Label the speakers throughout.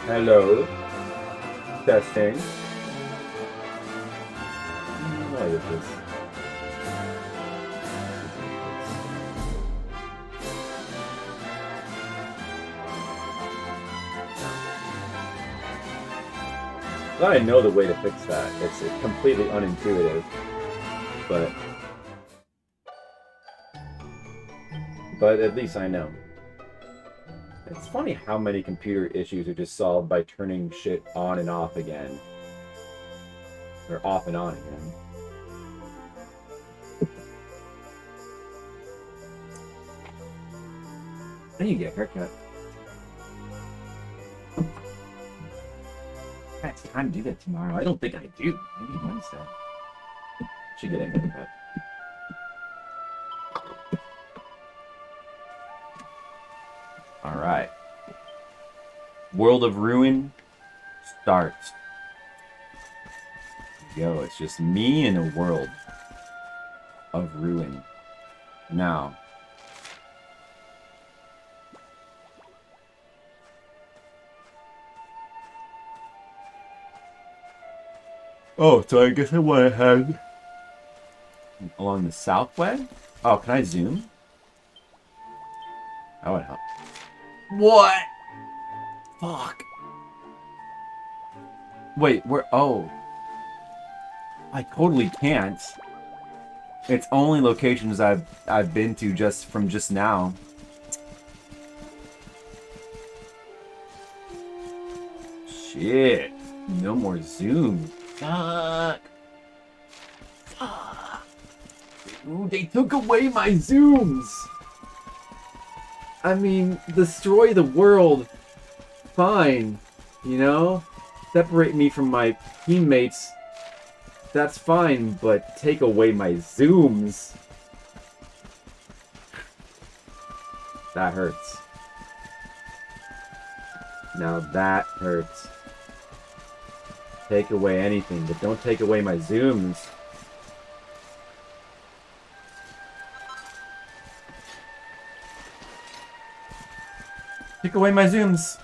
Speaker 1: Hello. Testing. What is this? Glad I know the way to fix that. It's completely unintuitive, but at least I know. It's funny how many computer issues are just solved by turning shit on and off again. Or off and on again. I need to get a haircut. I have time to do that tomorrow. I don't think I do. Maybe Wednesday. Should get a haircut. Alright. World of Ruin starts. Yo, it's just me in a world of ruin. Now. Oh, so I guess I want to head along the south way? Oh, can I zoom? That would help. What? Fuck. Wait, where? Oh. I totally can't. It's only locations I've been to just from just now. Shit. No more zoom. Fuck. Fuck. Ooh, they took away my zooms. I mean, destroy the world. Fine. You know? Separate me from my teammates. That's fine, but take away my zooms. That hurts. Now that hurts. Take away anything, but don't take away my zooms. Take away my zooms.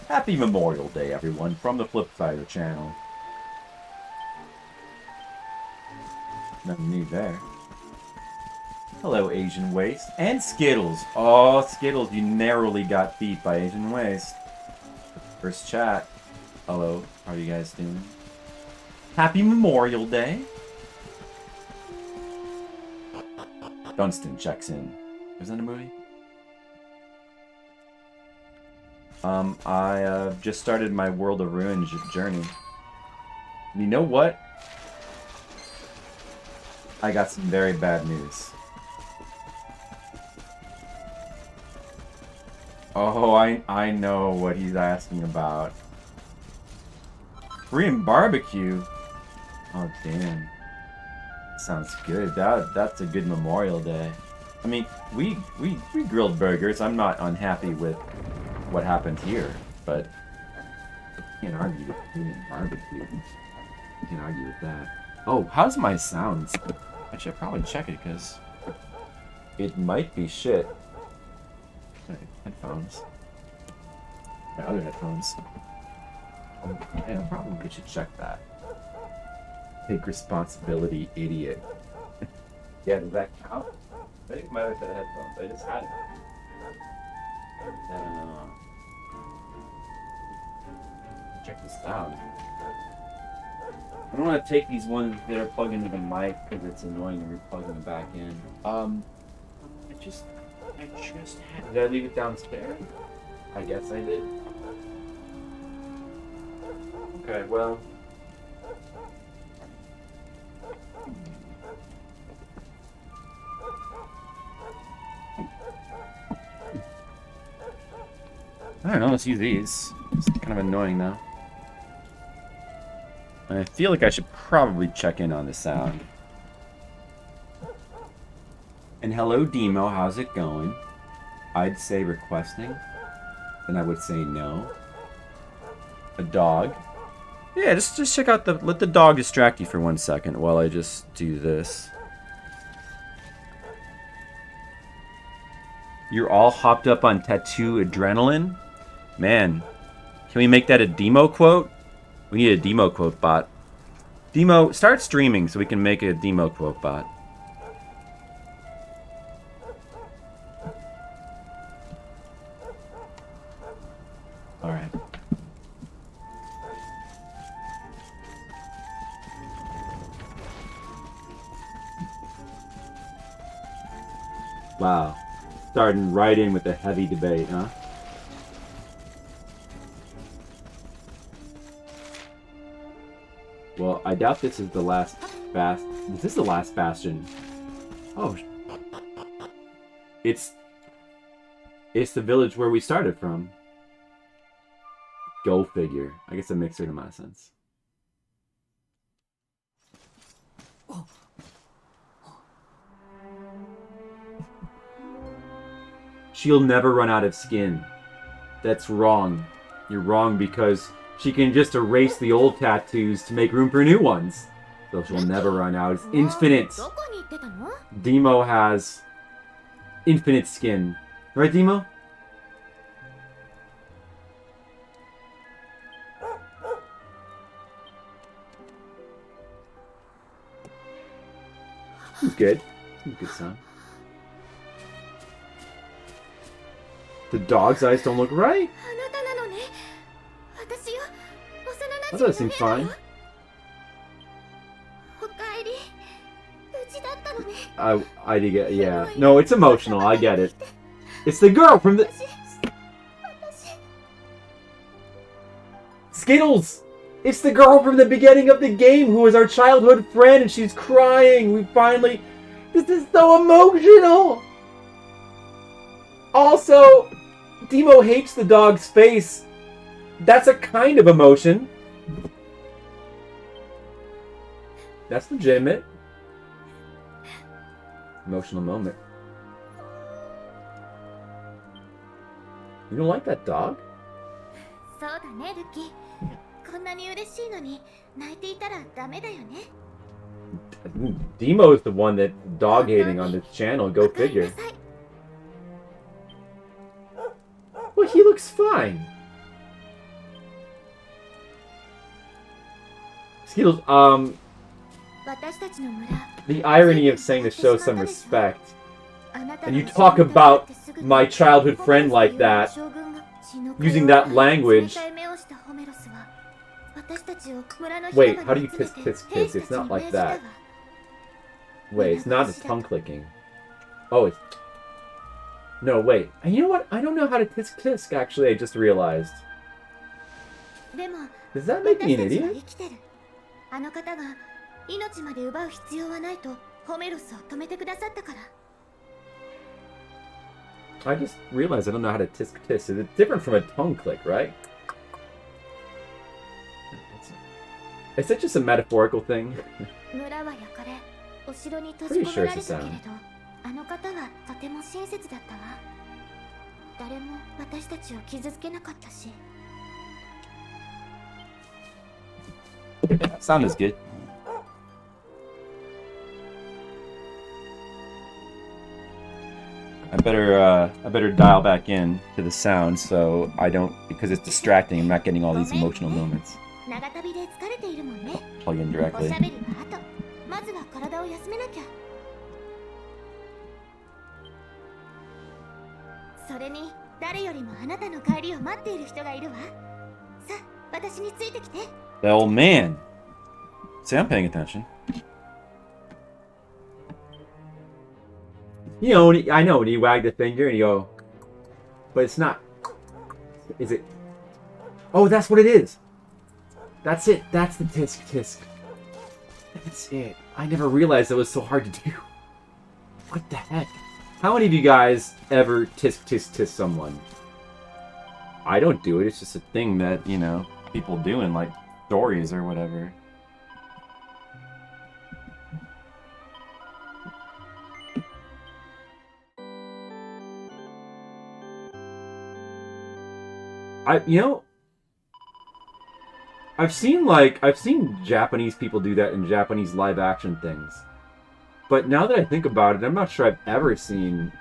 Speaker 1: Happy Memorial Day, everyone, from the flip side of the channel. Nothing new there. Hello, Asian Waste. And Skittles. Oh, Skittles, you narrowly got beat by Asian Waste. First chat. Hello, how are you guys doing? Happy Memorial Day. Dunstan checks in. Is that a movie? I just started my World of Ruin journey. You know what? I got some very bad news. Oh, I know what he's asking about. Korean barbecue? Oh, damn. Sounds good. That's a good Memorial Day. I mean, we grilled burgers. I'm not unhappy with what happened here, but you can't argue with Korean barbecue. You can't argue with that. Oh, how's my sounds? I should probably check it because it might be shit. Okay, headphones. My other headphones. Yeah, probably should check that. Take responsibility, idiot. Yeah, does that count? I think my other set of headphones. I just had it. I don't know. Check this out. I don't want to take these ones that are plugged into the mic because it's annoying to re-plug them back in. I just had. Did I leave it downstairs? I guess I did. Okay, well. I don't know, let's use these. It's kind of annoying though. I feel like I should probably check in on the sound. And hello Demo, how's it going? I'd say requesting, then I would say no. a dog. Yeah, just check out the... Let the dog distract you for 1 second while I just do this. You're all hopped up on tattoo adrenaline? Man, can we make that a demo quote? We need a demo quote bot. Demo, start streaming so we can make a demo quote bot. Alright. Wow. Starting right in with a heavy debate, huh? Well, I doubt this is the last Is this the last bastion? Oh. It's the village where we started from. Go figure. I guess it makes a certain amount of sense. She'll never run out of skin. That's wrong. You're wrong because she can just erase the old tattoos to make room for new ones. So she'll never run out. It's infinite. Demo has infinite skin. Right, Demo? He's good. He's a good son. The dog's eyes don't look right. That doesn't seem fine. I did get, yeah. No, it's emotional. I get it. It's the girl from the... Skittles! It's the girl from the beginning of the game who was our childhood friend and she's crying. We finally... This is so emotional! Also, Demo hates the dog's face. That's a kind of emotion. That's legitimate. Emotional moment. You don't like that dog? Demo is the one that dog hating on this channel. Go figure. Well, he looks fine. Skittles, the irony of saying to show some respect, and you talk about my childhood friend like that, using that language. Wait, how do you kiss, kiss, kiss? It's not like that. Wait, it's not a tongue clicking. Oh, it's... No, wait. You know what? I don't know how to tisk tisk, actually, I just realized. Does that make me an idiot? I just realized I don't know how to tisk tisk. It's different from a tongue click, right? Is it just a metaphorical thing? Pretty sure it's a sound. Sound is good. I better dial back in to the sound so I don't, because it's distracting. I'm not getting all these emotional moments. Plug in directly. The old man. See, I'm paying attention. You know, I know when you wag the finger and you go, but it's not. Is it? Oh, that's what it is. That's it. That's the tisk tisk. That's it. I never realized it was so hard to do. What the heck? How many of you guys ever tisk tisk tisk someone? I don't do it. It's just a thing that, you know, people do in like stories or whatever. You know, I've seen Japanese people do that in Japanese live action things. But now that I think about it, I'm not sure I've ever seen...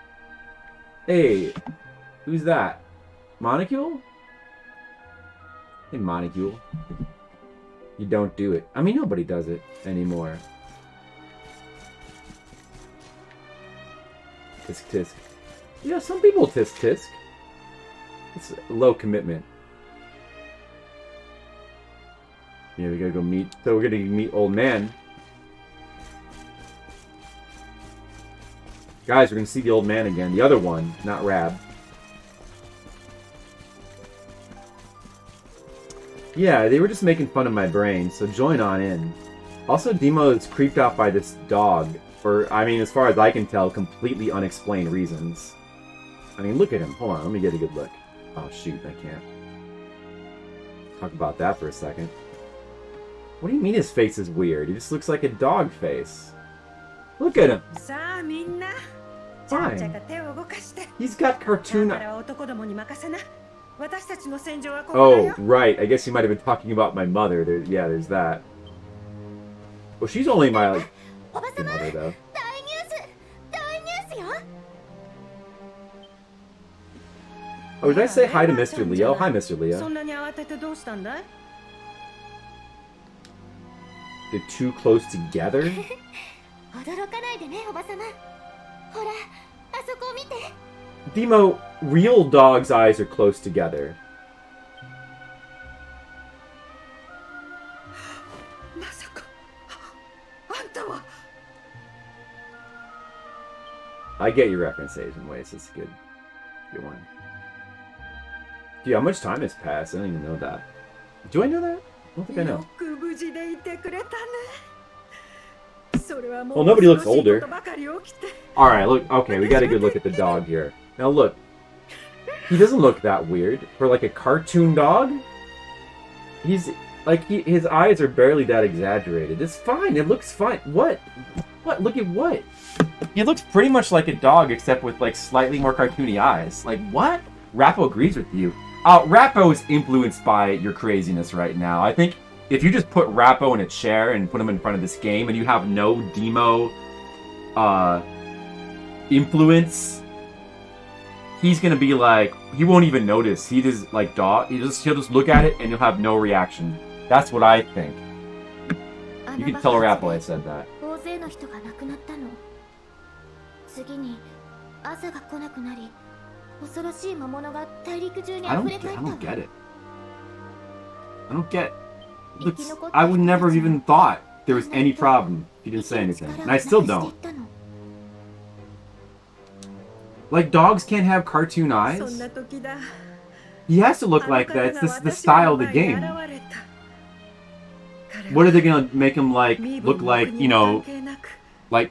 Speaker 1: Hey, who's that? Monocule? Hey, Monocule. You don't do it. I mean, nobody does it anymore. Tisk tisk. Yeah, some people tisk tisk. It's low commitment. Yeah, we gotta go meet... So we're gonna meet old man. Guys, we're gonna see the old man again. The other one, not Rab. Yeah, they were just making fun of my brain, so join on in. Also, Demo is creeped out by this dog. For, I mean, as far as I can tell, completely unexplained reasons. I mean, look at him. Hold on, let me get a good look. Oh, shoot, I can't. Talk about that for a second. What do you mean his face is weird? He just looks like a dog face. Look at him. Fine. He's got cartoon... Oh, right. I guess you might have been talking about my mother. Yeah, there's that. Well, she's only my, like, mother, though. Oh, did I say hi to Mr. Leo? Hi, Mr. Leo. They're too close together? Demo, real dog's eyes are close together. I get your reference, Asian ways. It's a good one. Dude, how much time has passed? I don't even know that. Do I know that? I don't think I know. Well, nobody looks older. Alright, look. Okay, we got a good look at the dog here. Now look. He doesn't look that weird. For like a cartoon dog, he's like, his eyes are barely that exaggerated. It's fine. It looks fine. What? What? Look at what? He looks pretty much like a dog, except with like slightly more cartoony eyes. Like, what? Rappo agrees with you. Rappo is influenced by your craziness right now. I think if you just put Rappo in a chair and put him in front of this game and you have no Demo influence, he's gonna be like, he won't even notice. He just like he'll just look at it and he'll have no reaction. That's what I think. You can tell Rappo I said that. I don't get it. I don't get... I would never have even thought there was any problem if you didn't say anything. And I still don't. Like, dogs can't have cartoon eyes? He has to look like that. It's the style of the game. What are they gonna make him like, look like, you know, like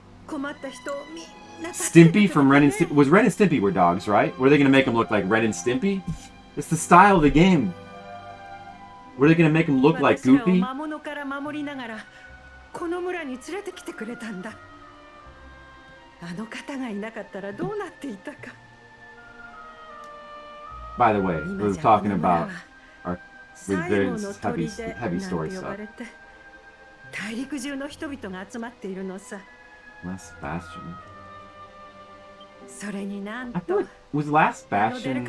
Speaker 1: Stimpy from Ren and Stimpy? Was Ren and Stimpy were dogs, right? What are they gonna make him look like, Ren and Stimpy? It's the style of the game. What are they gonna make him look like, Goofy? By the way, we were talking about our Vince heavy story stuff. Last Bastion. I feel like, was Last Bastion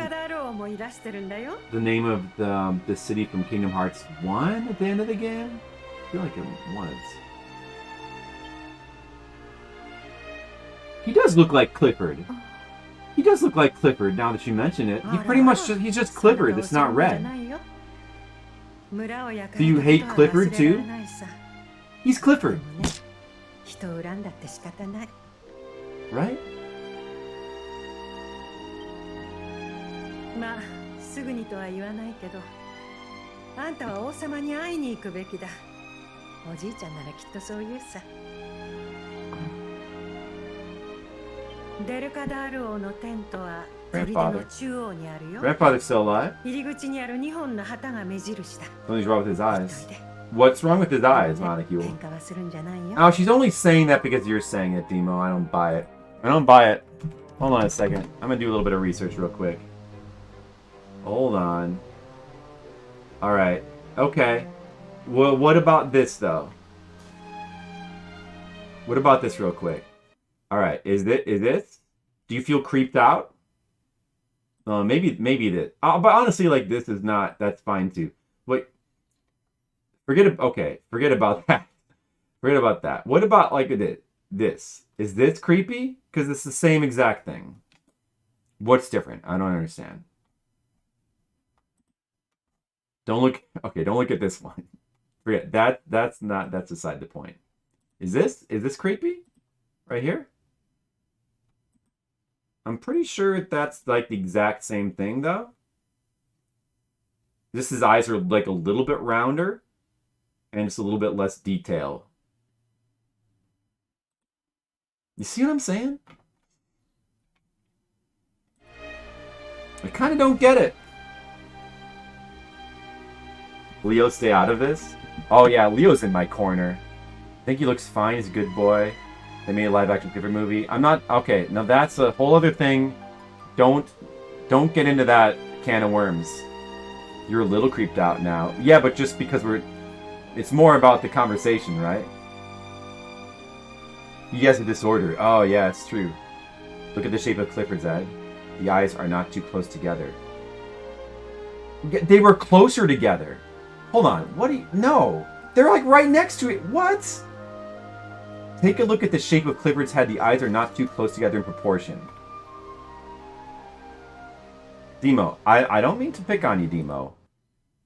Speaker 1: the name of the city from Kingdom Hearts 1 at the end of the game? I feel like it was. He does look like Clifford. He does look like Clifford now that you mention it. He pretty much he's just Clifford. It's not red. Do you hate Clifford too? He's Clifford. Right? Grandfather's still alive? Something's wrong with his eyes. What's wrong with his eyes, Monocule? Oh, she's only saying that because you're saying it, Demo. I don't buy it. I don't buy it. Hold on a second. I'm gonna do a little bit of research real quick. Hold on. Alright. Okay. Well, what about this though? What about this real quick? All right, is this? Do you feel creeped out? Maybe this. But honestly, like this is not. That's fine too. Wait, okay, forget about that. Forget about that. What about like this? Is this creepy? Because it's the same exact thing. What's different? I don't understand. Don't look. Okay, don't look at this one. Forget that. That's not. That's beside the point. Is this creepy? Right here? I'm pretty sure that's like the exact same thing though. His eyes are like a little bit rounder and it's a little bit less detail. You see what I'm saying? I kind of don't get it. Leo, stay out of this? Oh yeah, Leo's in my corner. I think he looks fine. He's a good boy. They made a live-action Clifford movie. I'm not... Okay, now that's a whole other thing. Don't get into that can of worms. You're a little creeped out now. Yeah, but just because we're... It's more about the conversation, right? You guys have disorder. Oh, yeah, it's true. Look at the shape of Clifford's eye. The eyes are not too close together. They were closer together. Hold on. What do you... No. They're like right next to it. What? Take a look at the shape of Clifford's head. The eyes are not too close together in proportion. Demo, I don't mean to pick on you, Demo.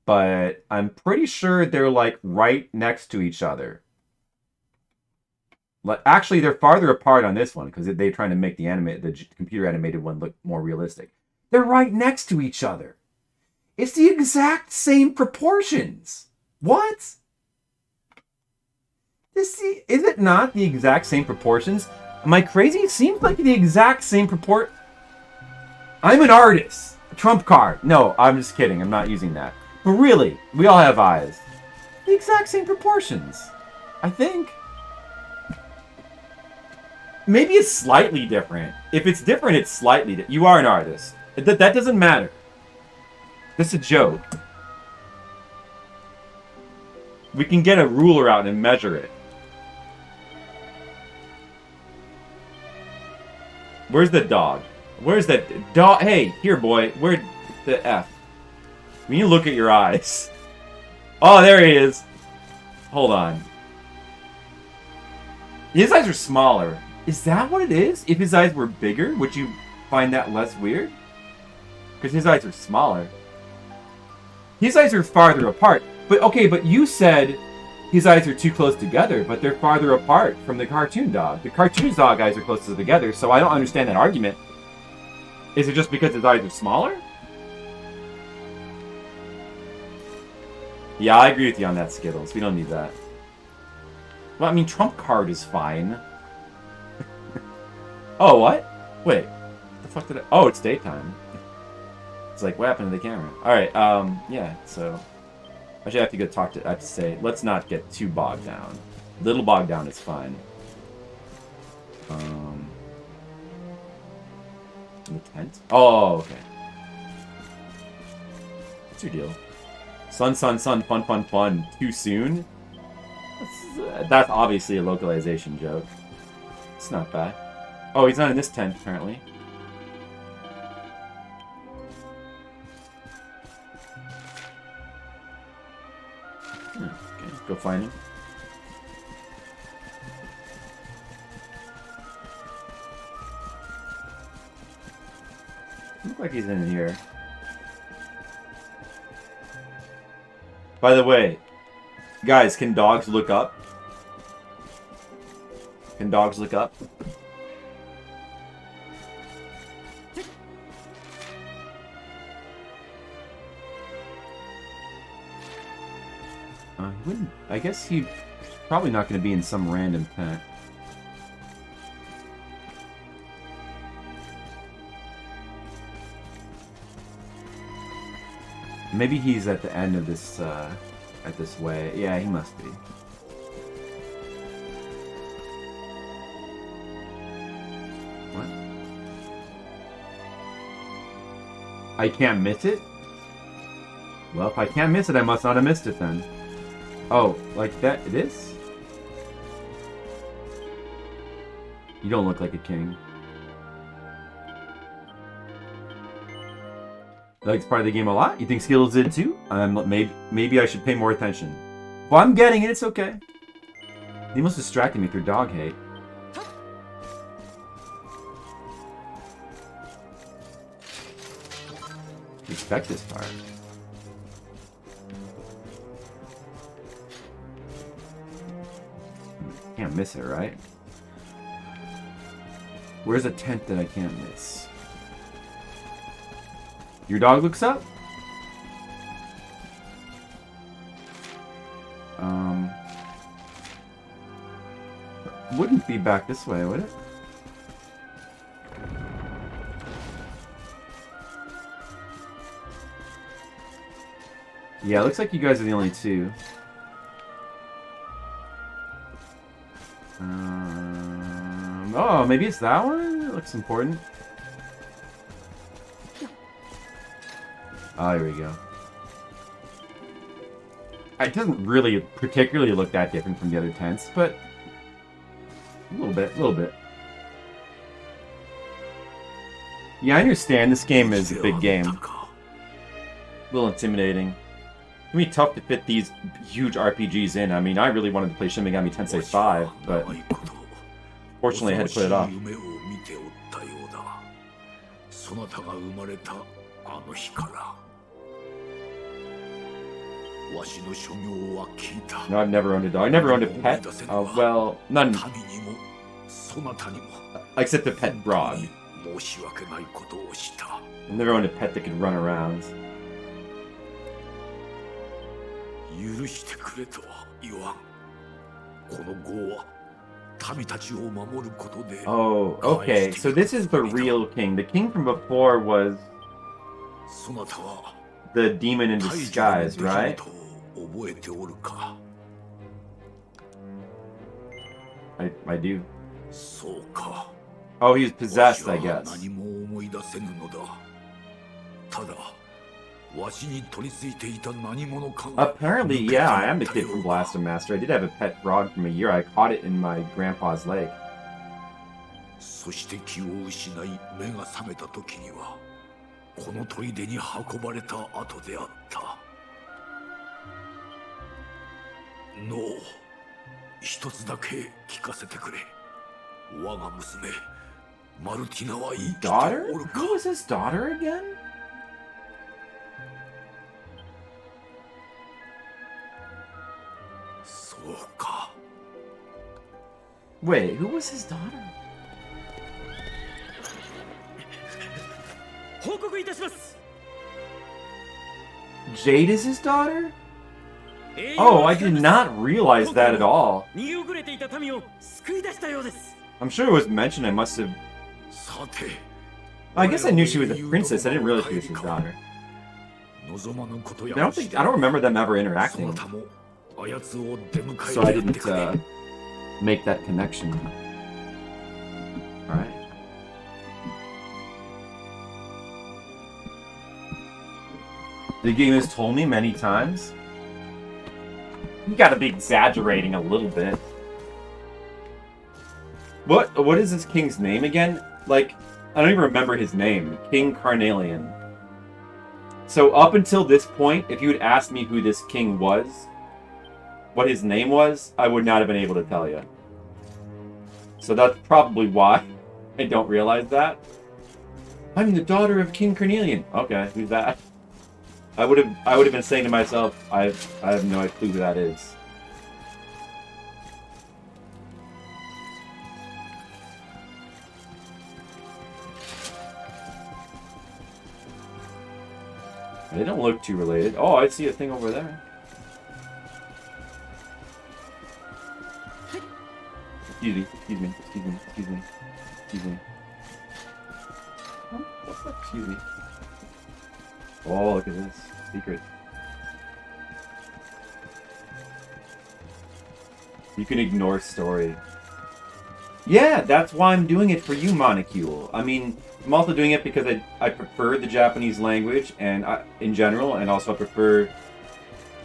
Speaker 1: But I'm pretty sure they're like right next to each other. Actually, they're farther apart on this one because they're trying to make the computer animated one look more realistic. They're right next to each other. It's the exact same proportions. What? Is it not the exact same proportions? Am I crazy? It seems like the exact same proport. I'm an artist. Trump card. No, I'm just kidding. I'm not using that. But really, we all have eyes. The exact same proportions. I think. Maybe it's slightly different. If it's different, it's slightly different. You are an artist. That doesn't matter. This is a joke. We can get a ruler out and measure it. Where's the dog? Where's that dog? Hey, here, boy. Where the F? When you look at your eyes. Oh, there he is. Hold on. His eyes are smaller. Is that what it is? If his eyes were bigger, would you find that less weird? Because his eyes are smaller. His eyes are farther apart. But okay, but you said his eyes are too close together, but they're farther apart from the cartoon dog. The cartoon dog eyes are closer together, so I don't understand that argument. Is it just because his eyes are smaller? Yeah, I agree with you on that, Skittles. We don't need that. Well, I mean, Trump card is fine. Oh, what? Wait. What the fuck did I... Oh, it's daytime. It's like, what happened to the camera? Alright, yeah, so... Actually, I have to go talk to... I have to say, let's not get too bogged down. Little bogged down is fine. In the tent? Oh, okay. What's your deal? Sun, fun, fun. Too soon? That's obviously a localization joke. It's not bad. Oh, he's not in this tent, apparently. Okay, let's go find him. Looks like he's in here. By the way, guys, can dogs look up? Can dogs look up? I guess he's probably not going to be in some random tent. Maybe he's at the end of this, at this way. Yeah, he must be. What? I can't miss it? Well, if I can't miss it, I must not have missed it then. Oh, like that? It is? You don't look like a king. Likes part of the game a lot? You think Skittles did too? Maybe I should pay more attention. Well, I'm getting it. It's okay. He must have distracted me through dog hate. Expect this part. Can't miss it, right? Where's a tent that I can't miss? Your dog looks up? Wouldn't be back this way, would it? Yeah, it looks like you guys are the only two. Oh, maybe it's that one? It looks important. Oh, here we go. It doesn't really particularly look that different from the other tents, but a little bit. Yeah, I understand this game is a big game. A little intimidating. It's gonna be tough to fit these huge RPGs in. I mean, I really wanted to play Shin Megami Tensei 5, but fortunately I had to put it off. No, I've never owned a dog. I never owned a pet. Well, none. Except a pet frog. I've never owned a pet that could run around. Oh, okay. So this is the real king. The king from before was the demon in disguise, right? I do. Oh, he's possessed, I guess. Apparently, yeah, I am the kid from Blaster Master. I did have a pet frog from a year. I caught it in my grandpa's leg. Daughter? Who was his daughter again? Wait, who was his daughter? Jade is his daughter? Oh, I did not realize that at all. I'm sure it was mentioned. I must have... I guess I knew she was a princess. I didn't realize she was his daughter. I don't remember them ever interacting. So I didn't make that connection. Alright. The game has told me many times. You gotta be exaggerating a little bit. What is this king's name again? Like, I don't even remember his name. King Carnelian. So up until this point, if you had asked me who this king was, what his name was, I would not have been able to tell you. So that's probably why I don't realize that. I'm the daughter of King Carnelian. Okay, who's that? I would have been saying to myself, I have no clue who that is. They don't look too related. Oh, I see a thing over there. Excuse me. Oh, what's that? Excuse me. Oh, look at this. Secret. You can ignore story. Yeah, that's why I'm doing it for you, Monocule. I mean, I'm also doing it because I prefer the Japanese language and in general, and also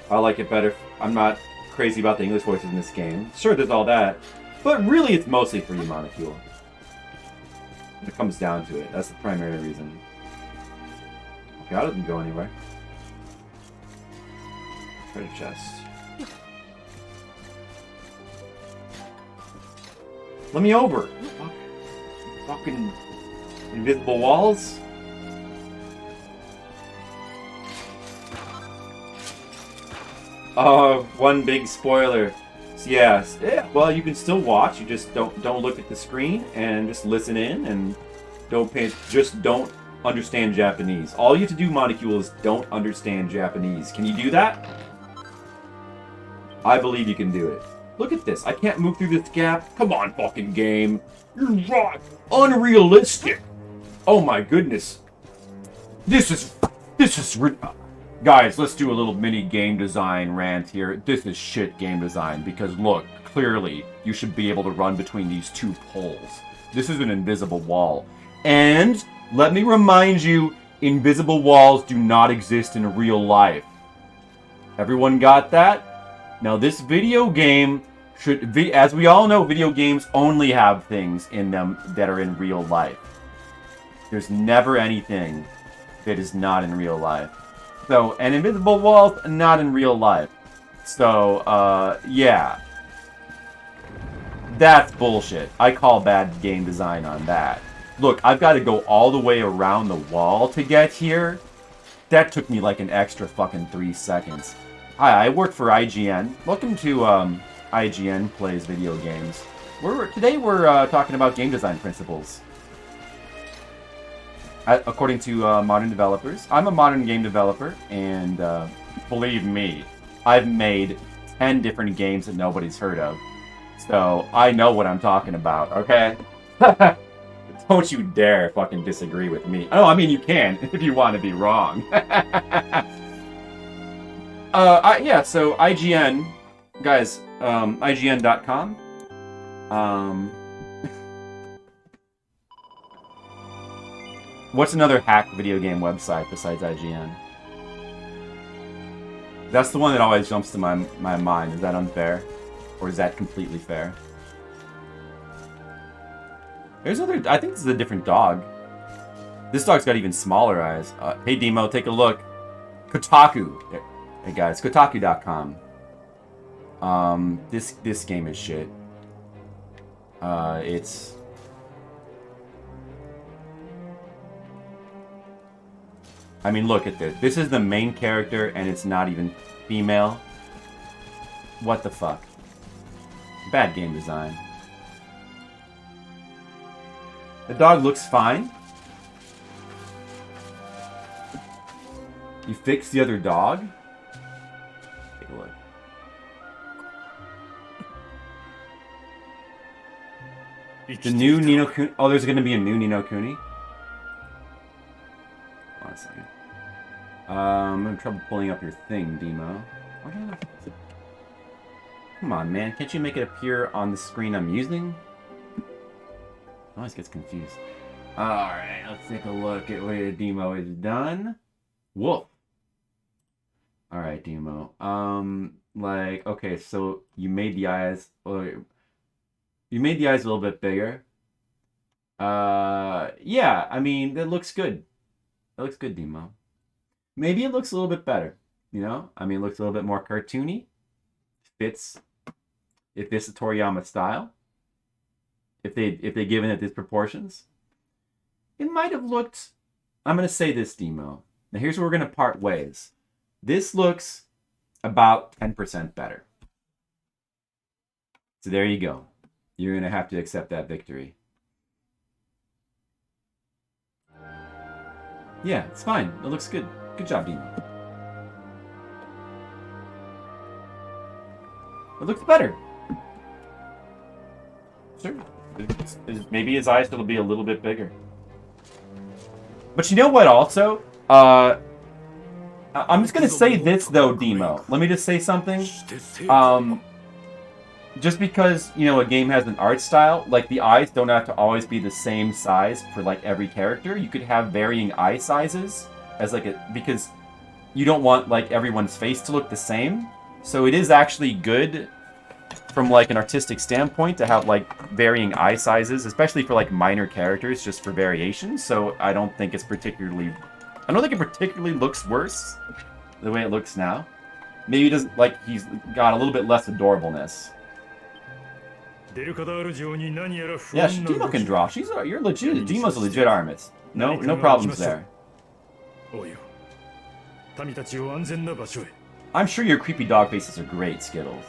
Speaker 1: I like it better. I'm not crazy about the English voices in this game. Sure, there's all that. But really, it's mostly for you, Monocule. It comes down to it. That's the primary reason. Okay, that doesn't go anywhere. Treasure chest. Let me over. Fuck. Fucking invisible walls. One big spoiler. So yeah, well, you can still watch. You just don't look at the screen and just listen in and just don't understand Japanese. All you have to do, Monocule, is don't understand Japanese. Can you do that? I believe you can do it. Look at this. I can't move through this gap. Come on, fucking game. You're right. Unrealistic. Oh my goodness. This is guys, let's do a little mini game design rant here. This is shit game design because look, clearly you should be able to run between these two poles. This is an invisible wall. And let me remind you, invisible walls do not exist in real life. Everyone got that? Now this video game should be, as we all know, video games only have things in them that are in real life. There's never anything that is not in real life. So, and invisible walls, not in real life. So, yeah. That's bullshit. I call bad game design on that. Look, I've got to go all the way around the wall to get here. That took me like an extra fucking 3 seconds. Hi, I work for IGN. Welcome to, IGN Plays Video Games. Today we're talking about game design principles. According to modern developers. I'm a modern game developer, and believe me, I've made 10 different games that nobody's heard of. So, I know what I'm talking about, okay? Don't you dare fucking disagree with me. Oh, I mean, you can, if you want to be wrong. Yeah, so IGN, guys, IGN.com. What's another hack video game website besides IGN? That's the one that always jumps to my mind. Is that unfair? Or is that completely fair? There's other... I think this is a different dog. This dog's got even smaller eyes. Hey, Demo, take a look. Kotaku. Hey, guys. Kotaku.com. This game is shit. It's... I mean, look at this. This is the main character, and it's not even female. What the fuck? Bad game design. The dog looks fine. You fixed the other dog? Take a look. The new Ni no Kuni. Oh, there's going to be a new Ni no Kuni? Hold on a second. I'm having trouble pulling up your thing, Demo. Come on, man. Can't you make it appear on the screen I'm using? I always gets confused. Alright, let's take a look at where the demo is done. Woof. Alright, demo. Okay, so you made the eyes... You made the eyes a little bit bigger. Yeah, I mean, that looks good. That looks good, demo. Maybe it looks a little bit better, you know? I mean, it looks a little bit more cartoony. It fits the Toriyama style. If they given it these proportions, it might have looked... I'm going to say this, Demo. Now here's where we're going to part ways. This looks about 10% better. So there you go. You're going to have to accept that victory. Yeah, it's fine. It looks good. Good job, Demo. It looks better. Sure. Maybe his eyes will be a little bit bigger. But you know what also? I'm just going to say this, though, Demo. Let me just say something. Just because, you know, a game has an art style, like, the eyes don't have to always be the same size for, like, every character. You could have varying eye sizes as, like, because you don't want, like, everyone's face to look the same. So it is actually good from like an artistic standpoint to have like varying eye sizes, especially for like minor characters, just for variation. So I don't think it particularly looks worse the way it looks now. Maybe it doesn't, like, he's got a little bit less adorableness. Yeah, Demo can draw. You're legit. Demo's a legit artist. No problems there. I'm sure your creepy dog faces are great, Skittles.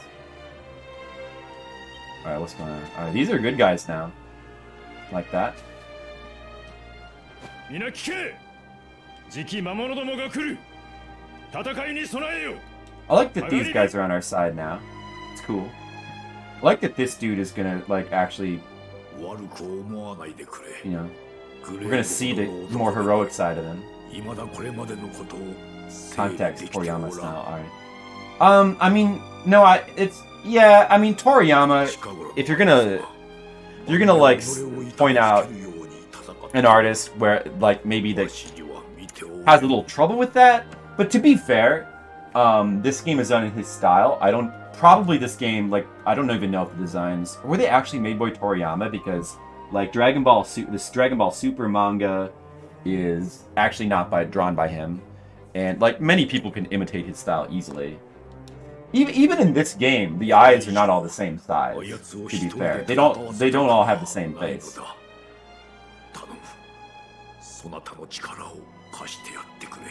Speaker 1: Alright, what's going on? Alright, these are good guys now. Like that. I like that these guys are on our side now. It's cool. I like that this dude is gonna, like, actually, you know, we're gonna see the more heroic side of him. Context, Toriyama style, alright. I mean, no, yeah, I mean, Toriyama, if you're gonna, like, point out an artist where, like, maybe that has a little trouble with that, but to be fair, this game is done in his style. This game, like, I don't even know if the designs, were they actually made by Toriyama? Because, like, this Dragon Ball Super manga is actually not drawn by him. And, like, many people can imitate his style easily. Even in this game, the eyes are not all the same size, to be fair. They don't all have the same face. I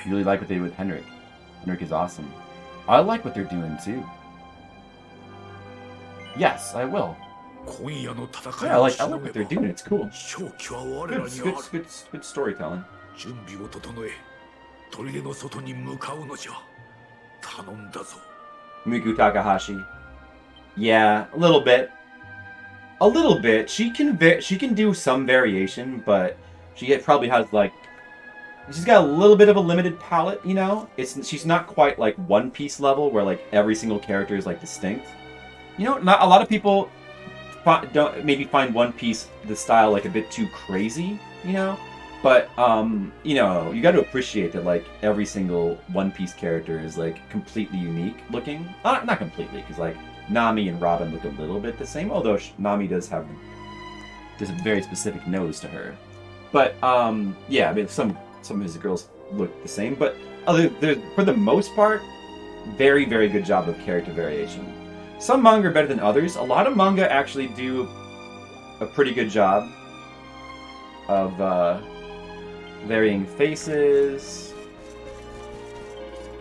Speaker 1: really like what they did with Henrik. Henrik is awesome. I like what they're doing, too. Yes, I will. Yeah, I like what they're doing. It's cool. Good storytelling. Miku Takahashi. Yeah, a little bit. A little bit. She can do some variation, but she probably has, like, she's got a little bit of a limited palette, you know? She's not quite like One Piece level where like every single character is like distinct. You know, not a lot of people maybe find One Piece the style like a bit too crazy, you know? But you know, you got to appreciate that like every single One Piece character is like completely unique looking. Not completely, because like Nami and Robin look a little bit the same, although Nami does have a very specific nose to her. But yeah, I mean some of his girls look the same, but for the most part, very, very good job of character variation. Some manga are better than others. A lot of manga actually do a pretty good job of varying faces.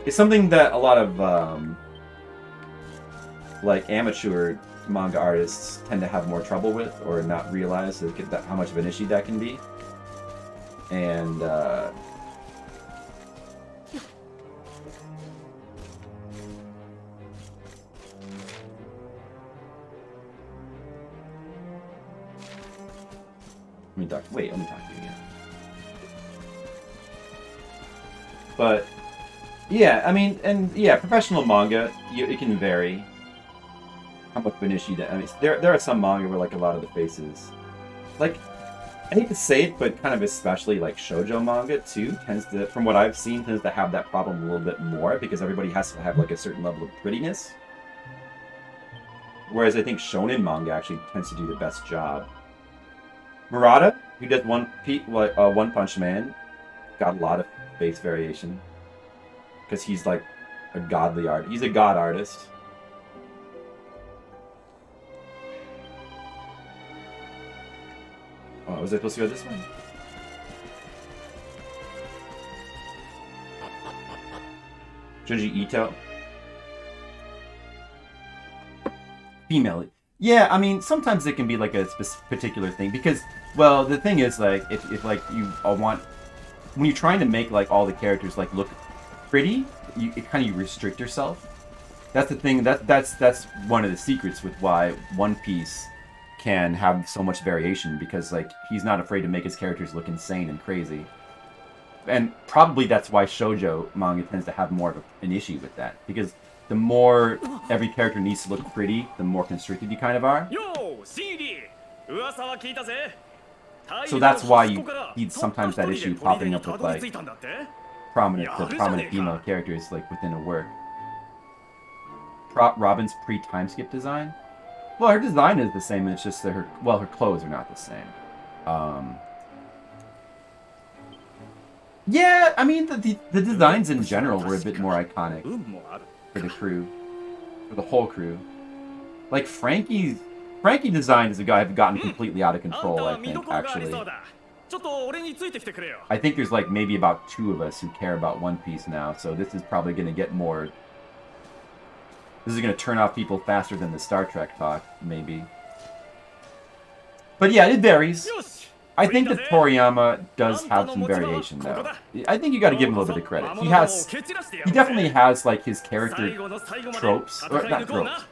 Speaker 1: It's something that a lot of like amateur manga artists tend to have more trouble with, or not realize how much of an issue that can be. And let me talk to you again. But yeah, I mean, and yeah, professional manga, it can vary how much of an issue that. I mean, there are some manga where like a lot of the faces, like, I hate to say it, but kind of especially like shoujo manga too tends to, from what I've seen, tends to have that problem a little bit more because everybody has to have like a certain level of prettiness. Whereas I think shonen manga actually tends to do the best job. Murata, who does One Punch Man, got a lot of face variation because he's like a godly art. He's a god artist. Oh, was I supposed to go this way? Junji Ito. Female. Yeah, I mean, sometimes it can be like a particular thing because, well, the thing is, like, if like you want, when you're trying to make like all the characters like look pretty, you restrict yourself. That's the thing. That's one of the secrets with why One Piece can have so much variation, because like he's not afraid to make his characters look insane and crazy. And probably that's why shoujo manga tends to have more of an issue with that, because the more every character needs to look pretty, the more constricted you kind of are. So that's why you need sometimes that issue popping up with like prominent female characters like within a work. Robin's pre-time skip design? Well, her design is the same. It's just that her clothes are not the same. Yeah, I mean the designs in general were a bit more iconic for the crew, for the whole crew. Like Frankie design is a guy who've gotten completely out of control. I think actually. I think there's like maybe about 2 of us who care about One Piece now, so this is probably going to get more. This is going to turn off people faster than the Star Trek talk, maybe. But yeah, it varies. I think that Toriyama does have some variation, though. I think you got to give him a little bit of credit. He definitely has like his character tropes, or not tropes.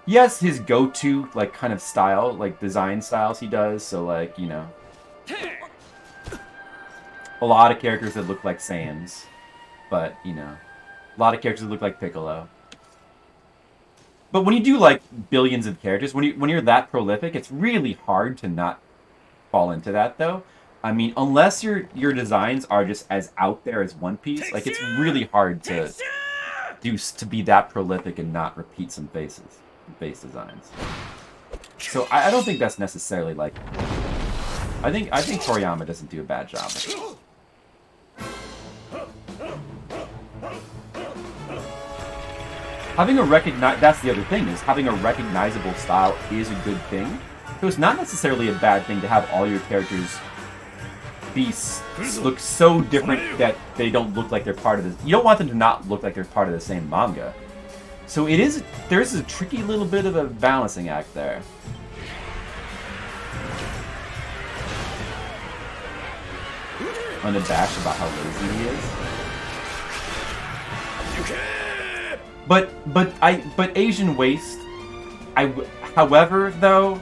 Speaker 1: He has his go-to like kind of style, like design styles he does. So like a lot of characters that look like Saiyans, but a lot of characters that look like Piccolo. But when you do like billions of characters, when you're that prolific, it's really hard to not fall into that, though. I mean, unless your designs are just as out there as One Piece, like it's really hard to be that prolific and not repeat some base designs. So I don't think that's necessarily like. I think Toriyama doesn't do a bad job. That's the other thing, is having a recognizable style is a good thing. So it's not necessarily a bad thing to have all your characters look so different that they don't look like they're part of this. You don't want them to not look like they're part of the same manga. So there's a tricky little bit of a balancing act there. Unabashed about how lazy he is. But Asian Waste, however, though,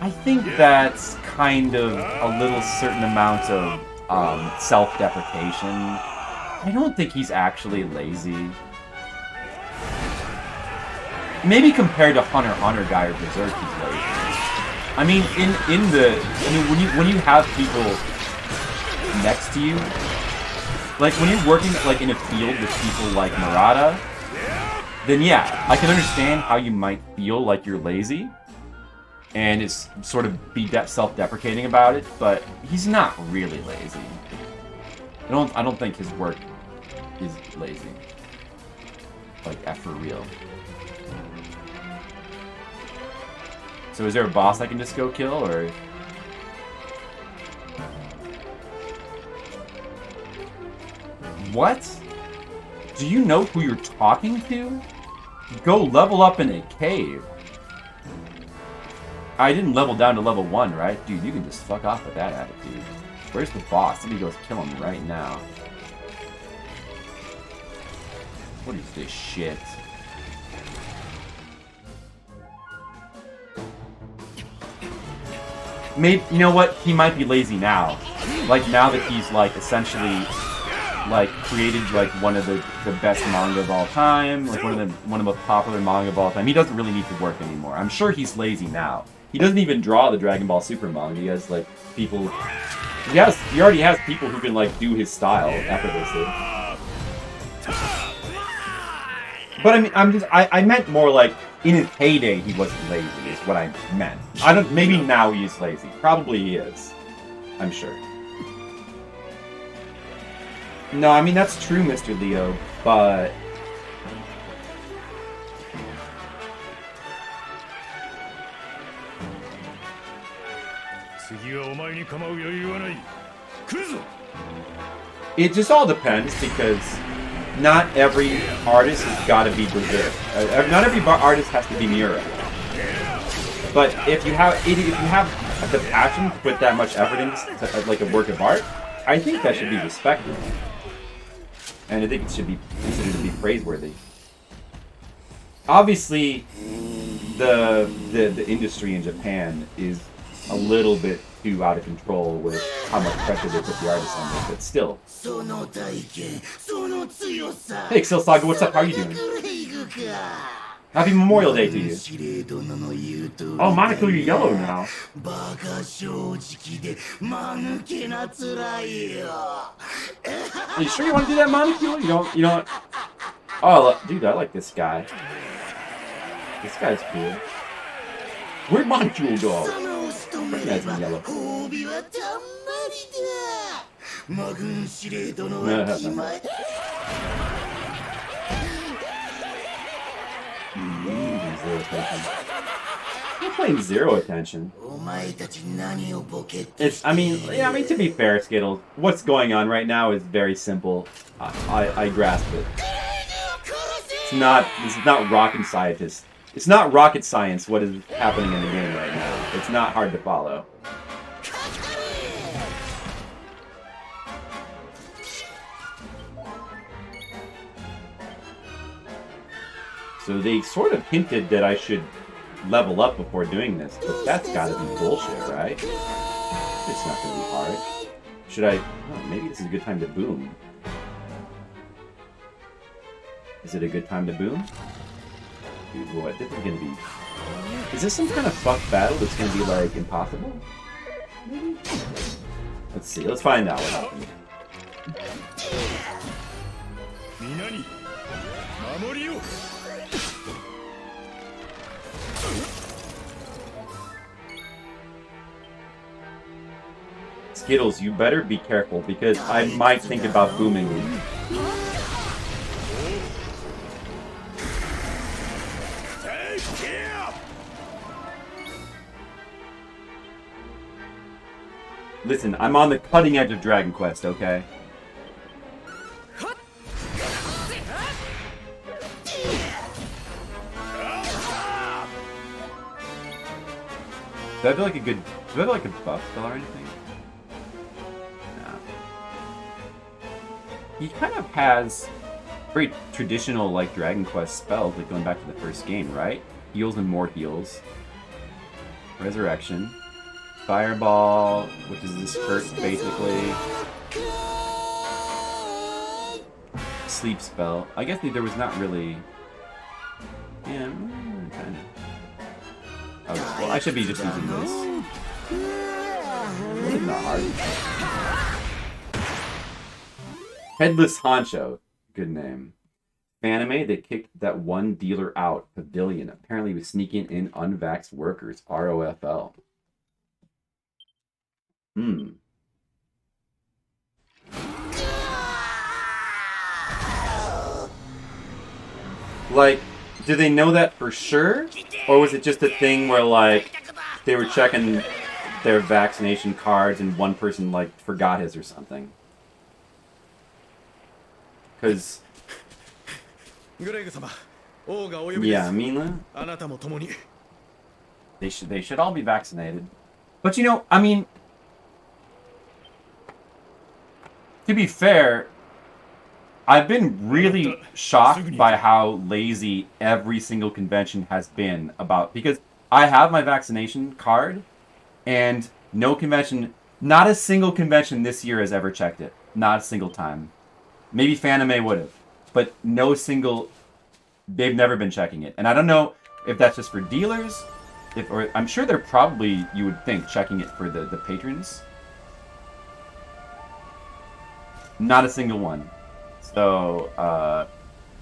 Speaker 1: I think that's kind of a little certain amount of self-deprecation. I don't think he's actually lazy. Maybe compared to Hunter x Hunter guy or Berserk, he's lazy. I mean, when you have people next to you, like when you're working like in a field with people like Murata, then yeah, I can understand how you might feel like you're lazy, and it's sort of be self-deprecating about it. But he's not really lazy. I don't think his work is lazy. Like for real. So is there a boss I can just go kill, or? What? Do you know who you're talking to? Go level up in a cave. I didn't level down to level 1, right? Dude, you can just fuck off with that attitude. Where's the boss? Somebody goes kill him right now. What is this shit? Maybe, you know what? He might be lazy now. Like, now that he's, like, essentially, like, created, like, one of the best manga of all time, like, one of the most popular manga of all time. He doesn't really need to work anymore. I'm sure he's lazy now. He doesn't even draw the Dragon Ball Super manga. He has, like, people... He already has people who can, like, do his style effortlessly. But, I mean, I meant more, like, in his heyday, he wasn't lazy, is what I meant. Maybe now he's lazy. Probably he is. I'm sure. No, I mean, that's true, Mr. Leo, but... It just all depends, because not every artist has got to be Berserk. Not every artist has to be Miura. But if you have the passion to put that much effort into like a work of art, I think that should be respected. And I think it should be considered to be praiseworthy. Obviously, the industry in Japan is a little bit too out of control with how much pressure they put the artists under, but still. Hey, Excel Saga, what's up? How are you doing? Happy Memorial Day to you. Oh, Monaco, you're yellow now. Are you sure you want to do that, Monaco? You don't... Oh, dude, I like this guy. This guy's cool. Where'd my jewel go? That guy's in yellow. Zero attention. You're playing zero attention. I mean, to be fair, Skittles, what's going on right now is very simple. I grasp it. This is not rocket scientist. It's not rocket science what is happening in the game right now. It's not hard to follow. So they sort of hinted that I should level up before doing this, but that's gotta be bullshit, right? It's not gonna be hard. Should I... Oh, maybe this is a good time to boom. Is it a good time to boom? Dude, what? This is gonna be... Is this some kind of fucked battle that's gonna be, like, impossible? Maybe? Let's see. Let's find out what happens. Skittles, you better be careful, because I might think about booming you. Listen, I'm on the cutting edge of Dragon Quest, okay? Do I have like a good... Do I have like a buff spell or anything? No. He kind of has very traditional like Dragon Quest spells, like going back to the first game, right? Heals and more heals. Resurrection. Fireball, which is this hurt basically. Sleep spell. I guess there was not really... Yeah, kind of. Oh, well, I should be just using this. It's not hard. Headless Honcho. Good name. Anime that kicked that one dealer out. Pavilion. Apparently was sneaking in unvaxxed workers. ROFL. Like, do they know that for sure? Or was it just a thing where, like, they were checking their vaccination cards and one person, like, forgot his or something? Because... Yeah, Mila? They should all be vaccinated. But, you know, I mean... To be fair... I've been really shocked by how lazy every single convention has been about... Because I have my vaccination card, and no convention... Not a single convention this year has ever checked it. Not a single time. Maybe Fanime would have. But no single... They've never been checking it. And I don't know if that's just for dealers, or I'm sure they're probably, you would think, checking it for the patrons. Not a single one. So,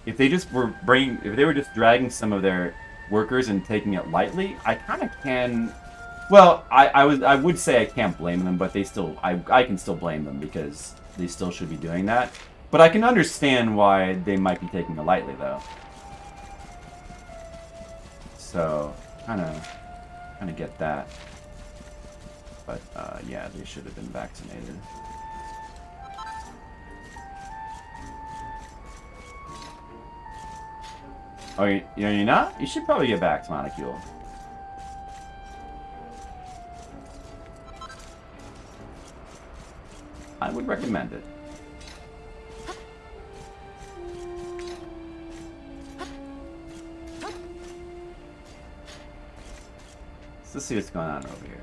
Speaker 1: if they just were if they were just dragging some of their workers and taking it lightly, I kind of can. Well, I would say I can't blame them, but I can still blame them because they still should be doing that. But I can understand why they might be taking it lightly, though. So, kind of get that. But yeah, they should have been vaccinated. Oh, you're not? You should probably get back to Monocule. I would recommend it. Let's see what's going on over here.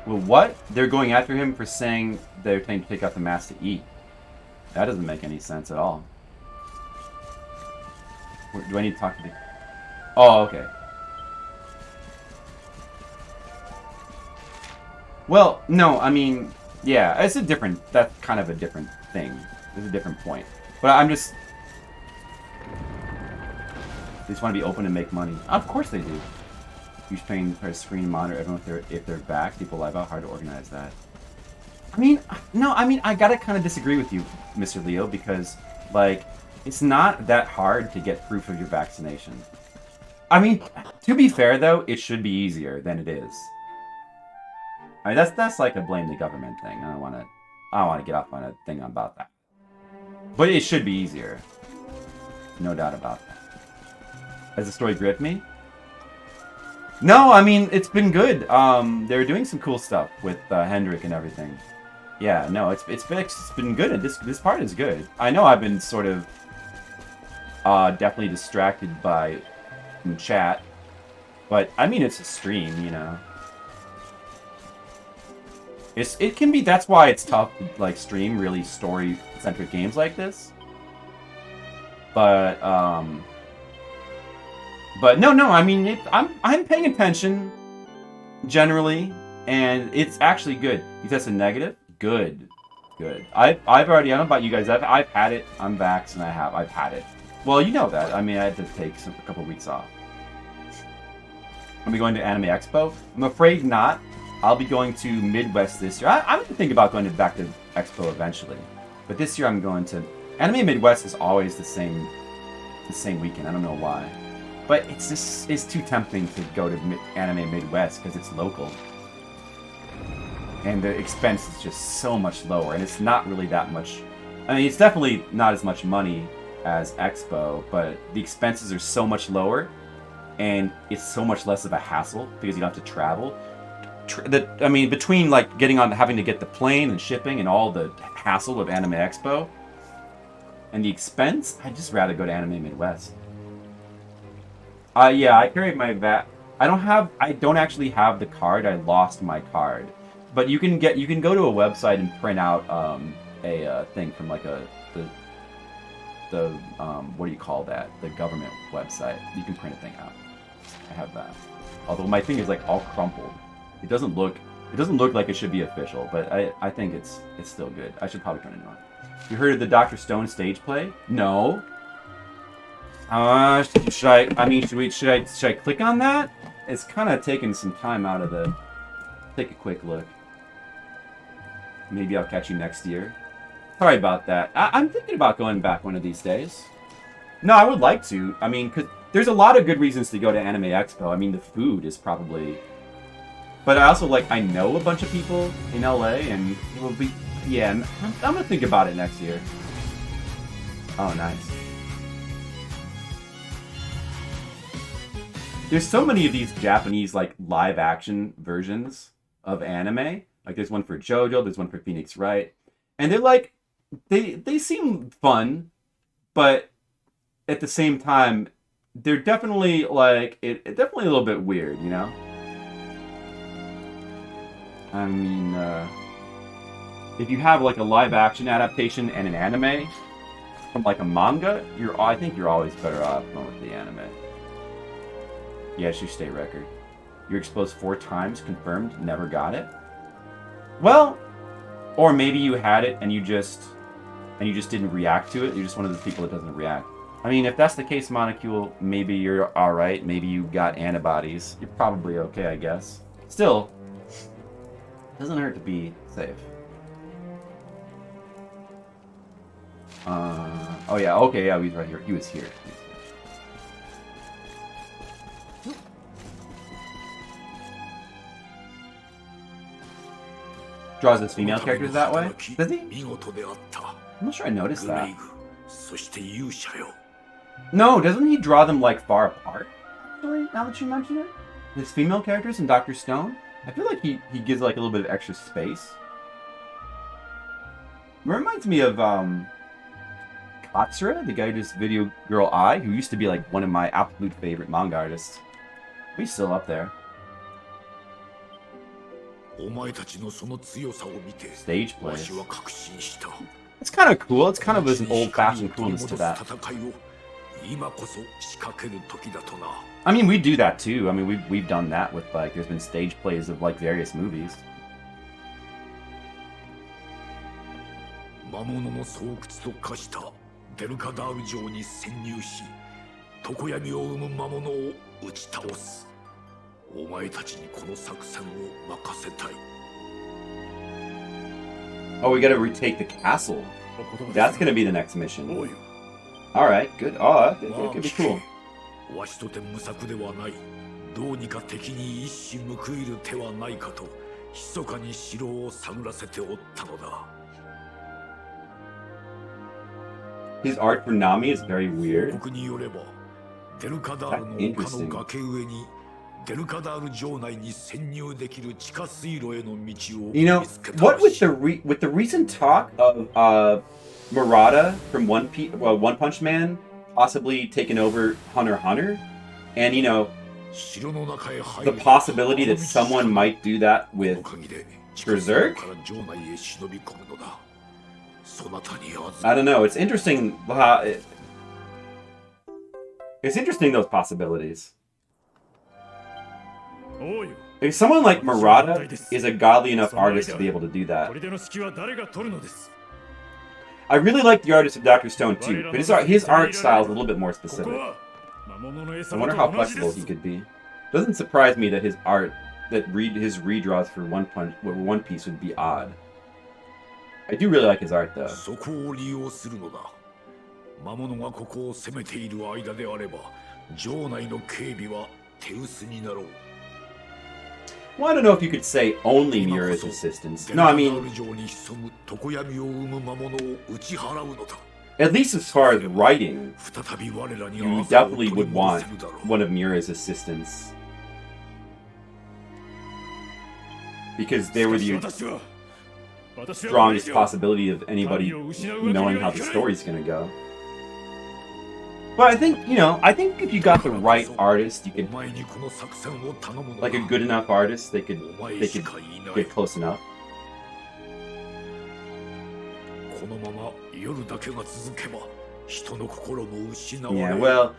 Speaker 1: Well, what? They're going after him for saying they're trying to take out the mask to eat. That doesn't make any sense at all. Do I need to talk to the... Oh, okay.
Speaker 2: Well, no, I mean, yeah, it's a different. That's kind of a different thing. It's a different point. But I'm just. They just want to be open and make money. Of course they do. Huge paying for a screen monitor everyone if they're back. People live out. Hard to organize that. I mean, no, I mean, I gotta kind of disagree with you, Mr. Leo, because, like, it's not that hard to get proof of your vaccination. I mean, to be fair, though, it should be easier than it is. I mean, that's like a blame the government thing. I don't want to get off on a thing about that. But it should be easier. No doubt about that. Has the story gripped me? No, I mean, it's been good. They're doing some cool stuff with Hendrik and everything. Yeah, no, it's been good, and this part is good. I know I've been sort of definitely distracted by chat, but I mean, it's a stream, you know. It can be. That's why it's tough to like stream really story-centric games like this. But no. I mean, I'm paying attention generally, and it's actually good. You tested negative. Good. I've already. I don't know about you guys. I've had it. I'm vaxxed, and I've had it. Well, you know that. I mean, I had to take a couple of weeks off. Are we going to Anime Expo? I'm afraid not. I'll be going to Midwest this year. I'm going to think about going back to Expo eventually. But this year I'm going to... Anime Midwest is always the same weekend. I don't know why. But it's too tempting to go to Anime Midwest because it's local. And the expense is just so much lower. And it's not really that much... I mean, it's definitely not as much money as Expo, but the expenses are so much lower. And it's so much less of a hassle because you don't have to travel. I mean, between like having to get the plane and shipping and all the hassle of Anime Expo and the expense, I'd just rather go to Anime Midwest. Yeah, I carried my I don't actually have the card. I lost my card, but you can go to a website and print out a thing from like the what do you call that? The government website. You can print a thing out. I have that. Although my thing is like all crumpled. It doesn't look like it should be official, but I think it's still good. I should probably turn it on. You heard of the Dr. Stone stage play? No. Should I click on that? It's kind of taking some time out of the... Take a quick look. Maybe I'll catch you next year. Sorry about that. I'm thinking about going back one of these days. No, I would like to. I mean, cause there's a lot of good reasons to go to Anime Expo. I mean, the food is probably... But I also, I know a bunch of people in LA, and it will be... Yeah, I'm gonna think about it next year. Oh, nice. There's so many of these Japanese, live-action versions of anime. Like, there's one for JoJo, there's one for Phoenix Wright. And they're, they seem fun, but at the same time, they're definitely, definitely a little bit weird, you know? I mean, if you have a live action adaptation and an anime from a manga, I think you're always better off going with the anime. Yes, your state record. You're exposed 4 times, confirmed, never got it. Well, or maybe you had it and you just didn't react to it. You're just one of those people that doesn't react. I mean, if that's the case, Monocule, maybe you're all right. Maybe you got antibodies. You're probably okay, I guess. Still. Doesn't hurt to be safe. Oh yeah, okay, yeah, he's right here. He was here. Draws his female characters that way? Does he? I'm not sure I noticed that. No, doesn't he draw them far apart? Actually, now that you mention it? His female characters in Dr. Stone? I feel like he gives a little bit of extra space. It reminds me of Katsura, the guy who does Video Girl Eye, who used to be one of my absolute favorite manga artists. He's still up there. Stage plays. It's kind of cool. It's kind of an old-fashioned coolness to that. I mean, we do that too. I mean, we've done that with there's been stage plays of various movies.
Speaker 3: 魔物の巣窟と化したデルカダール城に潜入し、常闇を生む魔物を打ち倒す。お前たちにこの作戦を任せたい。
Speaker 2: Oh, we gotta retake the castle. That's gonna be the next mission.
Speaker 3: おうよ。
Speaker 2: Alright, good. Oh, that could be cool.
Speaker 3: わしとて無策ではない。どうにか敵に一矢報いる手はないかと、密かに城を探らせておったのだ。
Speaker 2: His art for Nami is very
Speaker 3: 報
Speaker 2: weird.
Speaker 3: 告によれば、デルカダールの丘の崖上にデルカダール城内に潜入できる地下水路への道を
Speaker 2: You know,
Speaker 3: 見つけた
Speaker 2: what
Speaker 3: らしい。
Speaker 2: with the recent talk of Murata from One Punch Man possibly taking over Hunter x Hunter, and you know,
Speaker 3: 城の中へ入
Speaker 2: the
Speaker 3: る
Speaker 2: possibility that someone might do that
Speaker 3: この
Speaker 2: with
Speaker 3: 鍵で
Speaker 2: Berserk?
Speaker 3: から城内へ忍び込むのだ。そなたに預
Speaker 2: I don't know. It's interesting. It's interesting those possibilities.
Speaker 3: おうよ。
Speaker 2: If someone like Murata is a godly enough artist to be able to do that.
Speaker 3: 砦の指揮は誰が取るのです。
Speaker 2: I really like the artist of Dr. Stone too, but his art style is a little bit more
Speaker 3: ここ
Speaker 2: specific.
Speaker 3: は魔物の
Speaker 2: I
Speaker 3: 餌
Speaker 2: wonder
Speaker 3: 場
Speaker 2: how
Speaker 3: と同じで
Speaker 2: flexible
Speaker 3: す
Speaker 2: he。could be. Doesn't surprise me that his art, his redraws for One Piece would be odd. I do really like his art though.
Speaker 3: そこを利用するのだ。魔物がここを攻めている間であれば、城内の警備は手薄になろう。
Speaker 2: Well, I don't know if you could say only Miura's assistance. No, I mean,
Speaker 3: デルカダール城に潜む常闇を生む魔物を打ち払うのだ。
Speaker 2: at least as far as writing,
Speaker 3: 再び我らに
Speaker 2: you
Speaker 3: 合わせを
Speaker 2: definitely
Speaker 3: 取り
Speaker 2: would
Speaker 3: 戻
Speaker 2: want
Speaker 3: せるだろう。
Speaker 2: one of Miura's assistants. Because they were the
Speaker 3: 私は
Speaker 2: strongest possibility of anybody knowing how the story's gonna go. But I think, you know, I think if you got the right artist, you
Speaker 3: お
Speaker 2: could,
Speaker 3: 前にこの作戦を頼むのだ。
Speaker 2: like a good enough artist, they could
Speaker 3: お前
Speaker 2: they
Speaker 3: し
Speaker 2: could
Speaker 3: かいない。
Speaker 2: get close enough.
Speaker 3: このまま夜だけが続けば、人の心も失われ
Speaker 2: Yeah, well,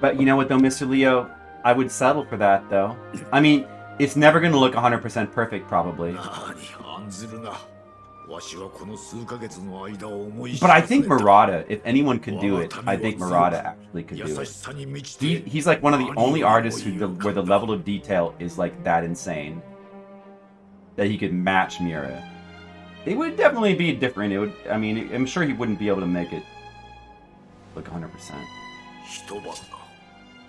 Speaker 2: but you know what though, Mr. Leo? I would settle for that though. I mean, it's never gonna look 100% perfect, probably.
Speaker 3: なに案ずるな。わしはこの数ヶ月の間を思い知
Speaker 2: But
Speaker 3: ら
Speaker 2: I
Speaker 3: さ
Speaker 2: think
Speaker 3: れた。
Speaker 2: Murata, if anyone could do it, I think Murata actually could
Speaker 3: 優
Speaker 2: do
Speaker 3: し
Speaker 2: it.
Speaker 3: さに満ちて
Speaker 2: He's like one of the only artists where the level of detail is like that insane that he could match Miura. It would definitely be different. It would. I mean, I'm sure he wouldn't be able to make it look 100%.
Speaker 3: 一晩だ。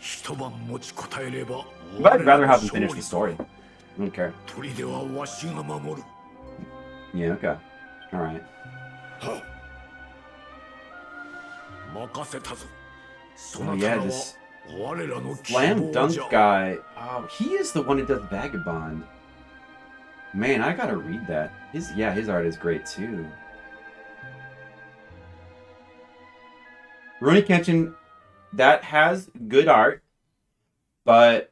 Speaker 3: 一晩持ちこたえれば。
Speaker 2: But I'd rather have him finish the story. I don't care.
Speaker 3: 砦はわしが守る。
Speaker 2: Yeah. Okay. All right.
Speaker 3: 任せたぞ。そ
Speaker 2: Oh
Speaker 3: なた
Speaker 2: yeah,
Speaker 3: らは
Speaker 2: this
Speaker 3: 我らの希
Speaker 2: slam
Speaker 3: 望
Speaker 2: dunk
Speaker 3: じゃ。
Speaker 2: guy. Oh, he is the one that does Vagabond. Man, I gotta read that. His art is great too. Rurouni Kenshin, that has good art, but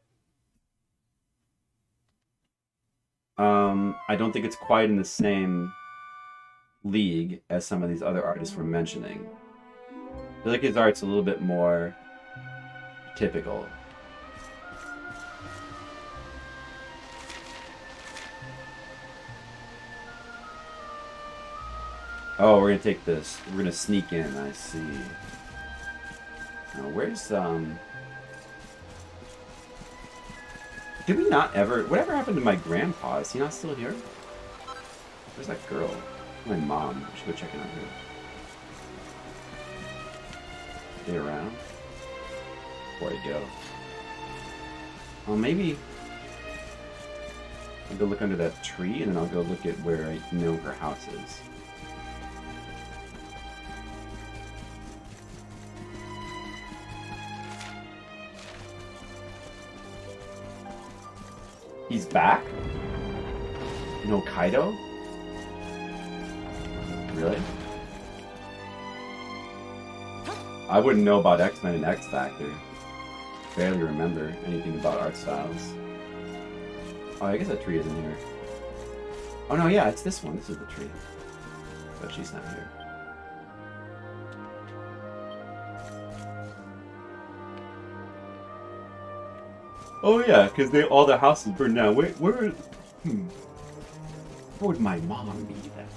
Speaker 2: I don't think it's quite in the same league as some of these other artists we're mentioning. I feel like his art's a little bit more typical. Oh, we're gonna take this. We're gonna sneak in. I see. Now, where's Did we not ever? Whatever happened to my grandpa? Is he not still here? Where's that girl? My mom. I should go check in on her. Are they around? Before I go. Well, maybe I'll go look under that tree, and then I'll go look at where I know her house is. He's back? No Kaido? Really? I wouldn't know about X-Men and X Factor. Barely remember anything about art styles. Oh, I guess that tree isn't here. Oh no, yeah, it's this one. This is the tree. But she's not here. Oh yeah, because all the houses burned down. Where would my mom be then?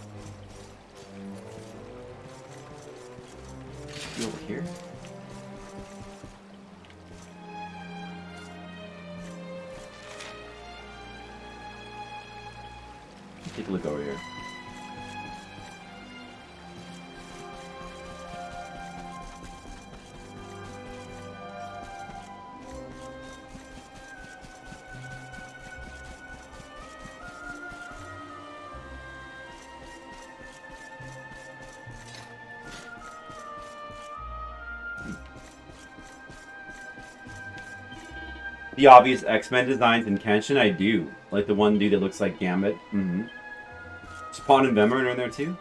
Speaker 2: You over here? Take a look over here. The obvious X-Men designs in Kenshin, I do. Like the one dude that looks like Gambit. Mm-hmm. Spawn and Venom are in there too?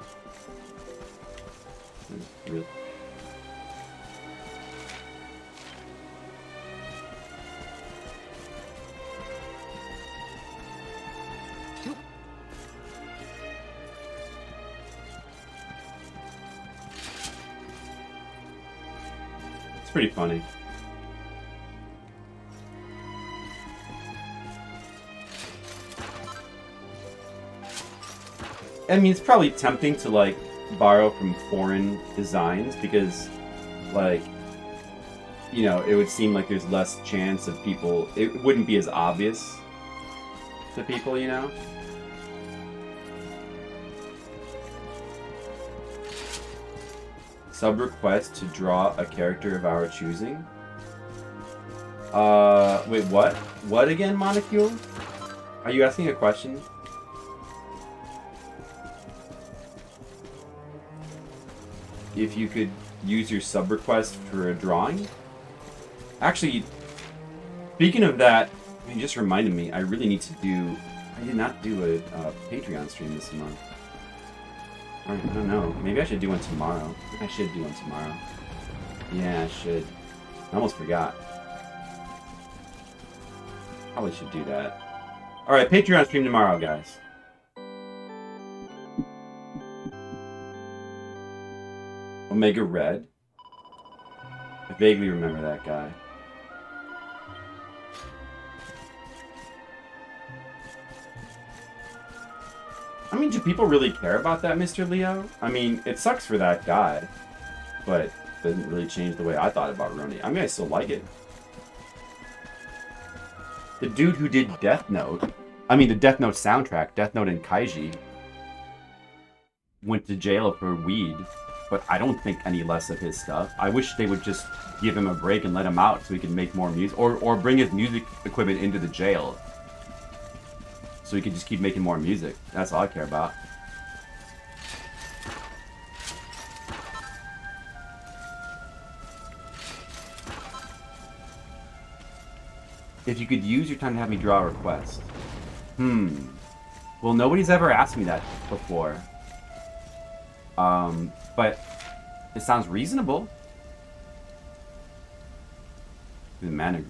Speaker 2: Really? It's pretty funny. I mean, it's probably tempting to, like, borrow from foreign designs because, like, you know, it would seem like there's less chance of people... It wouldn't be as obvious to people, you know? Sub-request to draw a character of our choosing? Wait, what? What again, Monocule? Are you asking a question? If you could use your sub request for a drawing? Actually, speaking of that, you just reminded me, I really need to do... I did not do a Patreon stream this month. I don't know. Maybe I should do one tomorrow. I should do one tomorrow. Yeah, I should. I almost forgot. Probably should do that. Alright, Patreon stream tomorrow, guys. Omega Red. I vaguely remember that guy. I mean, do people really care about that, Mr. Leo? I mean, it sucks for that guy, but it doesn't really change the way I thought about Roni. I mean, I still like it. The dude who did Death Note, I mean, the Death Note soundtrack, Death Note and Kaiji, went to jail for weed. But I don't think any less of his stuff. I wish they would just give him a break and let him out so he can make more music. Or bring his music equipment into the jail. So he can just keep making more music. That's all I care about. If you could use your time to have me draw a request. Well, nobody's ever asked me that before. But it sounds reasonable. The Mango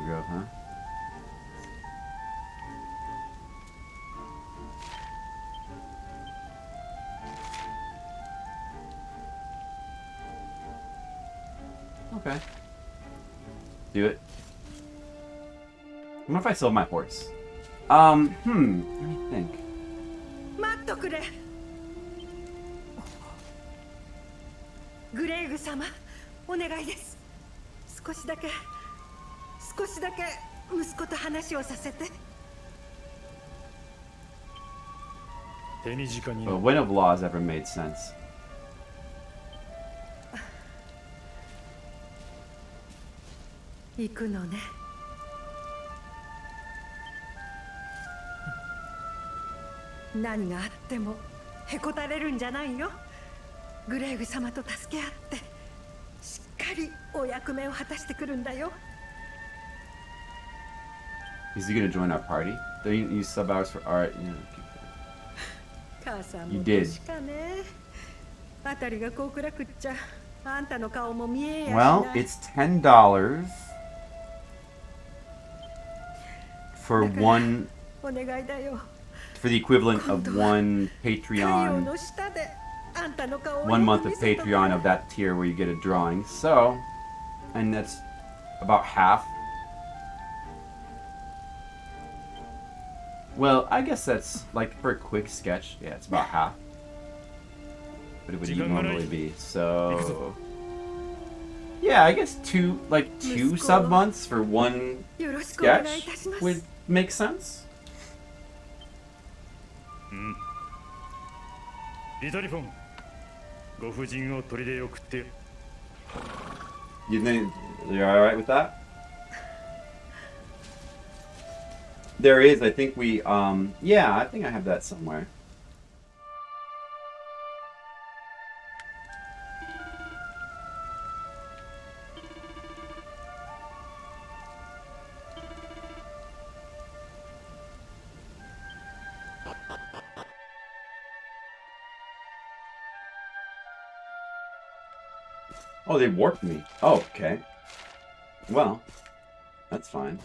Speaker 2: Grove, huh? Okay. Do it. What if I sold my horse? Let me think.
Speaker 4: 待っとくれ。グレイグ様、お願いです。少しだけ息子と話をさせて。
Speaker 3: 手短に。
Speaker 2: But when have laws ever made sense?
Speaker 4: 行くのね。何があってもへこたれるんじゃないよ。グレイグ様と助け合ってしっかりお役目を果たしてくるんだよ。
Speaker 2: Is he gonna join our party? Don't you use sub hours for art? Yeah.
Speaker 4: 母さん
Speaker 2: You
Speaker 4: も
Speaker 2: did.
Speaker 4: 確かね。あたりがこう暗くっちゃあんたの顔も見えやしない。
Speaker 2: Well, it's $10 for one
Speaker 4: お願いだよ。
Speaker 2: for the equivalent of one Patreon, 1 month of Patreon of that tier where you get a drawing. So, and that's about half. Well, I guess that's like for a quick sketch. Yeah, it's about half. But it would normally be so. Yeah, I guess two sub months for one
Speaker 4: よろしくお願いい
Speaker 2: sketch
Speaker 4: たします
Speaker 2: would make sense.
Speaker 5: リトリフォン、ご婦人を取りで送って。
Speaker 2: You think you're all right with that? There is, I think we, yeah, I think I have that somewhere. Oh, they warped me. Oh, okay. Well, that's fine.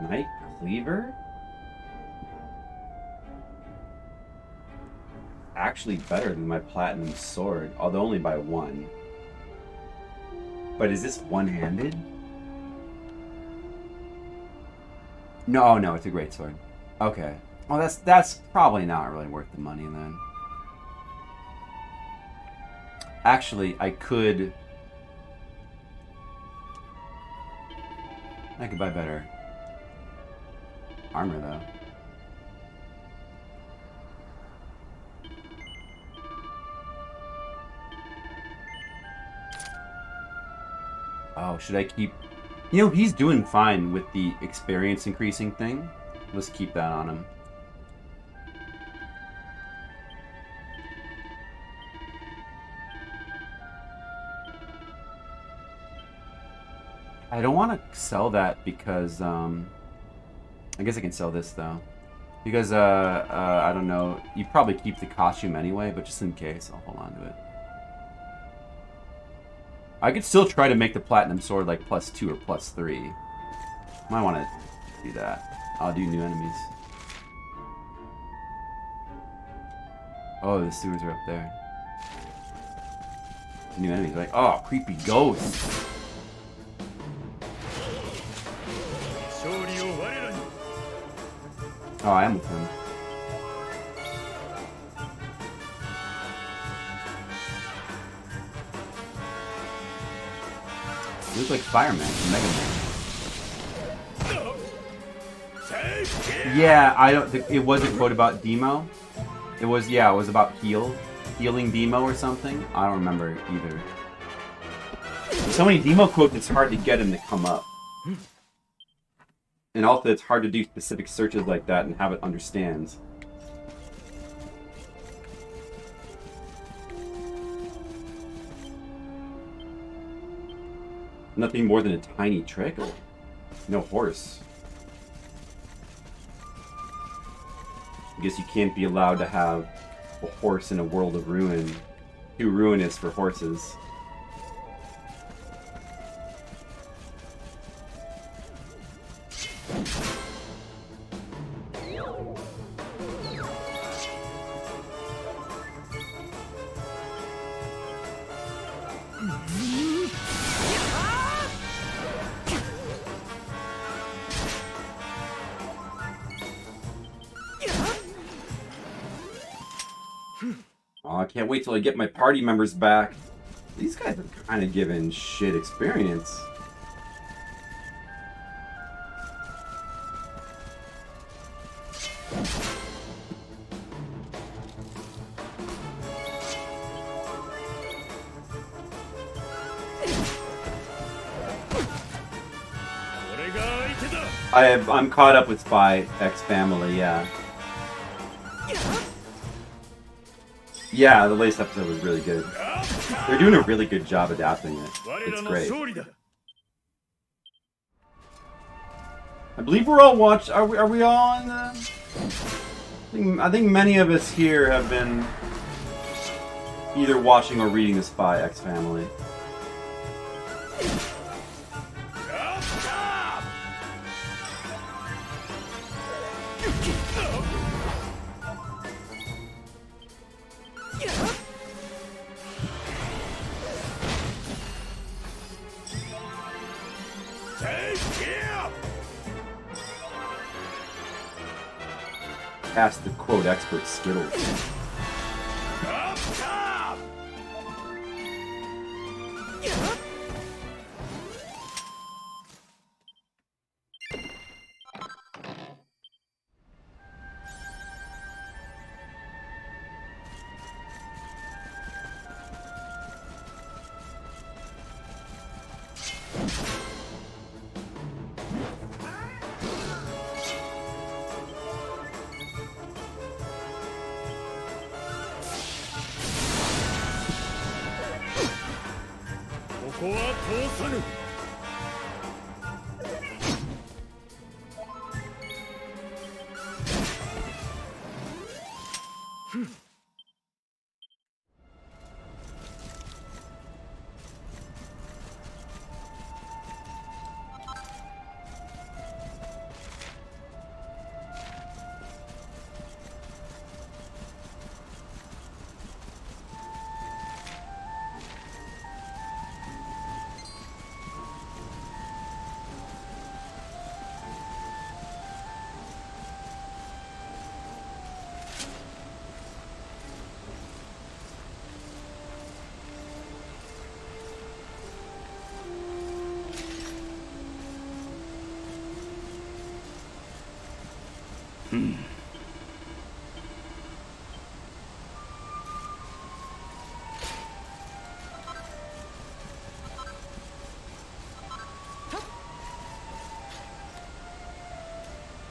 Speaker 2: Night Cleaver? Actually better than my Platinum Sword, although only by 1. But is this one-handed? No, no, it's a great sword. Okay. Well, that's probably not really worth the money then. Actually, I could buy better armor though. Oh, should I keep... You know, he's doing fine with the experience increasing thing. Let's keep that on him. I don't want to sell that because, I guess I can sell this though. Because, I don't know. You probably keep the costume anyway, but just in case, I'll hold on to it. I could still try to make the Platinum Sword like +2 or +3. Might want to do that. I'll do new enemies. Oh, the sewers are up there. New enemies, like, oh, creepy ghosts. Oh, I am with him. You look like Fireman from Mega Man. Yeah, I don't think it was a quote about Demo. It was, yeah, it was about healing Demo or something. I don't remember either. There's so many Demo quotes, it's hard to get him to come up. And also, it's hard to do specific searches like that and have it understands. Nothing more than a tiny trick? No horse. I guess you can't be allowed to have a horse in a world of ruin. Too ruinous for horses. Oh, I can't wait till I get my party members back. These guys are kind of giving shit experience. I'm caught up with Spy X Family, yeah. Yeah, the latest episode was really good. They're doing a really good job adapting it. It's great. I believe we're all watched. Are we all on the... I think many of us here have been either watching or reading the Spy X Family. Ask the quote expert Skittles.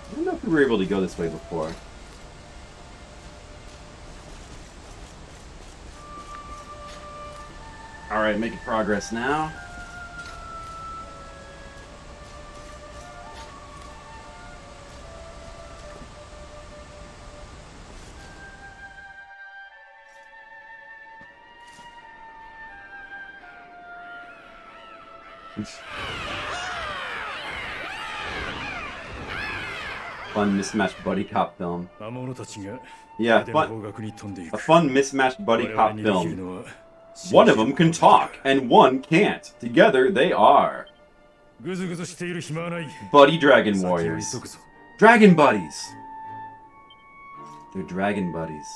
Speaker 2: I don't know if we were able to go this way before. Alright, making progress now. Fun mismatched buddy cop film. Yeah, a fun mismatched buddy cop film. One of them can talk, and one can't. Together they are Buddy Dragon Warriors. Dragon Buddies! They're Dragon Buddies.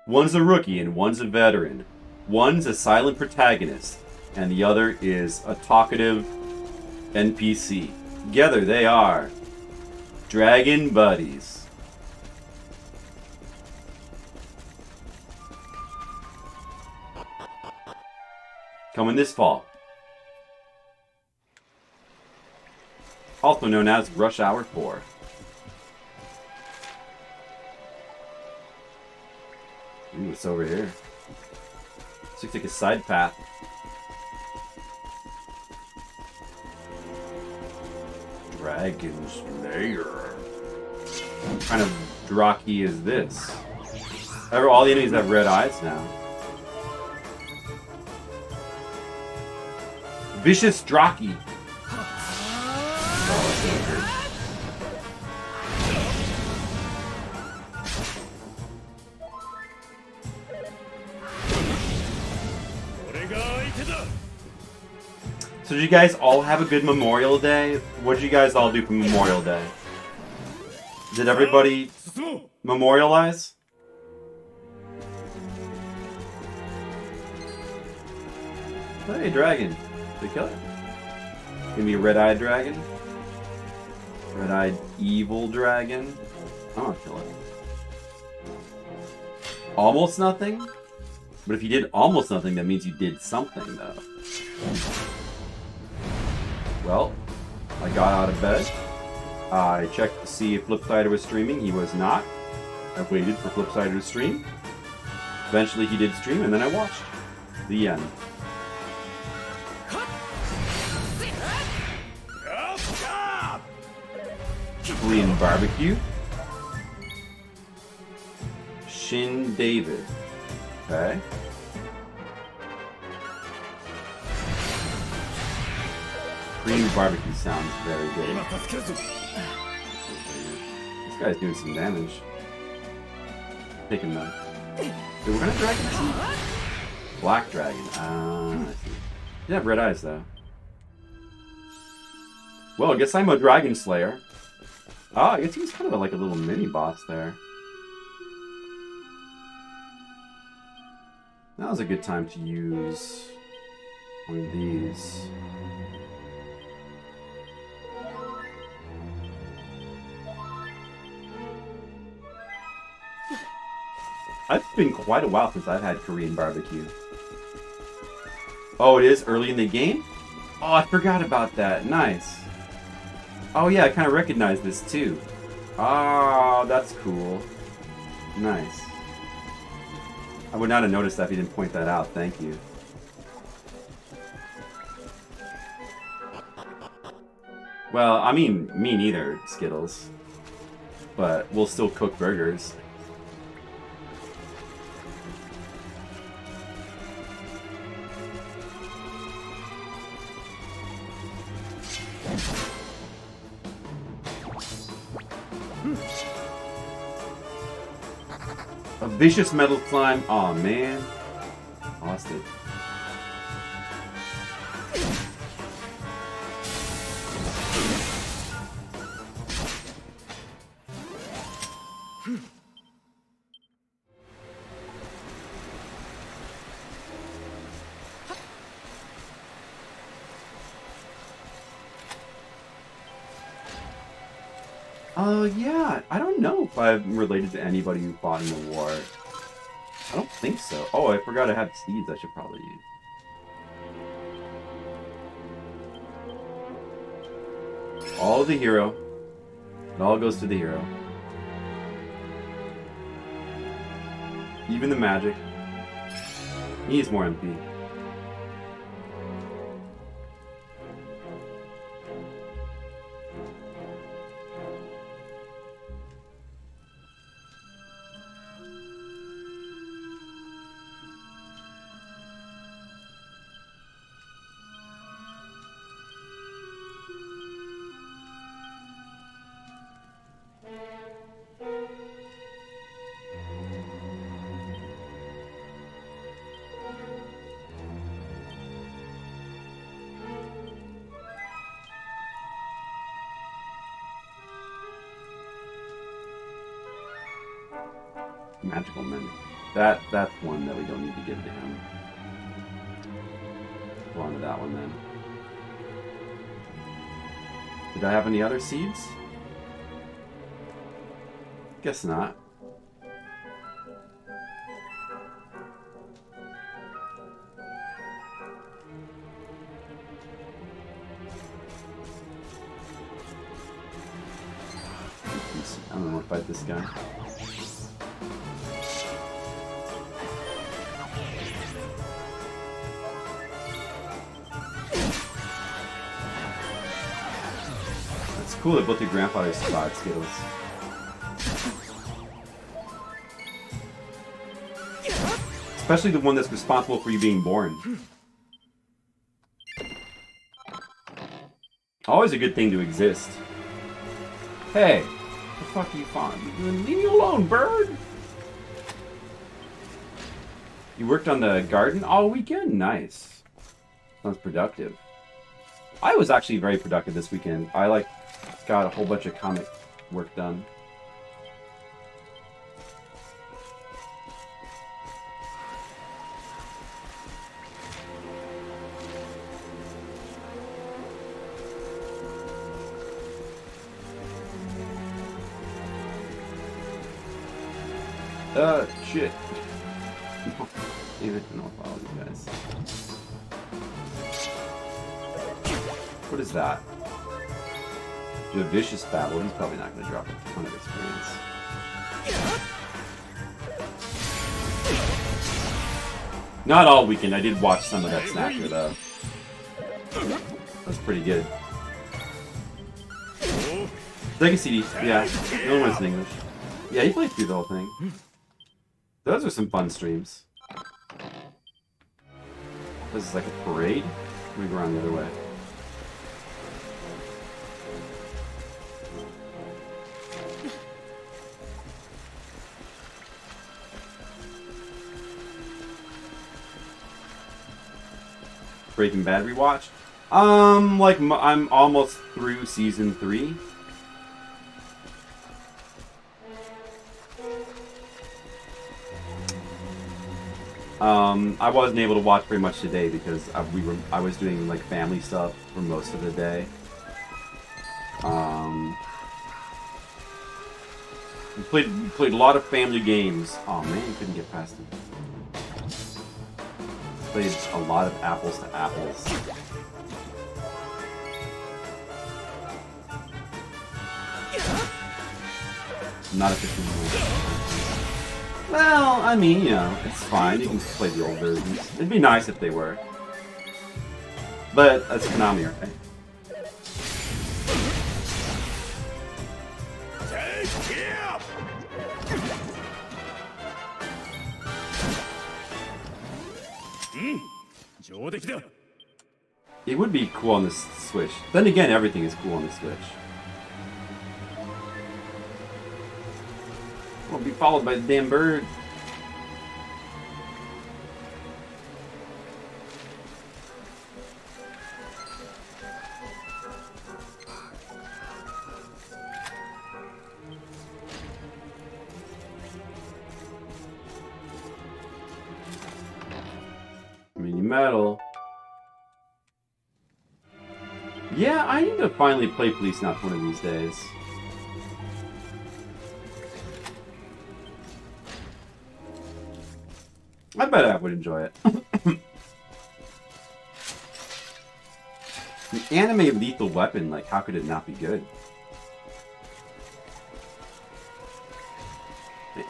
Speaker 2: One's a rookie and one's a veteran. One's a silent protagonist, and the other is a talkative NPC. Together they are Dragon Buddies. Coming this fall. Also known as Rush Hour 4. Ooh, what's over here? This looks like a side path. Dragon Slayer. What kind of Draki is this? All the enemies have red eyes now. Vicious Draki. Oh, that's not good. So did you guys all have a good Memorial Day? What did you guys all do for Memorial Day? Did everybody memorialize? Hey, dragon. Did they kill it? Give me a red-eyed dragon? Red-eyed evil dragon? I'm gonna kill it. Almost nothing? But if you did almost nothing, that means you did something, though. Well, I got out of bed. I checked to see if Flipsider was streaming. He was not. I waited for Flipsider to stream. Eventually he did stream, and then I watched. The end. Korean barbecue. Shin David. Okay. Korean barbecue sounds very good. This guy's doing some damage. Take him though. Wait, what kind of dragon is he? Black dragon. I see. You have red eyes though. Well, I guess I'm a Dragon Slayer. Oh, I guess he's kind of like a little mini boss there. That was a good time to use one of these. It's been quite a while since I've had Korean barbecue. Oh, it is early in the game? Oh, I forgot about that. Nice. Oh yeah, I kind of recognize this too. Oh, that's cool. Nice. I would not have noticed that if you didn't point that out. Thank you. Well, I mean, me neither, Skittles. But we'll still cook burgers. A vicious metal slime. Aw, man. Lost it. Yeah. I don't know if I'm related to anybody who fought in the war. I don't think so. Oh, I forgot I have seeds I should probably use. All the hero. It all goes to the hero. Even the magic. He needs more MP. Magical mimic. That's one that we don't need to give to him. Go on to that one then. Did I have any other seeds? Guess not. I don't want to fight this guy. It's cool that both your grandfathers survived, Skittles. Especially the one that's responsible for you being born. Always a good thing to exist. Hey, what the fuck are you doing? Leave me alone, bird! You worked on the garden all weekend? Nice. Sounds productive. I was actually very productive this weekend. I got a whole bunch of comic work done. Shit. Damn it, I don't follow you guys. What is that? Do a vicious battle. He's probably not going to drop a ton of experience. Not all weekend. I did watch some of that Snatcher, though. That was pretty good. Legacy, yeah. No one's in English. Yeah, he played through the whole thing. Those are some fun streams. This is like a parade? Let me go around the other way. Breaking Bad rewatch? Like I'm almost through season 3. I wasn't able to watch very much today because I was doing like family stuff for most of the day. We played a lot of family games. Oh man, couldn't get past it. Played a lot of apples to apples. Not a 15 minute. Well, I mean, you know, it's fine. You can just play the old versions. It'd be nice if they were. But that's Konami, right? It would be cool on the Switch. Then again, everything is cool on the Switch. We'll be followed by the damn bird. Mini metal. Yeah, I need to finally play Police Knots one of these days. I bet I would enjoy it. An anime Lethal Weapon, like, how could it not be good?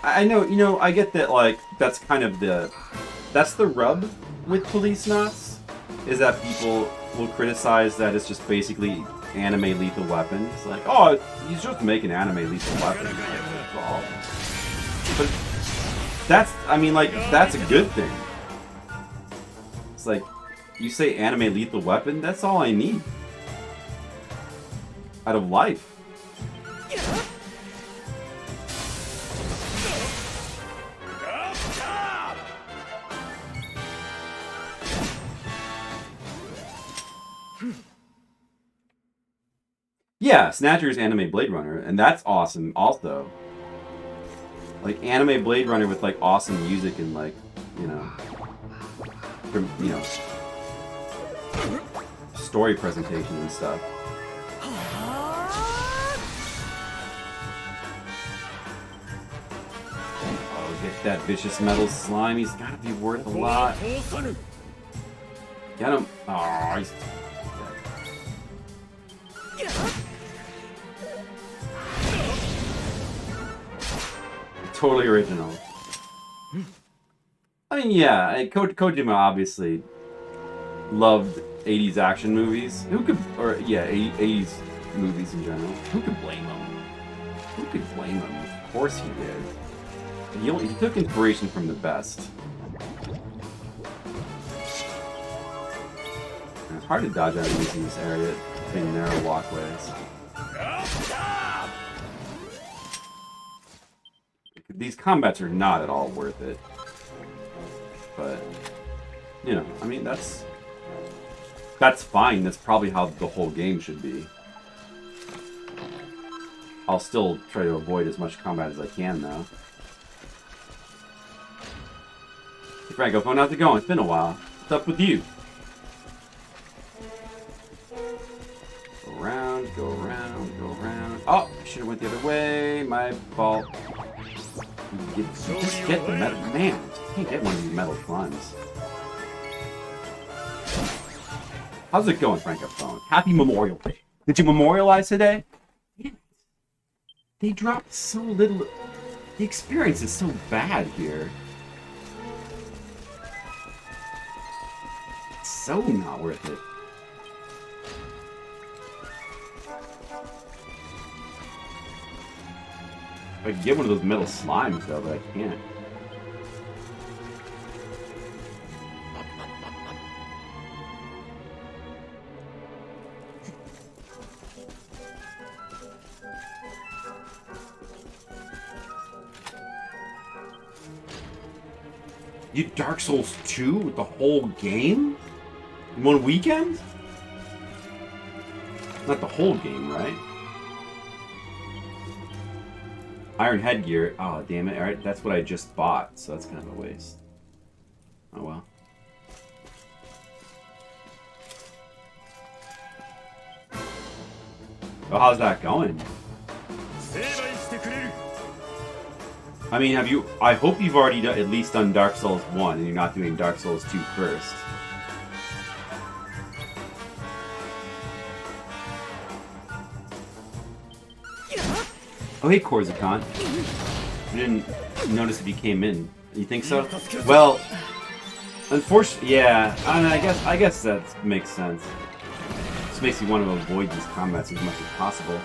Speaker 2: I know, you know, I get that, like, that's kind of that's the rub with Police Knots, is that people will criticize that it's just basically anime Lethal Weapon. It's like, oh, he's just making anime Lethal Weapon. But that's, I mean, like, that's a good thing. It's like, you say anime Lethal Weapon, that's all I need out of life. Yeah, Snatcher's anime Blade Runner, and that's awesome also. Like, anime Blade Runner with, like, awesome music and, like, you know, story presentation and stuff. Oh, get that vicious metal slime. He's gotta be worth a lot. Get him. Oh, he's... Totally original. I mean, yeah, Kojima obviously loved 80s action movies. Who could, or yeah, 80s movies in general. Who could blame him? Who could blame him? Of course he did. He took inspiration from the best. And it's hard to dodge out of these areas, being narrow walkways. These combats are not at all worth it. But, you know, I mean, that's fine. That's probably how the whole game should be. I'll still try to avoid as much combat as I can, though. Hey, Franco, how's it going? It's been a while. What's up with you? Go around, go around, go around. Oh, I should have went the other way. My fault. Just get the metal. Man, I can't get one of these metal slimes. How's it going, Franco Phone? Happy Memorial Day. Did you memorialize today? Yeah. They dropped so little. The experience is so bad here. It's so not worth it. I could get one of those metal slimes, though, but I can't. You Dark Souls 2 with the whole game? In one weekend? Not the whole game, right? Iron headgear. Oh, damn it. Alright, that's what I just bought, so that's kind of a waste. Oh well. Oh, how's that going? I mean, have you... I hope you've already at least done Dark Souls 1 and you're not doing Dark Souls 2 first. Oh, hey, Corsican. I didn't notice if you came in. You think so? Well, unfortunately, yeah. I guess that makes sense. This makes you want to avoid these combats as much as possible.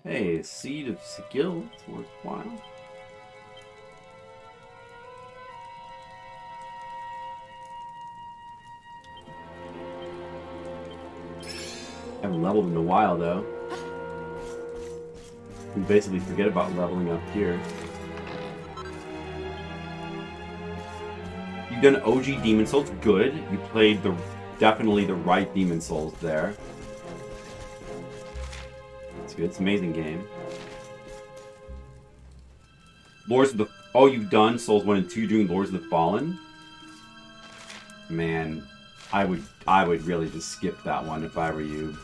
Speaker 2: Hey, Seed of Skill. It's worthwhile. I haven't leveled in a while, though. You basically forget about leveling up here. You've done OG Demon Souls. Good. You played definitely the right Demon Souls there. It's good. It's an amazing game. Lords of the... Oh, you've done Souls 1 and 2 doing Lords of the Fallen? Man, I would really just skip that one if I were you.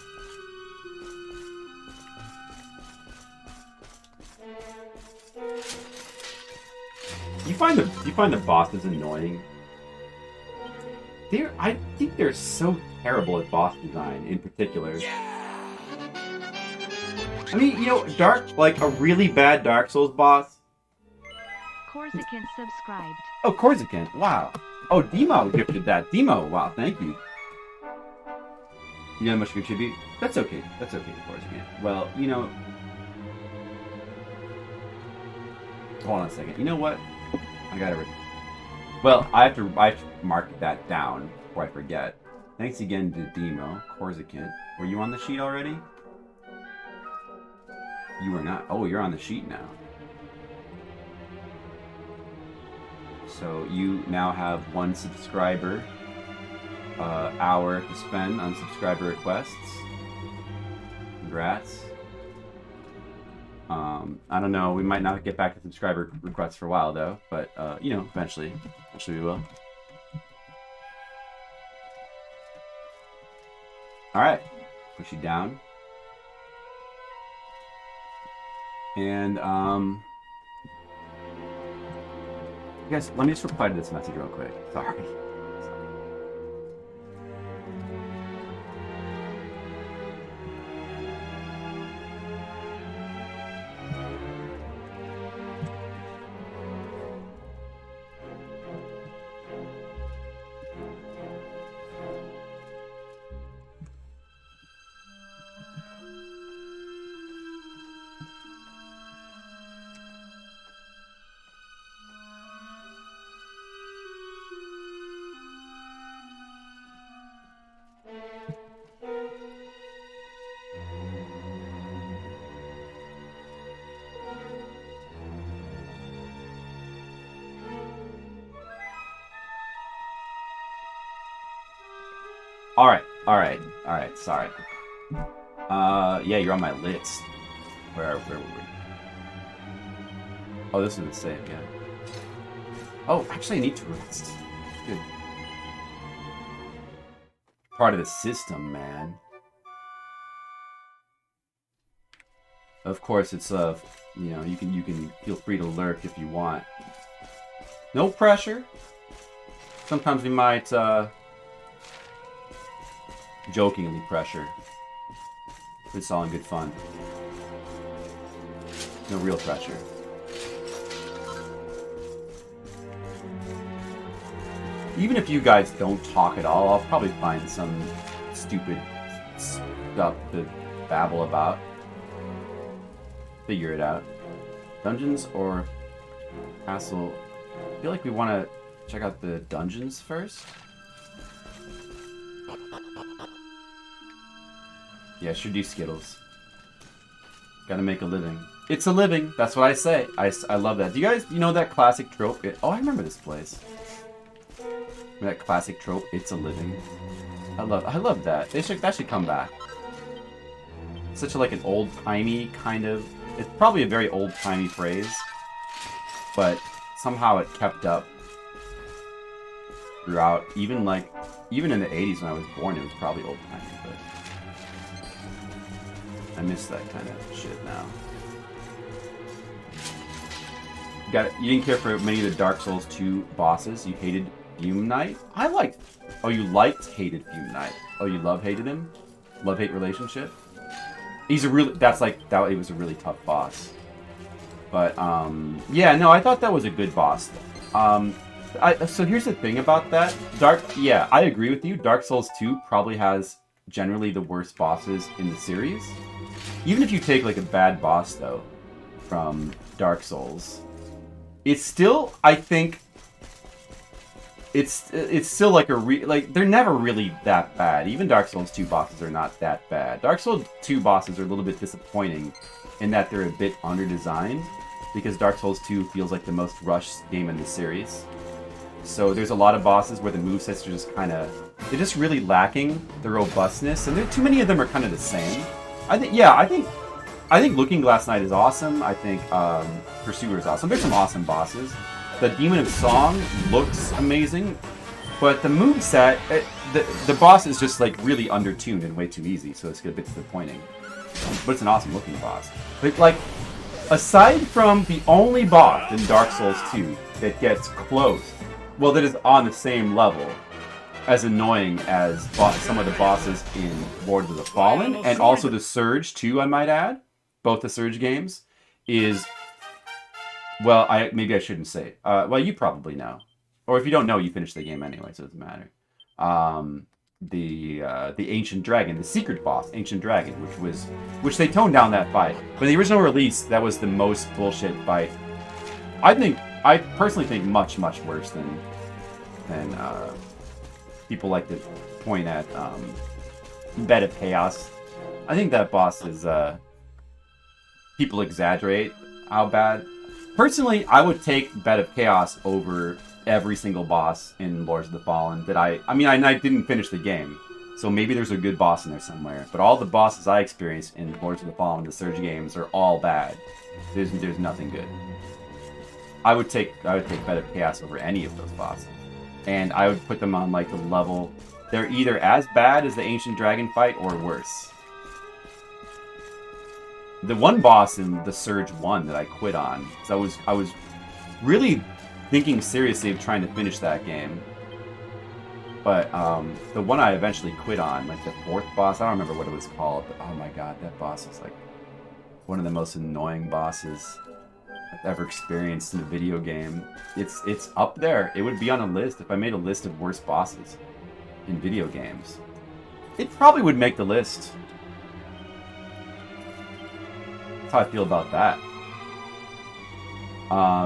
Speaker 2: You find the bosses annoying? I think they're so terrible at boss design in particular. I mean, you know, like a really bad Dark Souls boss.
Speaker 6: Corsican subscribed.
Speaker 2: Oh, Corsican. Wow. Oh, Demo gifted that. Demo. Wow, thank you. You got much to contribute? That's okay. That's okay, Corsican. Well, you know... Hold on a second. You know what? I gotta... Well, I have to mark that down before I forget. Thanks again to Demo, Corsican. Were you on the sheet already? You were not. Oh, you're on the sheet now. So you now have 1 subscriber hour to spend on subscriber requests. Congrats. I don't know. We might not get back to subscriber requests for a while, though. But, you know, eventually we will. Alright. Push you down. And, guys, let me just reply to this message real quick. Sorry. Alright, sorry. Yeah, you're on my list. Where were we? Oh, this is the save, yeah. Oh, actually I need to rest. Good. Part of the system, man. Of course, it's you know, you can feel free to lurk if you want. No pressure. Sometimes we might jokingly pressure. It's all in good fun. No real pressure. Even if you guys don't talk at all, I'll probably find some stupid stuff to babble about. Figure it out. Dungeons or castle? I feel like we want to check out the dungeons first. Yeah, should do Skittles. Gotta make a living. It's a living. That's what I say. I love that. Do you guys, you know that classic trope? Oh, I remember this place. That classic trope, it's a living. I love that. That should come back. Such a, like an old-timey kind of... It's probably a very old-timey phrase, but somehow it kept up throughout. Even in the 80s when I was born, it was probably old-timey, but I miss that kind of shit now. You didn't care for many of the Dark Souls 2 bosses. You hated Fume Knight? Oh, you hated Fume Knight. Oh, you hated him? Love-hate relationship? He's a really... He was a really tough boss. But, yeah, no, I thought that was a good boss. So here's the thing about that. Yeah, I agree with you. Dark Souls 2 probably has generally the worst bosses in the series. Even if you take, like, a bad boss, though, from Dark Souls... It's still, I think, it's still like they're never really that bad. Even Dark Souls 2 bosses are not that bad. Dark Souls 2 bosses are a little bit disappointing in that they're a bit under-designed, because Dark Souls 2 feels like the most rushed game in the series. So there's a lot of bosses where the movesets are just kind of, they're just really lacking the robustness, and too many of them are kind of the same. I think Looking Glass Knight is awesome. I think Pursuer is awesome. There's some awesome bosses. The Demon of Song looks amazing, but the moveset, the boss is just like really undertuned and way too easy, so it's a bit disappointing. But it's an awesome looking boss. But like, aside from the only boss in Dark Souls 2 that gets close, well, that is on the same level as annoying as some of the bosses in Lords of the Fallen, and also the Surge 2, I might add. Both the Surge games is, well, maybe I shouldn't say it. Well, you probably know, or if you don't know, you finished the game anyway, so it doesn't matter. The Ancient Dragon, the secret boss, Ancient Dragon, which they toned down that fight. But in the original release, that was the most bullshit fight. I personally think much worse than people like to point at Bed of Chaos. I think that boss is people exaggerate how bad. Personally, I would take Bed of Chaos over every single boss in Lords of the Fallen that I didn't finish the game, so maybe there's a good boss in there somewhere. But all the bosses I experienced in Lords of the Fallen, the Surge games, are all bad. There's nothing good. I would take Bed of Chaos over any of those bosses, and I would put them on like the level. They're either as bad as the Ancient Dragon fight or worse. The one boss in the Surge 1 that I quit on, so I was really thinking seriously of trying to finish that game. But the one I eventually quit on, like the fourth boss, I don't remember what it was called, but oh my god, that boss was like one of the most annoying bosses I've ever experienced in a video game. It's up there. It would be on a list if I made a list of worst bosses in video games. It probably would make the list. That's how I feel about that.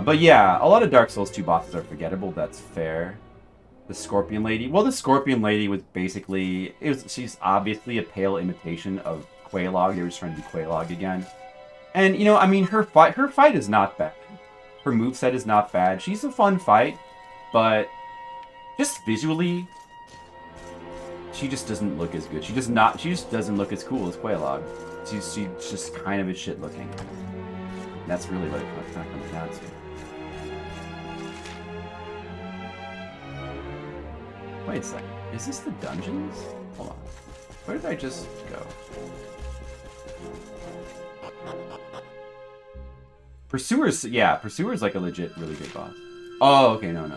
Speaker 2: But yeah, a lot of Dark Souls 2 bosses are forgettable, that's fair. The Scorpion Lady, well, the Scorpion Lady was basically, she's obviously a pale imitation of Quelaag. They were just trying to do Quelaag again. And, you know, I mean, her fight is not bad. Her moveset is not bad. She's a fun fight, but just visually, she just doesn't look as good. She just doesn't look as cool as Quelaag. She's just kind of as shit looking. That's really what it kind of comes down to. Wait a second. Is this the dungeons? Hold on. Where did I just go? Pursuer's like a legit really good boss. Oh, okay, no.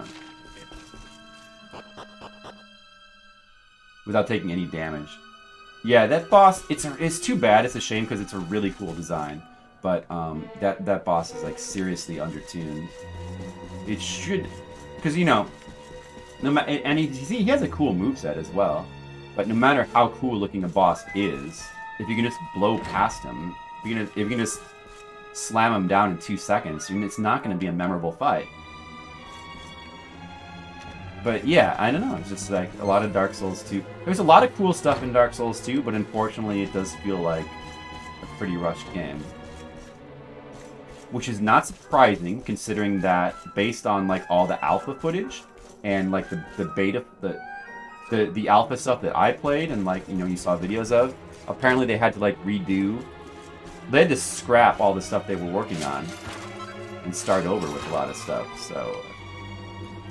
Speaker 2: Without taking any damage. Yeah, that boss, it's too bad. It's a shame because it's a really cool design. But that boss is like seriously undertuned. It should, because you know, and he has a cool moveset as well. But no matter how cool looking a boss is, if you can just blow past him, if you can just slam him down in 2 seconds, it's not going to be a memorable fight. But yeah, I don't know. It's just like a lot of Dark Souls 2. There's a lot of cool stuff in Dark Souls 2, but unfortunately, it does feel like a pretty rushed game. Which is not surprising, considering that based on like all the alpha footage and like the beta, the alpha stuff that I played and like, you know, you saw videos of, apparently they had to like redo, they had to scrap all the stuff they were working on and start over with a lot of stuff, so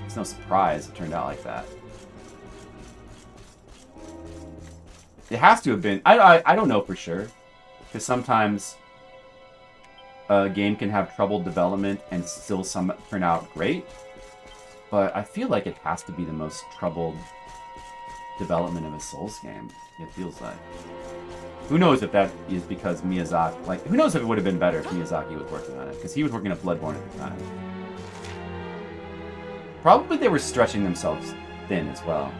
Speaker 2: it's no surprise it turned out like that. It has to have been, I don't know for sure, because sometimes a game can have troubled development and still some turn out great, but I feel like it has to be the most troubled development of a Souls game, it feels like. Who knows if that is because Miyazaki, like, who knows if it would have been better if Miyazaki was working on it, because he was working on Bloodborne at the time. Probably they were stretching themselves thin as well.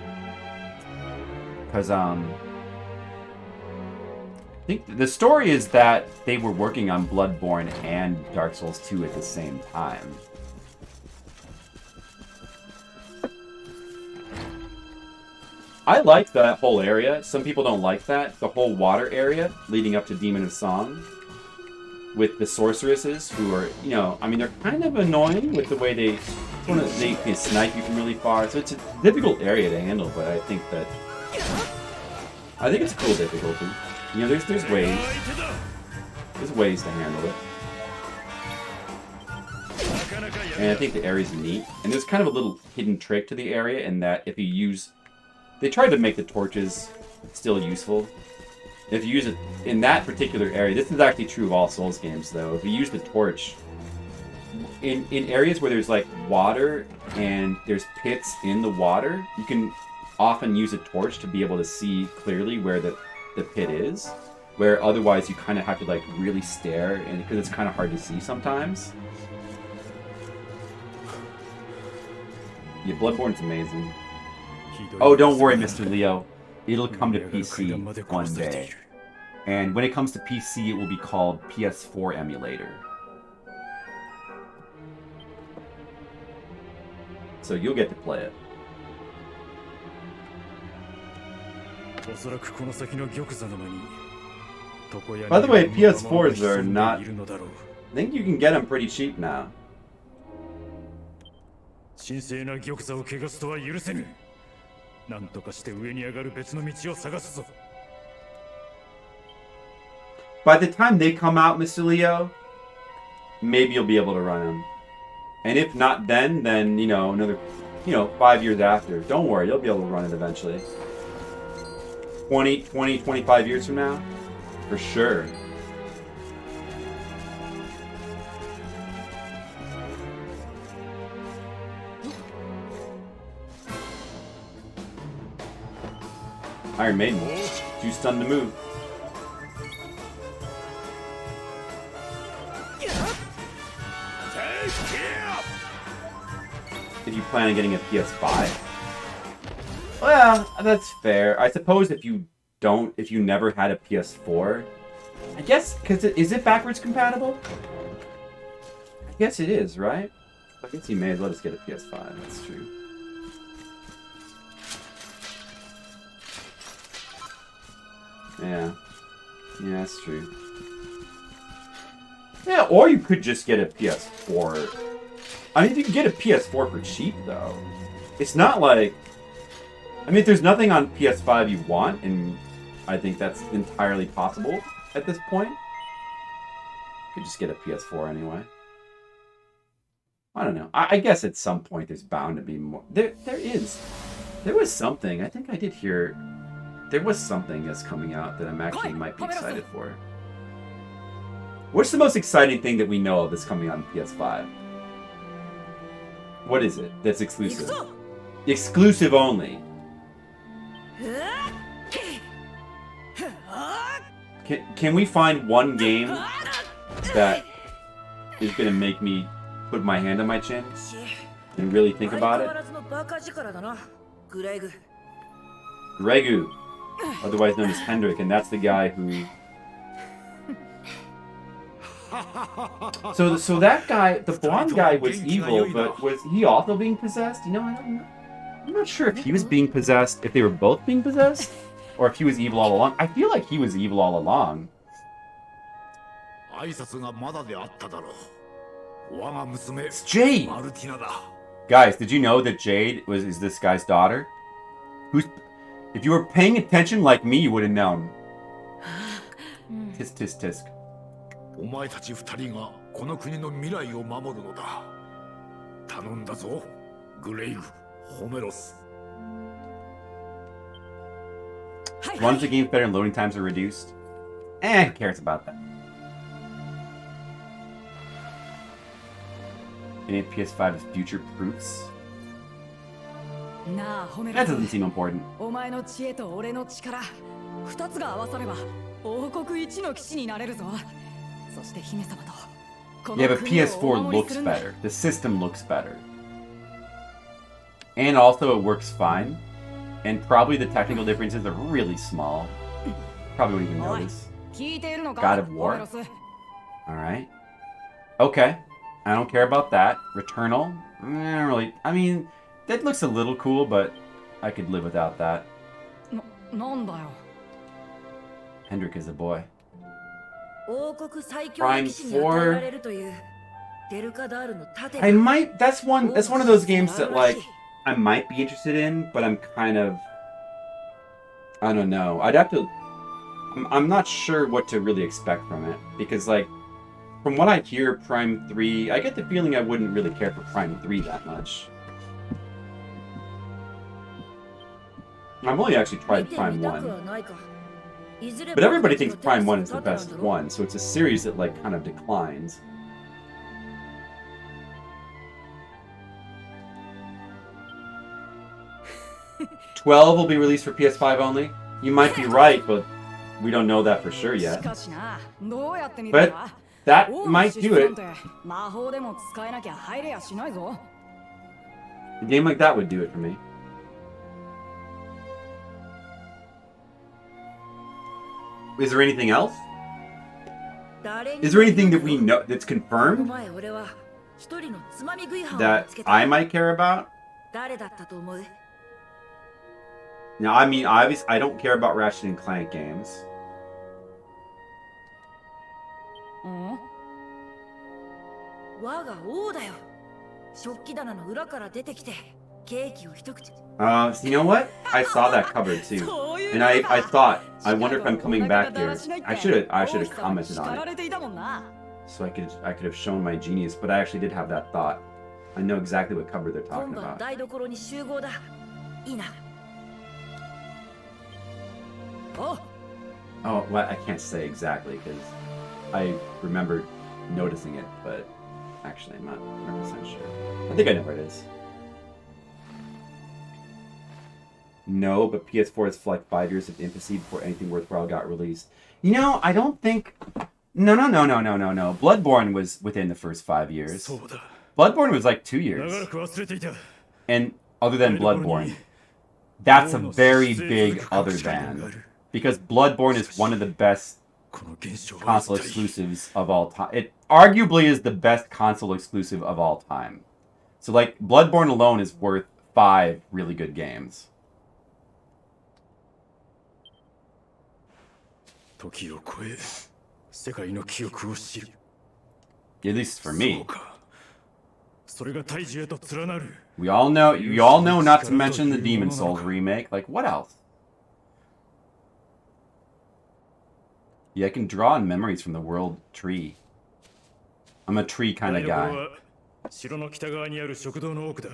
Speaker 2: Because, I think the story is that they were working on Bloodborne and Dark Souls 2 at the same time. I like that whole area. Some people don't like that. The whole water area leading up to Demon of Song with the sorceresses who are, you know, I mean, they're kind of annoying with the way they can snipe you from really far. So it's a difficult area to handle, but I think it's a cool difficulty. You know, there's ways. There's ways to handle it. And I think the area's neat. And there's kind of a little hidden trick to the area in that if you use... They tried to make the torches still useful. If you use it in that particular area, this is actually true of all Souls games though, if you use the torch in areas where there's like water and there's pits in the water, you can often use a torch to be able to see clearly where the pit is, where otherwise you kind of have to like really stare, and because it's kind of hard to see sometimes. Yeah, Bloodborne's amazing. Oh, don't worry, Mr. Leo. It'll come to PC one day. And when it comes to PC, it will be called PS4 Emulator. So you'll get to play it. By the way, PS4s are not... I think you can get them pretty cheap now. By the time they come out, Mr. Leo, maybe you'll be able to run them. And if not then, you know, another, 5 years after. Don't worry, you'll be able to run it eventually. 20, 25 years from now? For sure. Iron Maiden. Too stunned to move. If you plan on getting a PS5. Well, that's fair. I suppose if you never had a PS4, I guess, is it backwards compatible? I guess it is, right? I guess you may as well just get a PS5, that's true. Yeah, that's true. Yeah, or you could just get a PS4. I mean, you can get a PS4 for cheap, though. It's not like... I mean, if there's nothing on PS5 you want, and I think that's entirely possible at this point, you could just get a PS4 anyway. I don't know. I guess at some point there's bound to be more... There was something. I think I did hear... There was something that's coming out that I'm actually might be excited for. What's the most exciting thing that we know of that's coming out on PS5? What is it that's exclusive? Exclusive only. Can we find one game that is going to make me put my hand on my chin and really think about it? Gregu, otherwise known as Hendrik, and that's the guy who... So that guy, the blonde guy, was evil, but was he also being possessed? You know, I'm not sure if he was being possessed, if they were both being possessed, or if he was evil all along. I feel like he was evil all along. It's Jade! Guys, did you know that Jade is this guy's daughter? If you were paying attention like me, you would have known. Tisk tisk tisk.
Speaker 3: お前たち二人がこの国の未来を守るのだ。頼んだぞ、グレイグ、ホメロス。
Speaker 2: Once the game's better and loading times are reduced. Who cares about that? Any PS5 is future proofs? That doesn't seem important.
Speaker 7: お前の知恵と俺の力、二つが合わされば王国一の騎士になれるぞ。そして姫様と。
Speaker 2: Yeah, but PS4 looks better. The system looks better. And also it works fine. And probably the technical differences are really small. Probably wouldn't even notice. God of War. Alright. Okay. I don't care about that. Returnal. Really. I mean, that looks a little cool, but I could live without that. Hendrik is a boy. Prime 4. I might. That's one of those games that like I might be interested in, but I'm kind of. I don't know. I'd have to. I'm not sure what to really expect from it because like. From what I hear, Prime 3, I get the feeling I wouldn't really care for Prime 3 that much. I've only actually tried Prime 1. But everybody thinks Prime 1 is the best one, so it's a series that, like, kind of declines. $12 will be released for PS5 only? You might be right, but we don't know that for sure yet. But that might do it. A game like that would do it for me. Is there anything else? Is there anything that we know that's confirmed that I might care about? Now, I mean, obviously, I don't care about Ratchet and Clank games. You know what? I saw that cover too, and I thought, I wonder if I'm coming back here. I should have commented on it, so I could have shown my genius. But I actually did have that thought. I know exactly what cover they're talking about. Oh, well, I can't say exactly because I remember noticing it, but actually I'm not 100% sure. I think I know where it is. No, but PS4 has for like 5 years of infancy before anything worthwhile got released. You know, I don't think... No. Bloodborne was within the first 5 years. Bloodborne was like 2 years. And other than Bloodborne, that's a very big other than. Because Bloodborne is one of the best console exclusives of all time. It arguably is the best console exclusive of all time. So like, Bloodborne alone is worth 5 really good games. At least for me. We all know not to mention the Demon Souls remake. Like, what else? Yeah, I can draw on memories from the world tree. I'm a tree kind of guy.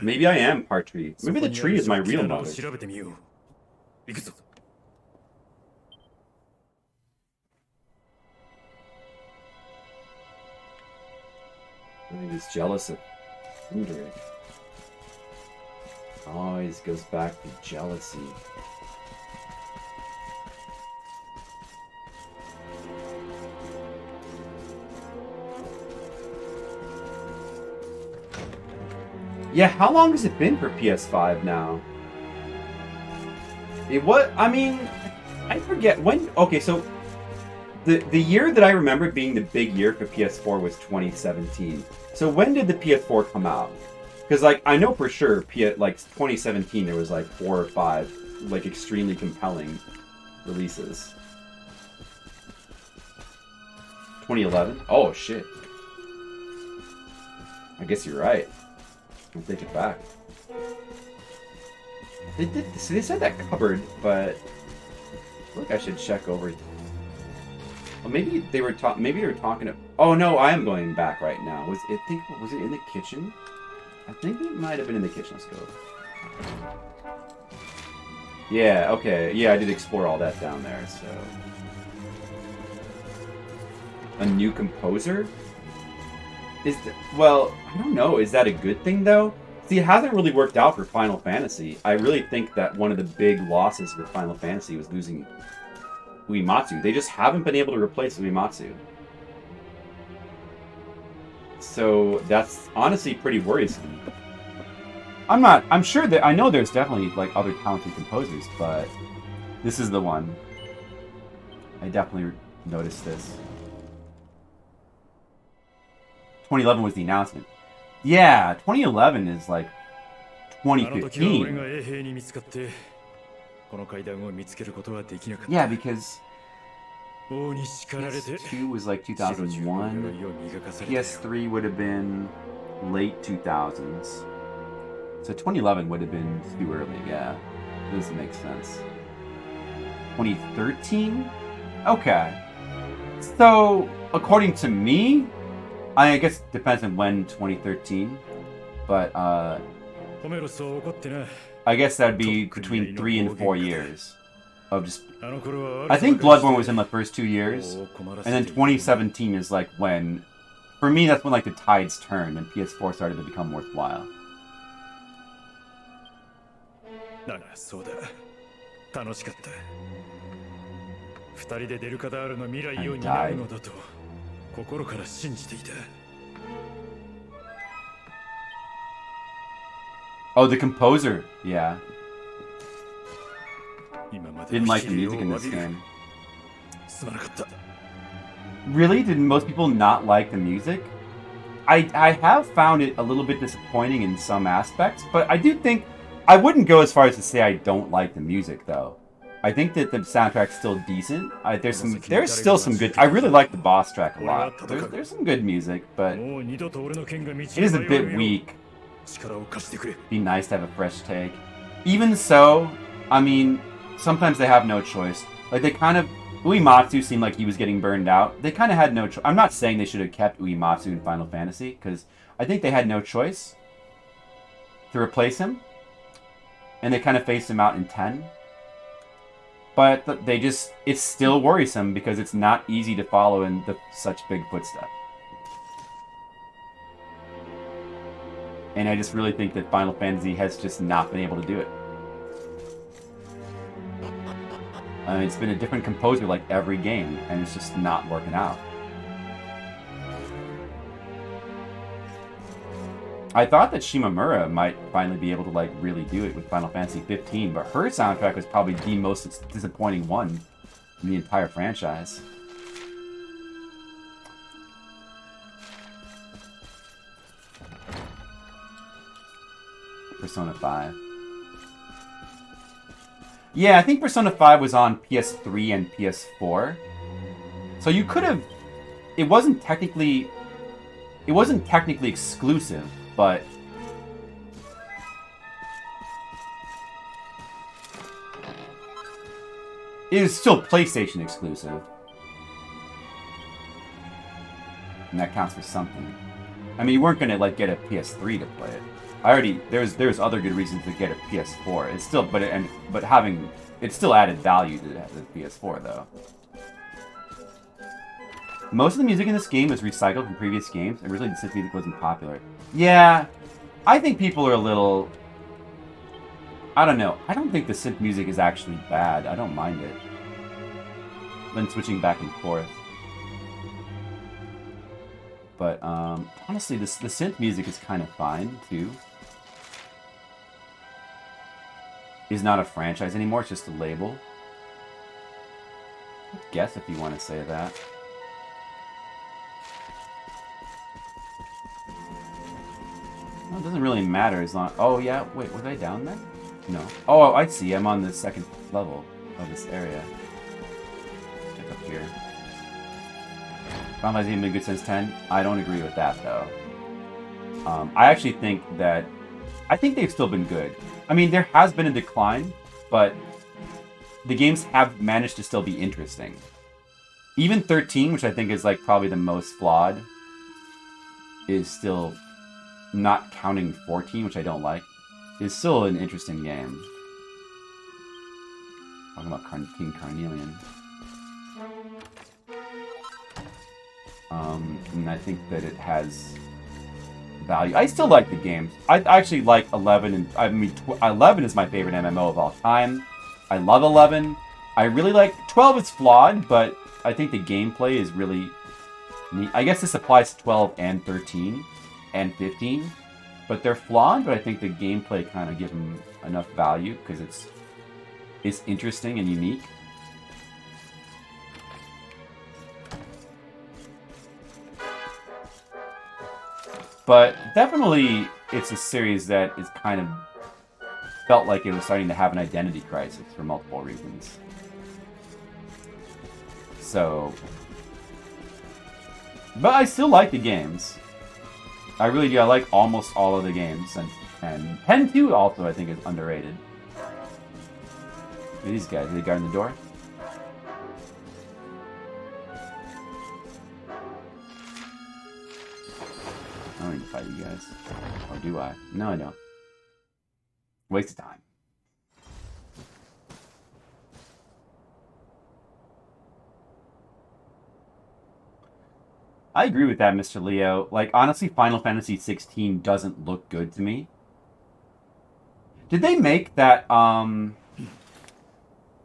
Speaker 2: Maybe I am part tree. Maybe the tree is my real mother. He's jealous of Hendrik. Always goes back to jealousy. Yeah, how long has it been for PS5 now? I mean, I forget when. Okay, so the year that I remember being the big year for PS4 was 2017. So when did the PS4 come out? Because like I know for sure, like 2017 there was like 4 or 5 like extremely compelling releases. 2011? Oh shit. I guess you're right. I'll take it back. They said that cupboard, but look, I should check over. Well, maybe they were talking to. Oh no, I am going back right now. Was it in the kitchen? I think it might have been in the kitchen. Let's go. Yeah. Okay. Yeah, I did explore all that down there. So a new composer. Well, I don't know. Is that a good thing though? See, it hasn't really worked out for Final Fantasy. I really think that one of the big losses with Final Fantasy was losing Uematsu. They just haven't been able to replace Uematsu. So that's honestly pretty worrisome. I'm sure that I know there's definitely like other talented composers, but this is the one. I definitely noticed this. 2011 was the announcement. Yeah, 2011 is like 2015. Yeah, because PS2 was like 2001. PS3 would have been late 2000s. So 2011 would have been too early, yeah. This makes sense. 2013? Okay. So, according to me, I guess it depends on when 2013, but I guess that'd be between 3 and 4 years of just. I think Bloodborne was in the first 2 years, and then 2017 is like when, for me, that's when like the tides turned and PS4 started to become worthwhile. And died. Oh, the composer, yeah. Didn't like the music in this game. Really? Did most people not like the music? I have found it a little bit disappointing in some aspects, but I do think I wouldn't go as far as to say I don't like the music though. I think that the soundtrack's still decent. There's still some good. I really like the boss track a lot. There's some good music, but it is a bit weak. Be nice to have a fresh take. Even so, I mean, sometimes they have no choice. Like they kind of Uematsu seemed like he was getting burned out. They kind of had no choice. I'm not saying they should have kept Uematsu in Final Fantasy because I think they had no choice to replace him, and they kind of phased him out in 10. But it's still worrisome because it's not easy to follow in such big footsteps. And I just really think that Final Fantasy has just not been able to do it. I mean, it's been a different composer like every game, and it's just not working out. I thought that Shimamura might finally be able to like really do it with Final Fantasy 15, but her soundtrack was probably the most disappointing one in the entire franchise. Persona 5. Yeah, I think Persona 5 was on PS3 and PS4. So you could have... It wasn't technically exclusive, but... It is still PlayStation exclusive. And that counts for something. I mean, you weren't gonna like get a PS3 to play it. There's other good reasons to get a PS4. It's still, it still added value to the PS4 though. Most of the music in this game is recycled from previous games, and originally the synth music wasn't popular. Yeah, I think people are a little... I don't know. I don't think the synth music is actually bad. I don't mind it. Then switching back and forth. But, honestly, the synth music is kind of fine, too. It's not a franchise anymore, it's just a label. I guess if you want to say that. Well, it doesn't really matter as long... Oh, yeah, wait, was I down there? No. Oh, I see, I'm on the second level of this area. Check up here. Final Fantasy hasn't been good since 10. I don't agree with that, though. I actually think that I think they've still been good. I mean, there has been a decline, but the games have managed to still be interesting. Even 13, which I think is like probably the most flawed, is still, not counting 14, which I don't like, is still an interesting game. Talking about King Carnelian. And I think that it has value. I still like the games. I actually like 11, and I mean 11 is my favorite MMO of all time. I love 11. I really like 12. Is flawed, but I think the gameplay is really neat. I guess this applies to 12 and 13 and 15, but they're flawed. But I think the gameplay kind of gives them enough value because it's interesting and unique. But definitely, it's a series that is kind of felt like it was starting to have an identity crisis for multiple reasons. So, but I still like the games. I really do. I like almost all of the games, and Pen 2 also I think is underrated. Look at these guys. Are they guarding the door? I don't need to fight you guys. Or do I? No, I don't. Waste of time. I agree with that, Mr. Leo. Like, honestly, Final Fantasy 16 doesn't look good to me. Did they make that,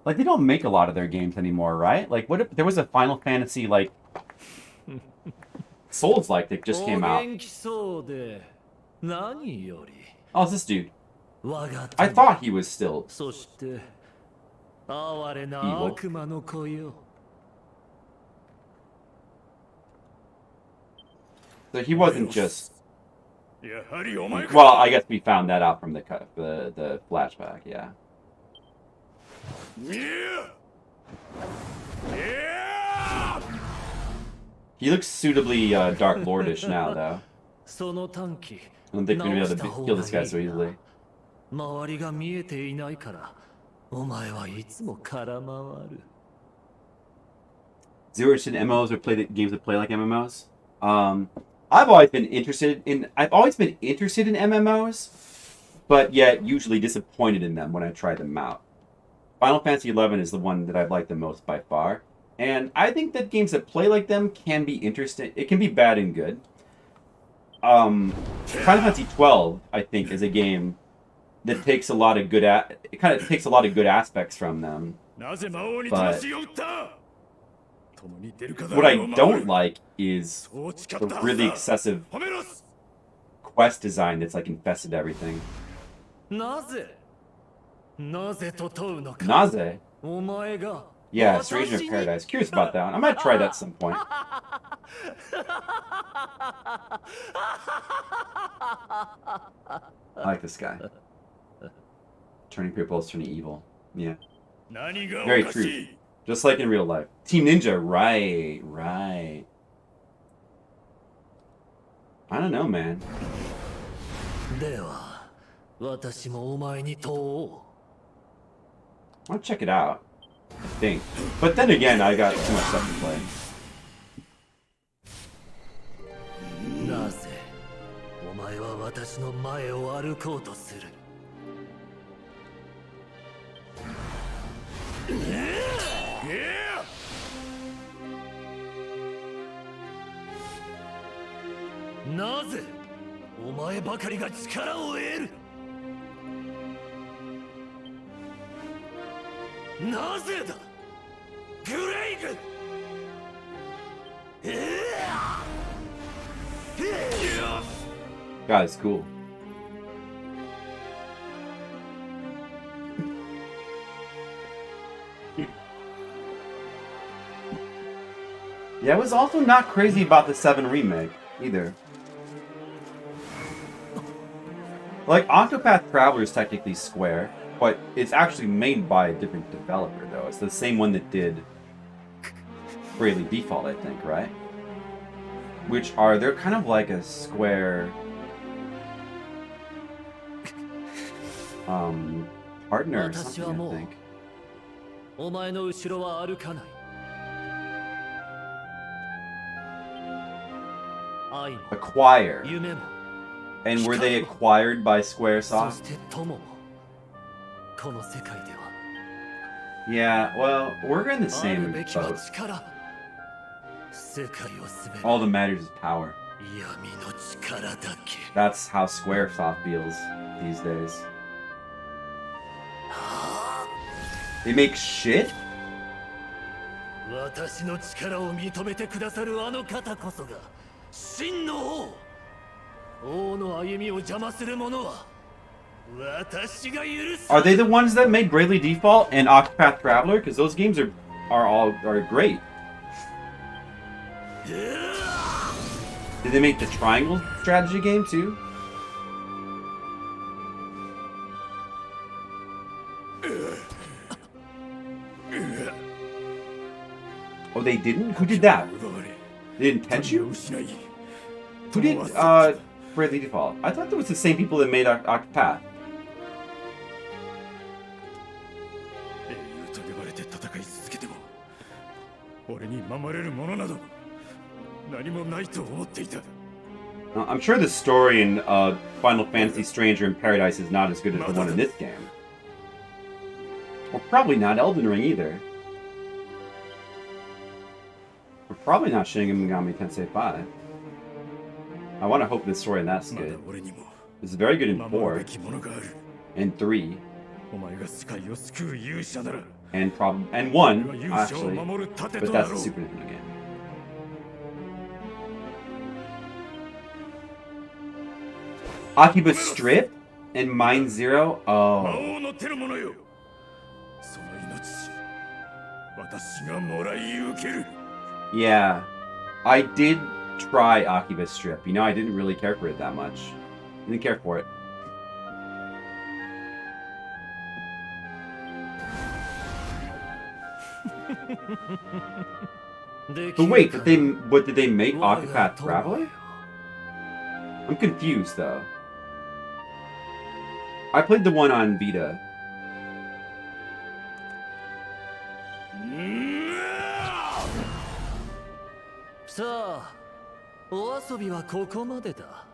Speaker 2: like, they don't make a lot of their games anymore, right? Like, what if there was a Final Fantasy, like, Souls-like that just came out? Oh, it's this dude. I thought he was still evil. So he wasn't just... Well, I guess we found that out from the flashback, yeah. He looks suitably Dark Lordish now, though. I don't think we're going to be able to kill this guy so easily. Zero interested in MMOs or play the games that play like MMOs? I've always been interested in MMOs, but yet usually disappointed in them when I try them out. Final Fantasy XI is the one that I've liked the most by far, and I think that games that play like them can be interesting. It can be bad and good. Final Fantasy XII, I think, is a game that takes a lot of good aspects from them, but what I don't like is the really excessive quest design that's like infested everything. Naze? Yeah, Stranger of Paradise. Curious about that one. I might try that at some point. I like this guy. Turning people is turning evil. Yeah. Very true. Just like in real life. Team Ninja, right. I don't know, man. I'll check it out, I think. But then again, I got too much stuff to play. God, it's cool. Yeah, I was also not crazy about the 7 remake, either. Like, Octopath Traveler is technically Square, but it's actually made by a different developer, though. It's the same one that did Bravely Default, I think, right? They're kind of like a Square... partner or something, I think.
Speaker 8: お前の後ろは歩かない。愛も
Speaker 2: Acquire.
Speaker 8: 夢も
Speaker 2: And were they acquired by
Speaker 8: そ
Speaker 2: Squaresoft?
Speaker 8: して友もこの世界では
Speaker 2: Yeah, well, we're in the
Speaker 8: ある
Speaker 2: same
Speaker 8: べきは
Speaker 2: boat.
Speaker 8: 力。世界を滑る
Speaker 2: All that matters is power.
Speaker 8: 闇の力だけ。
Speaker 2: That's how Squaresoft feels these days. They make shit?
Speaker 8: 私の力を認めてくださるあの方こそが真の王。王の歩みを邪魔する者は私が許す。
Speaker 2: Are they the ones that made Bravely Default and Octopath Traveler? Because those games are great. Did they make the Triangle strategy game too? Oh, they didn't? Who did that? They didn't Tenchu? Who did Bravely Default? I thought that was the same people that made Octopath.
Speaker 5: 英雄と呼ばれて戦い続けても俺に守れるものなど何もないと思っていた。
Speaker 2: I'm sure the story in Final Fantasy Stranger in Paradise is not as good as the one in this game. Or probably not Elden Ring either. Or probably not Shin Megami Tensei 5. I want to hope the story in that's
Speaker 5: まだ
Speaker 2: good.
Speaker 5: 俺にも
Speaker 2: It's very good in
Speaker 5: 守る
Speaker 2: 4
Speaker 5: べきものがある。
Speaker 2: and 3
Speaker 5: お前が世界を救う勇者なら
Speaker 2: and 1
Speaker 5: 俺は勇者を
Speaker 2: actually,
Speaker 5: 守る盾
Speaker 2: but
Speaker 5: とな
Speaker 2: that's
Speaker 5: ろ
Speaker 2: the
Speaker 5: う。
Speaker 2: Super Nintendo game. Akiba Strip and Mine Zero.
Speaker 5: 魔
Speaker 2: Oh,
Speaker 5: 王の手の者よ。その命私がもらい受ける。
Speaker 2: yeah. I did try Akiba Strip. You know, I didn't really care for it that much. Didn't care for it. But wait, did they make Octopath Traveler? I'm confused though. I played the one on Vita.
Speaker 8: さあ、お遊びはここまでだ。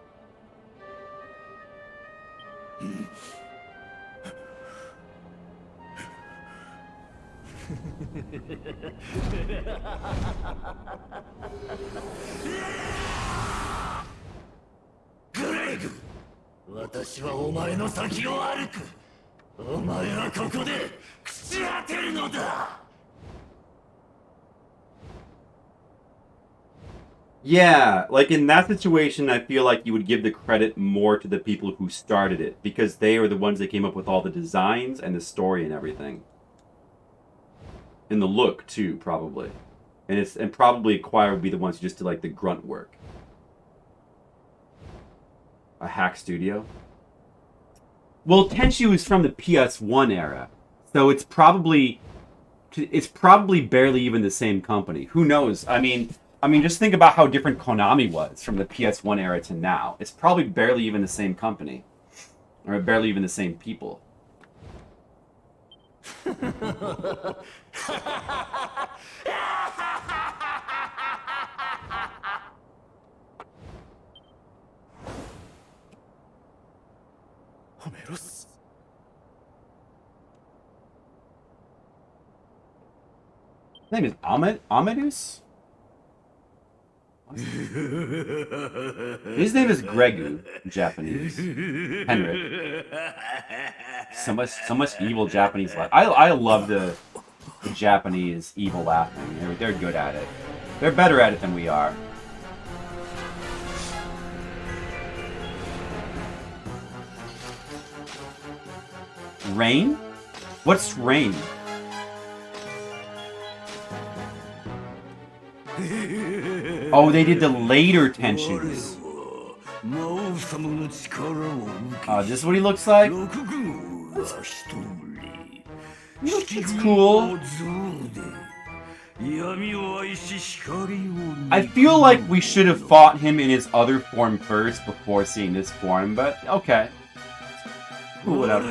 Speaker 8: グレイグ、私はお前の先を歩く。お前はここで朽ち果てるのだ。
Speaker 2: Yeah, like in that situation, I feel like you would give the credit more to the people who started it because they are the ones that came up with all the designs and the story and everything. And the look too, probably. And probably Acquire would be the ones who just did like the grunt work. A hack studio. Well, Tenchu is from the PS1 era, so it's probably barely even the same company. Who knows? I mean, just think about how different Konami was from the PS1 era to now. It's probably barely even the same company, or barely even the same people.
Speaker 5: ホメロス。
Speaker 2: His name is Amadus? His name is Gregu, Japanese. Henrik. So much evil Japanese laugh. I love the Japanese evil laughing. They're good at it. They're better at it than we are. Rain? What's rain? Oh, they did the later tensions. This is what he looks like? It's cool. I feel like we should have fought him in his other form first before seeing this form, but okay. Cool, whatever.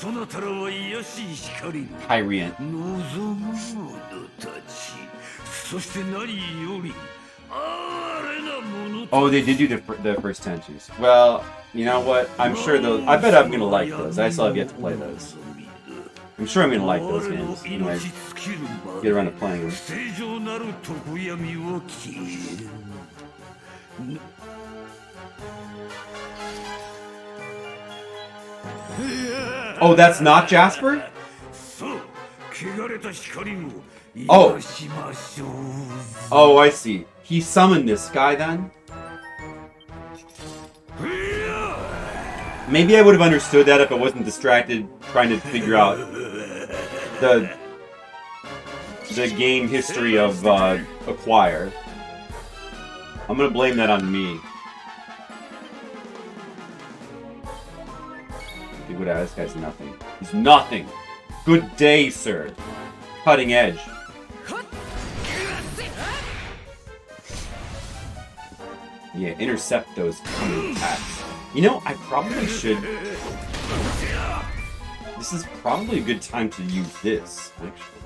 Speaker 3: そなたらは癒しい光に
Speaker 2: Hyrian.
Speaker 3: 望む者たち、そして何より哀れな者たち。
Speaker 2: Oh, they did do the first tensions. Well, you know what? I'm sure those. I bet I'm gonna like those. I still have yet to play those. I'm sure I'm gonna like those games. When I get around to playing them.
Speaker 3: 正常なる常闇を消える。
Speaker 2: Oh, that's not Jasper?
Speaker 3: そう、汚れた光を
Speaker 2: Oh.
Speaker 3: 癒しましょう。
Speaker 2: Oh, I see. He summoned this guy then? Maybe I would have understood that if I wasn't distracted trying to figure out the game history of Acquire. I'm gonna blame that on me. Dude, this guy's nothing. He's nothing. Good day, sir. Cutting edge. Yeah, intercept those coming attacks. You know, I probably should... This is probably a good time to use this, actually.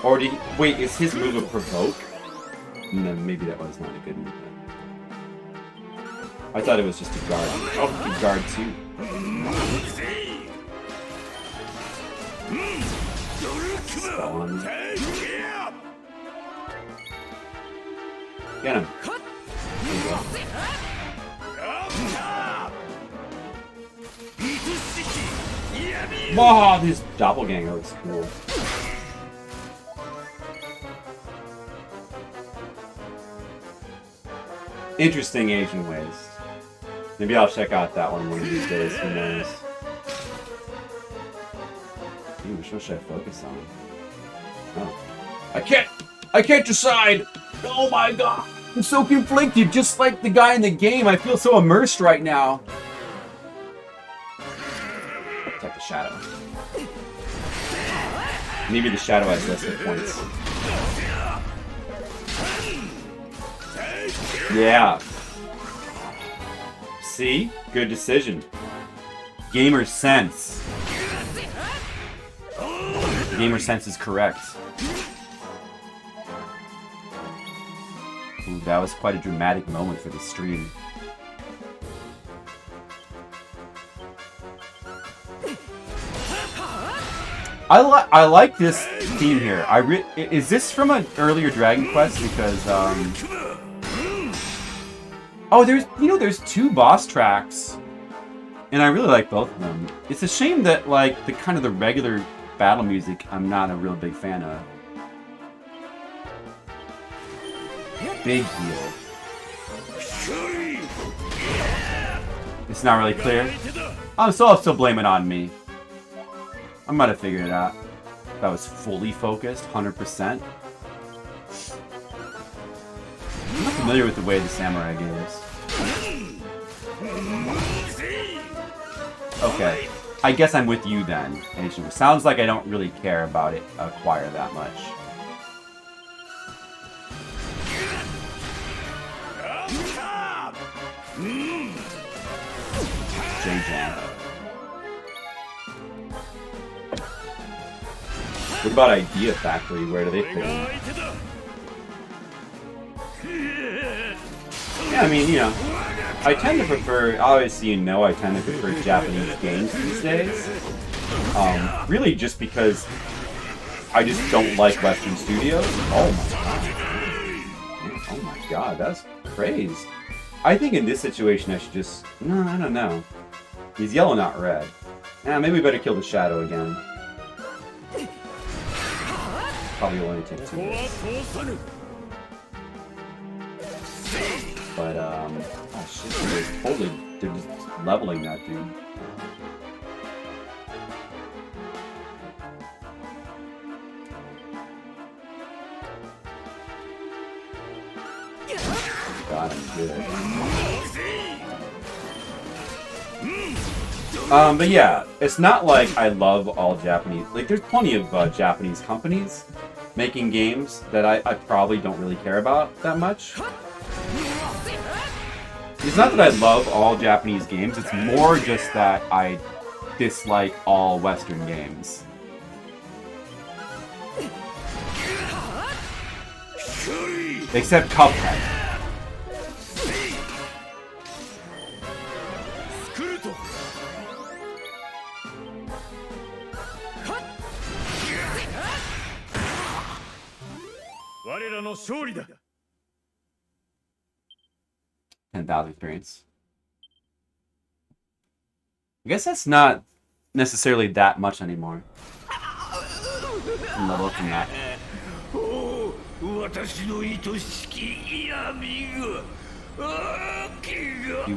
Speaker 2: Or did he... Wait, is his move a provoke? No, maybe that was not a good move then. I thought it was just a guard. Oh, he can guard too. Spawn. Get him. Wow, this doppelganger looks cool. Interesting Asian ways. Maybe I'll check out that one of these days, who knows. Ooh, which one should I focus on? Oh. I can't decide! Oh my god! I'm so conflicted, just like the guy in the game. I feel so immersed right now. Protect the shadow. Maybe the shadow has less hit points. Yeah. See? Good decision. Gamer sense. Gamer sense is correct. Ooh, that was quite a dramatic moment for the stream. I like this theme here. Is this from an earlier Dragon Quest? Because oh, there's two boss tracks, and I really like both of them. It's a shame that like the regular battle music I'm not a real big fan of. Big deal. It's not really clear. I'll still blame it on me. I might have figured it out. If I was fully focused, 100%. I'm not familiar with the way the samurai games. Okay. I guess I'm with you then, Asian. Sounds like I don't really care about it, Acquire that much. J-Jam. What about Idea Factory? Where do they fit in? Yeah, I mean, you know, I tend to prefer, obviously you know, I tend to prefer Japanese games these days. Really just because I just don't like Western studios. Oh my god. Oh my god, that's crazy. I think in this situation I should just... No, I don't know. He's yellow, not red. Yeah, maybe we better kill the shadow again. Probably will only take 2 minutes. But, oh shit, they're just leveling that dude. God, I'm good. But yeah, it's not like I love all Japanese. Like, there's plenty of Japanese companies making games that I probably don't really care about that much. It's not that I love all Japanese games, it's more just that I dislike all Western games. Except Cuphead.
Speaker 5: Shorida.
Speaker 2: 10,000 experience. I guess that's not necessarily that much anymore. Level up from that.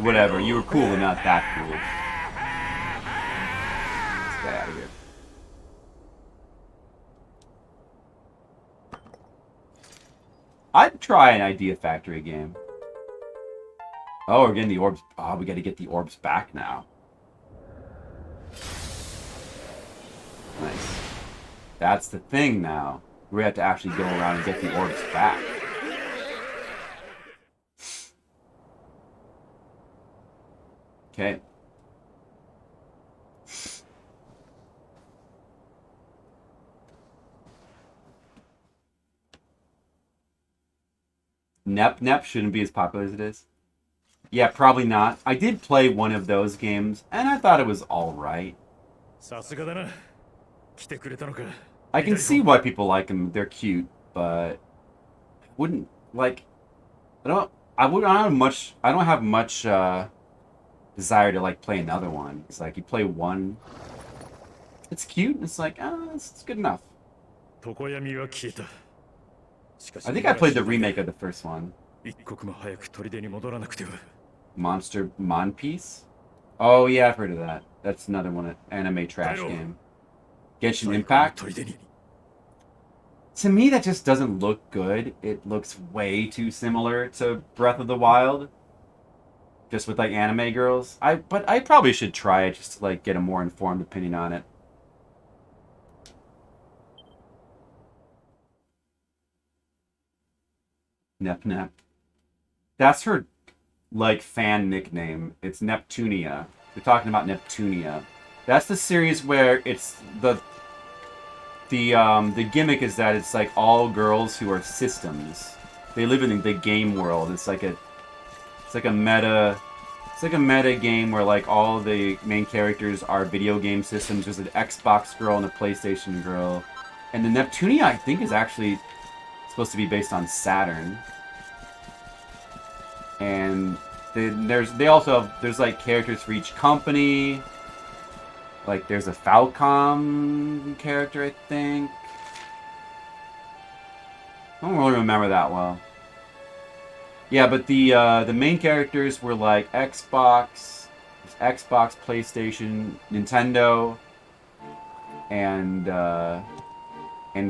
Speaker 2: Whatever, you were cool, but not that cool. Let's get out of here. I'd try an Idea Factory game. Oh, we're getting the orbs. Oh, we gotta get the orbs back now. Nice. That's the thing now. We have to actually go around and get the orbs back. Okay. Nep shouldn't be as popular as it is. Yeah, probably not. I did play one of those games, and I thought it was alright. I can see why people like them. They're cute, but I wouldn't like. I don't have much desire to like play another one. It's like you play one, it's cute. It's like it's good enough. I think I played the remake of the first one. Monster Monpiece? Oh yeah, I've heard of that. That's another one, an anime trash game. Genshin Impact? To me, that just doesn't look good. It looks way too similar to Breath of the Wild. Just with like anime girls. But I probably should try it just to like get a more informed opinion on it. Nep. That's her like fan nickname. It's Neptunia. We're talking about Neptunia. That's the series where it's the gimmick is that it's like all girls who are systems. They live in the game world. It's like a meta game where like all the main characters are video game systems. There's an Xbox girl and a PlayStation girl. And the Neptunia I think is actually supposed to be based on Saturn. And there's like characters for each company. Like there's a Falcom character, I think. I don't really remember that well. Yeah, but the main characters were like Xbox, PlayStation, Nintendo, and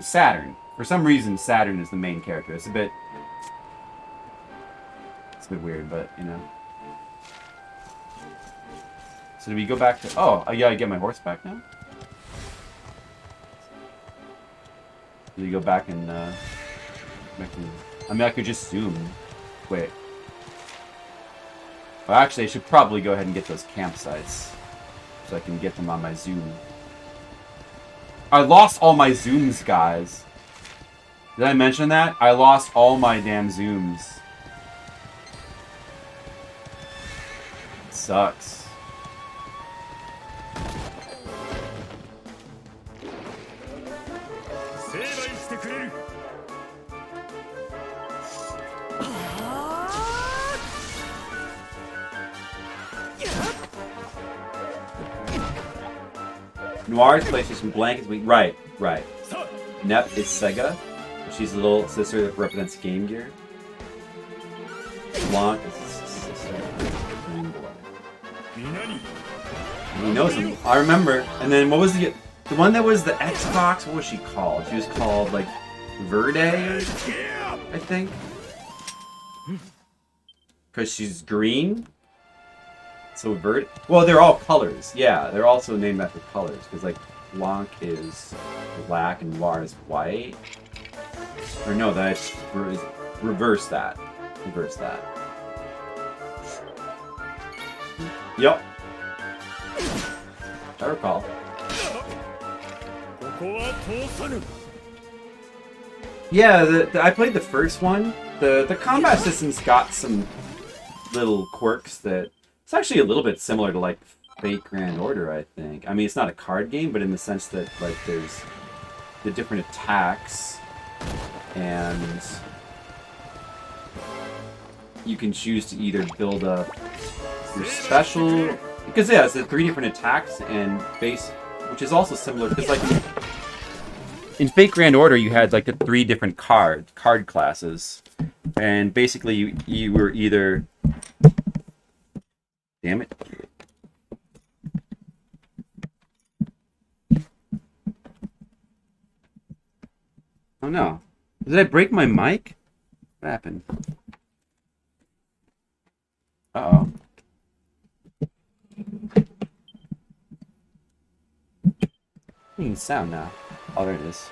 Speaker 2: Saturn. For some reason, Saturn is the main character. It's a bit weird, but you know. So do we go back to? Oh, yeah, I get my horse back now. Do we go back and I mean, I could just zoom. Wait. Well, actually, I should probably go ahead and get those campsites so I can get them on my zoom. I lost all my zooms, guys. Did I mention that? I lost all my damn zooms. It sucks. Noir's PlayStation blank is weak. Right. Nep is Sega. She's the little sister that represents Game Gear. Blanc is his sister. He knows him. I remember. And then what was the one that was the Xbox? What was she called? She was called like Verde, I think. Because she's green. So Verde. Well, they're all colors. Yeah, they're also named after colors. Because like Blanc is black and Noir is white. Or no, that's reverse that. Reverse that. Yep. I recall.
Speaker 5: ここは通さぬ。
Speaker 2: Yeah, I played the first one. The combat system's got some little quirks that it's actually a little bit similar to like Fate Grand Order, I think. I mean, it's not a card game, but in the sense that like there's the different attacks and you can choose to either build up your special, because yeah, it's the 3 different attacks and base, which is also similar because like in Fate Grand Order you had like the 3 different card classes, and basically you were either, damn it, oh no, did I break my mic? What happened? Uh-oh. Making sound now. Oh, there it is.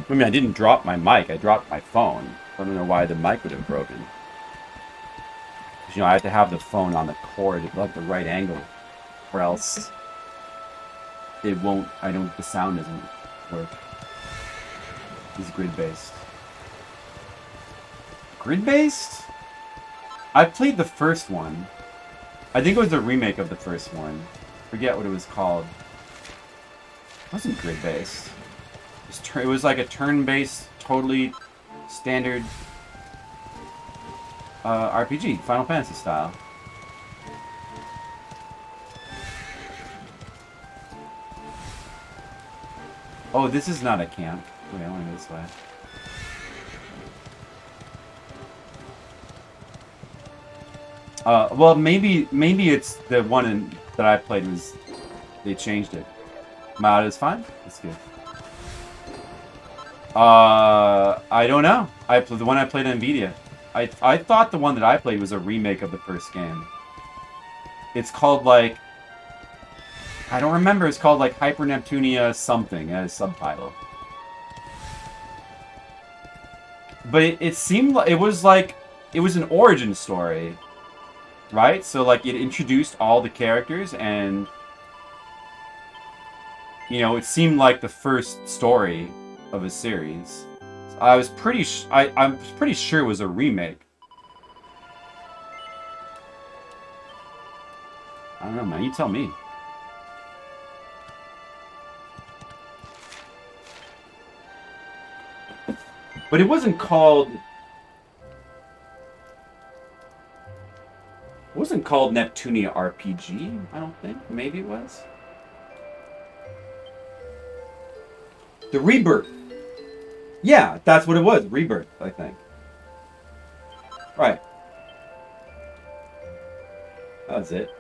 Speaker 2: I mean, I didn't drop my mic. I dropped my phone. I don't know why the mic would have broken. 'Cause, you know, I have to have the phone on the cord at like the right angle, or else it won't. The sound doesn't work. It's grid-based. Grid-based? I played the first one. I think it was a remake of the first one. Forget what it was called. It wasn't grid-based. It was like a turn-based, totally standard RPG, Final Fantasy style. Oh, this is not a camp. Wait, I want to go this way. Well, maybe it's the one that I played was they changed it. Mod is fine. That's good. I don't know. The one I played on Nvidia. I thought the one that I played was a remake of the first game. It's called like, I don't remember. It's called like Hyper Neptunia something as subtitle. But it seemed like it was an origin story. Right? So, like, it introduced all the characters, and, you know, it seemed like the first story of a series. So I was pretty I'm pretty sure it was a remake. I don't know, man. You tell me. But it wasn't called... It wasn't called Neptunia RPG, I don't think. Maybe it was. The Rebirth. Yeah, that's what it was. Rebirth, I think. Right. That was it.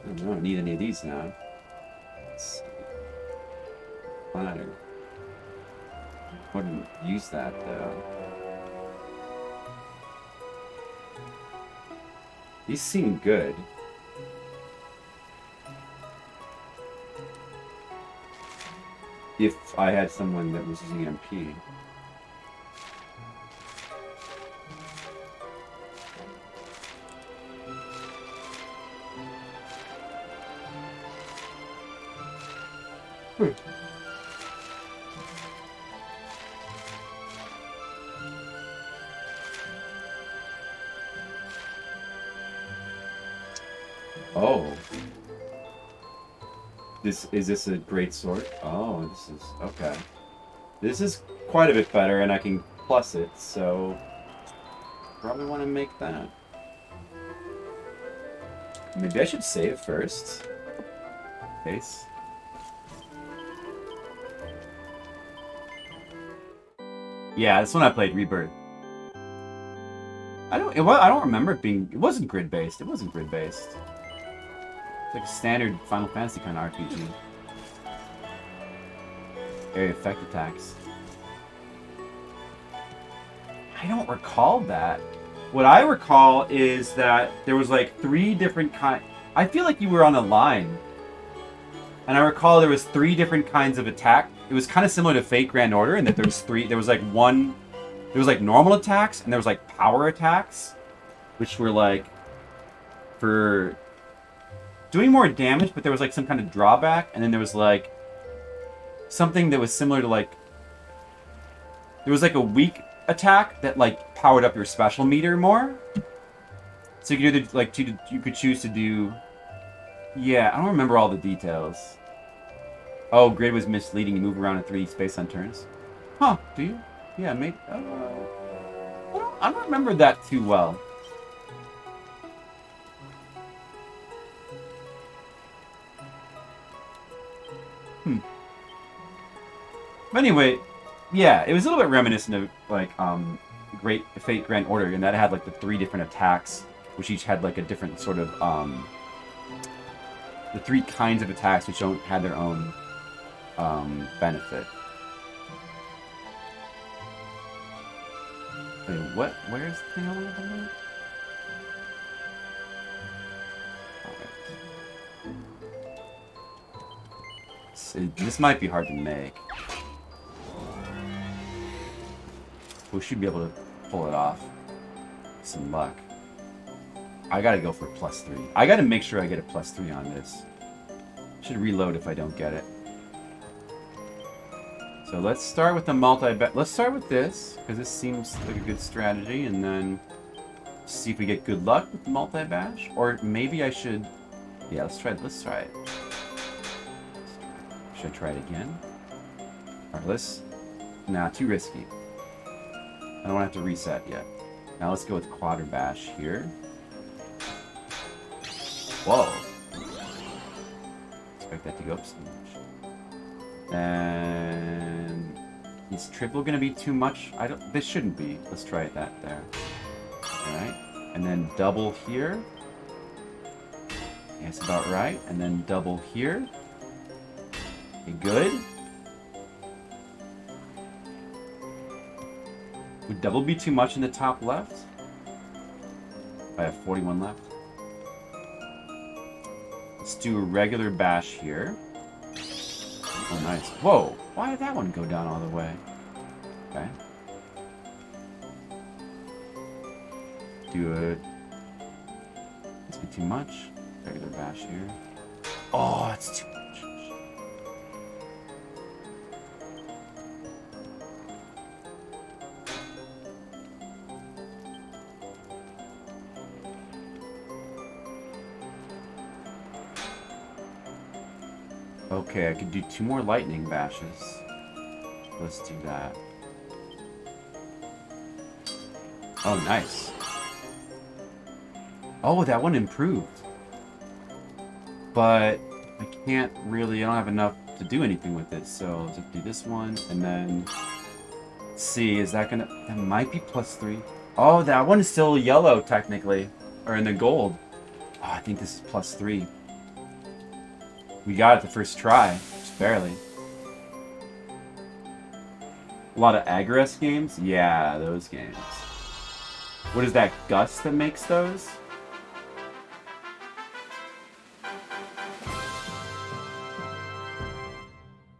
Speaker 2: I don't need any of these now. Let's see. Platter. Wouldn't use that, though. These seem good. If I had someone that was using MP. Oh. Is this a great sword? Oh, this is okay. This is quite a bit better, and I can plus it, so probably want to make that. Maybe I should save first. Case. Yeah, this one I played Rebirth. I don't remember it being. It wasn't grid based. It wasn't grid based. It's like a standard Final Fantasy kind of RPG. Area effect attacks. I don't recall that. What I recall is that there was like 3 different kind. I feel like you were on a line, and I recall there was 3 different kinds of attack it was kind of similar to Fate Grand Order in that there was three. There was like one. There was like normal attacks and there was like power attacks, which were like for doing more damage, but there was like some kind of drawback, and then there was like something that was similar to like there was like a weak attack that like powered up your special meter more. So you could either like you could choose to do. Yeah, I don't remember all the details. Oh, grid was misleading. You move around in 3D space on turns. Huh? Do you? Yeah, maybe. I don't remember that too well. But anyway, yeah, it was a little bit reminiscent of like Great Fate Grand Order, and that had like the 3 different attacks, which each had like a different sort of the 3 kinds of attacks, which don't had their own benefit. Wait, what? Where's the thing I want to do? This might be hard to make. We should be able to pull it off. Some luck. I gotta go for +3. I gotta make sure I get a +3 on this. Should reload if I don't get it. So let's start with the multi-bet. Let's start with this, because this seems like a good strategy, and then see if we get good luck with the multi-bash. Or maybe I should... Yeah, let's try it. Should I try it again? Alright, let's... Nah, too risky. I don't want to have to reset yet. Now let's go with Quadra Bash here. Whoa. Expect that to go up so much. And... Is triple going to be too much? This shouldn't be. Let's try that there. Alright. And then double here. That's about right. And then double here. Okay, good. Would double be too much in the top left? I have 41 left. Let's do a regular bash here. Oh, nice. Whoa! Why did that one go down all the way? Okay. Do it. This be too much. Regular bash here. Oh, it's too much. Okay, I could do 2 more lightning bashes. Let's do that. Oh, nice. Oh, that one improved. But I can't really, I don't have enough to do anything with it, so I'll just do this one, and then... Let's see, is that gonna... That might be +3. Oh, that one is still yellow, technically. Or in the gold. Oh, I think this is +3. We got it the first try, just barely. A lot of Agres games? Yeah, those games. What is that, Gus that makes those?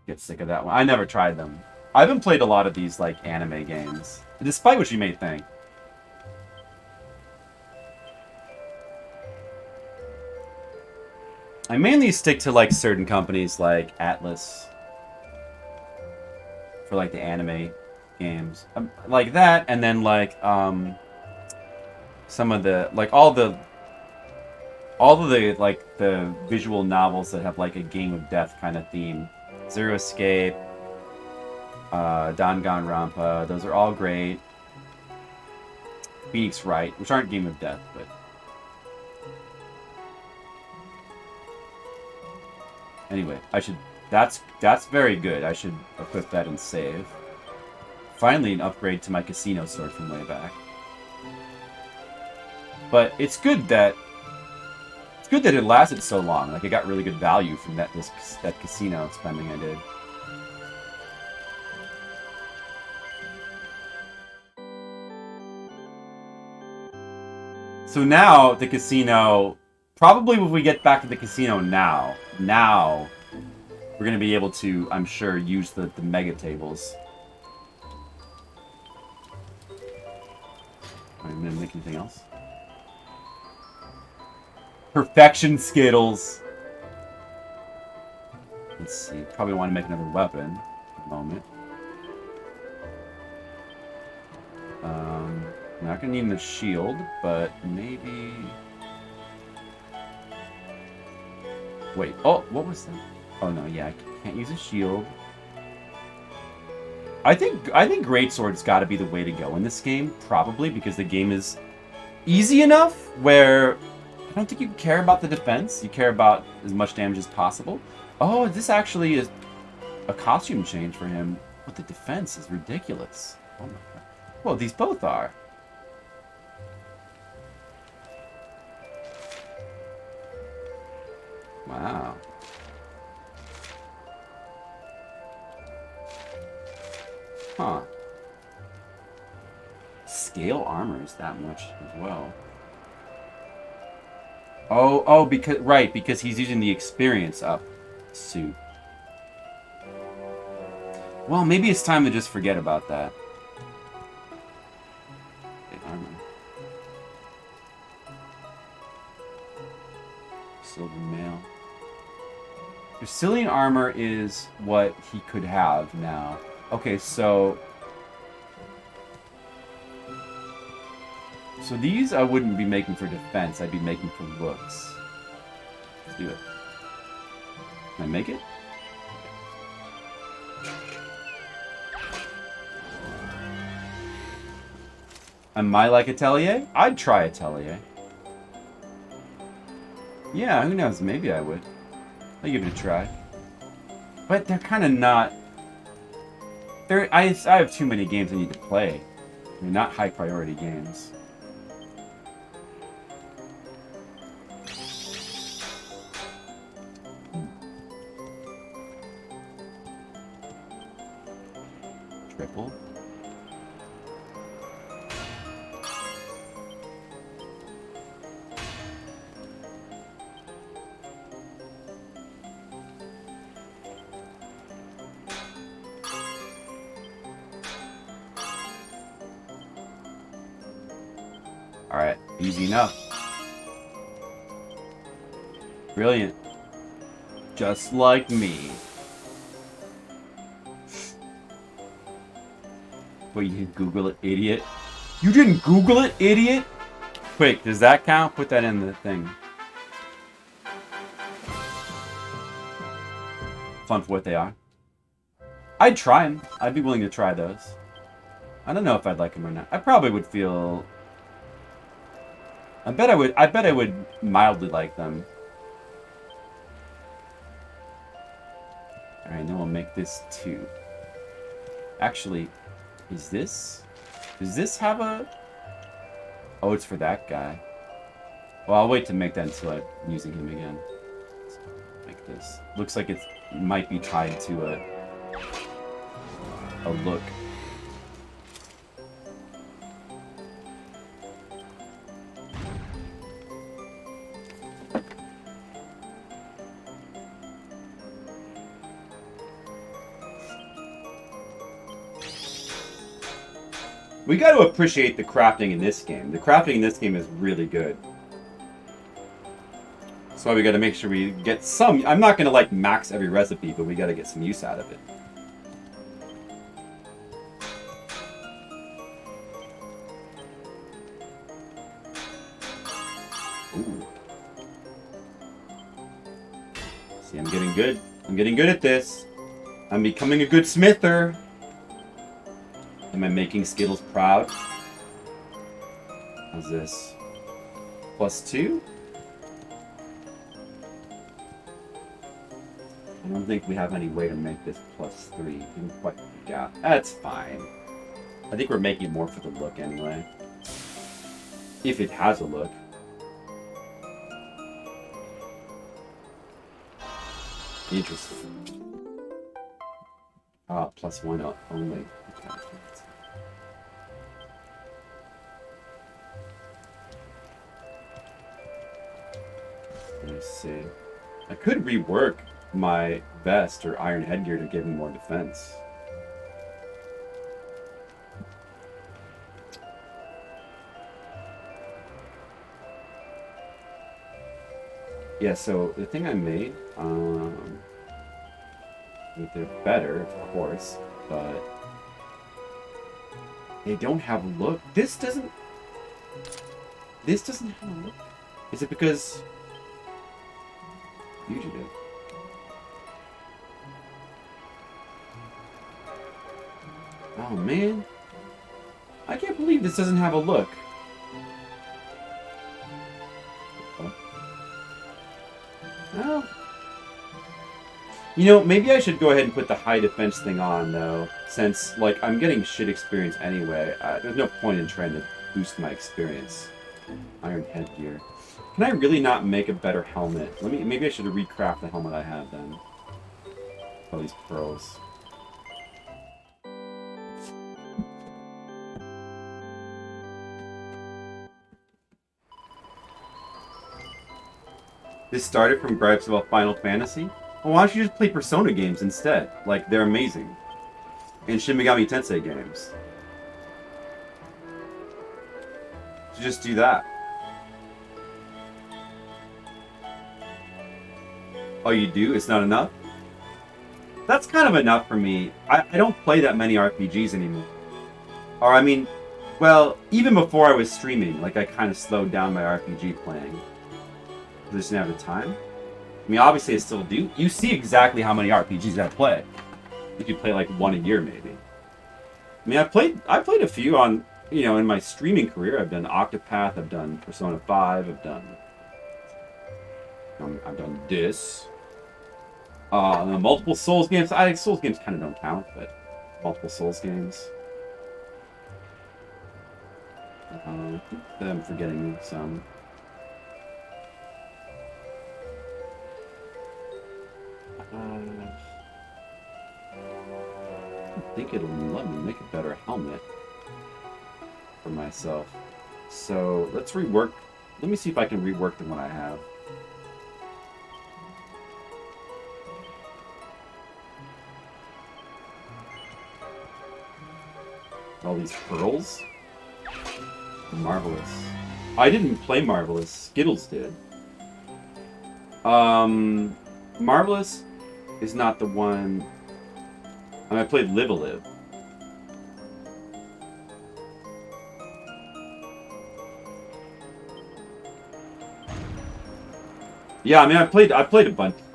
Speaker 2: Get sick of that one. I never tried them. I haven't played a lot of these, like, anime games. Despite what you may think. I mainly stick to like certain companies like Atlas for like the anime games, like that, and then like some of the like all of the like the visual novels that have like a game of death kind of theme. Zero Escape, Danganronpa, those are all great. Phoenix Wright, which aren't game of death, but. Anyway, I should... That's very good. I should equip that and save. Finally, an upgrade to my casino sword from way back. But it's good that... It's good that it lasted so long. Like, I got really good value from that casino spending I did. So now, the casino... Probably if we get back to the casino now, we're gonna be able to, I'm sure, use the mega tables. I'm gonna make anything else. Perfection Skittles. Let's see. Probably want to make another weapon. At the moment. I'm not gonna need the shield, but maybe. Wait. Oh, what was that? Oh no, yeah, I can't use a shield. I think greatsword's got to be the way to go in this game, probably because the game is easy enough where I don't think you care about the defense. You care about as much damage as possible. Oh, this actually is a costume change for him, but the defense is ridiculous. Oh my god. Well, these both are. Wow. Huh. Scale armor is that much as well. Oh, because he's using the experience up suit. Well, maybe it's time to just forget about that. Okay, armor. Silver mail. Brazilian armor is what he could have now. Okay, so these I wouldn't be making for defense. I'd be making for looks. Let's do it. Can I make it? Am I like Atelier? I'd try Atelier. Yeah, who knows? Maybe I would. I'll give it a try. But they're kind of not... I have too many games I need to play. They're not high priority games. Triple. Alright, easy enough. Brilliant. Just like me. Wait, you didn't Google it, idiot? You didn't Google it, idiot? Quick, does that count? Put that in the thing. Fun for what they are. I'd try them. I'd be willing to try those. I don't know if I'd like them or not. I probably would feel... I bet I would mildly like them. Alright, then we'll make this 2. Actually, does this have a... Oh, it's for that guy. Well, I'll wait to make that until I'm using him again. So, like this. Looks like it might be tied to a look. We got to appreciate the crafting in this game. The crafting in this game is really good. That's why we got to make sure we get some... I'm not going to, like, max every recipe, but we got to get some use out of it. Ooh. See, I'm getting good. I'm getting good at this. I'm becoming a good smither. Am I making Skittles proud? How's this? +2? I don't think we have any way to make this +3. Didn't quite work out. That's fine. I think we're making it more for the look anyway. If it has a look. Interesting. Ah, +1 only. Okay. Let me see. I could rework my vest or iron headgear to give me more defense. Yeah, so the thing I made, they're better, of course, but they don't have a look. This doesn't have a look. Is it because fugitive? Oh man, I can't believe this doesn't have a look. Well, you know, maybe I should go ahead and put the high defense thing on, though, since, like, I'm getting shit experience anyway. There's no point in trying to boost my experience. Iron headgear. Can I really not make a better helmet? Maybe I should recraft the helmet I have, then. All these pearls. This started from gripes about Final Fantasy? Well, why don't you just play Persona games instead? Like, they're amazing. And Shin Megami Tensei games. So just do that. Oh, you do? It's not enough? That's kind of enough for me. I don't play that many RPGs anymore. Or, I mean, well, even before I was streaming, like, I kind of slowed down my RPG playing. I just didn't have the time. I mean, obviously I still do. You see exactly how many RPGs I play. I think you play like one a year, maybe. I mean, I played a few on, you know, in my streaming career. I've done Octopath, I've done Persona 5, I've done this. Multiple Souls games. Souls games kind of don't count, but multiple Souls games. I think that I'm forgetting some. I think it'll let me make a better helmet for myself. So let's rework. Let me see if I can rework the one I have. All these pearls? Marvelous. I didn't play Marvelous. Skittles did. Marvelous is not the one. I mean, I played Live a Live. Yeah, I mean, I played a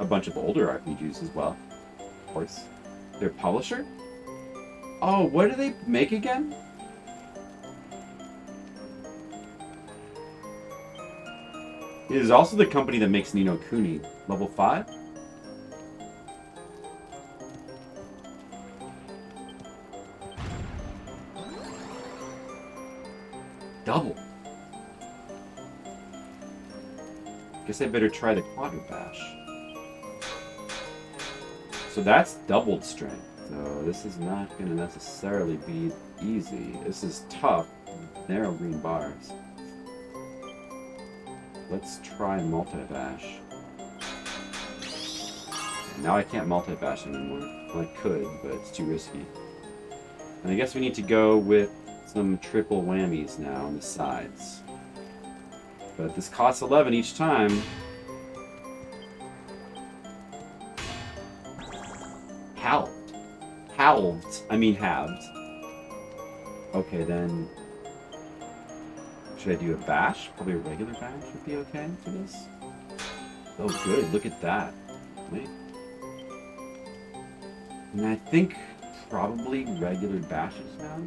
Speaker 2: bunch of older RPGs as well. Of course, their publisher. Oh, what do they make again? It is also the company that makes Ni no Kuni. Level 5? Double. Guess I better try the Quadra Bash. So that's doubled strength. So this is not going to necessarily be easy. This is tough. Narrow green bars. Let's try multi-bash. Now I can't multi-bash anymore. Well, I could, but it's too risky. And I guess we need to go with some triple whammies now on the sides. But this costs 11 each time. Halved. I mean halved. Okay, then. Should I do a bash? Probably a regular bash would be okay for this. Oh, good. Look at that. Wait. And I think probably regular bashes now.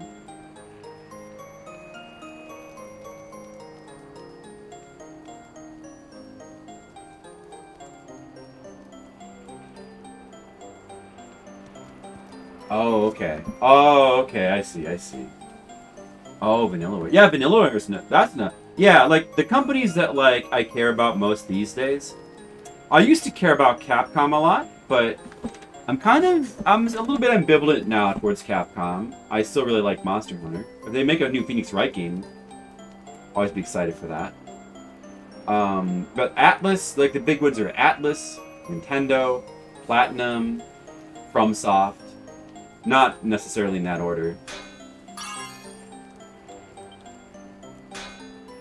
Speaker 2: Oh, okay. Oh, okay. I see. Oh, Vanillaware. Yeah, Vanillaware is that's not. Yeah, like the companies that like I care about most these days. I used to care about Capcom a lot, but I'm a little bit ambivalent now towards Capcom. I still really like Monster Hunter. If they make a new Phoenix Wright game, I'll always be excited for that. But Atlas, like the big ones are Atlas, Nintendo, Platinum, FromSoft. Not necessarily in that order.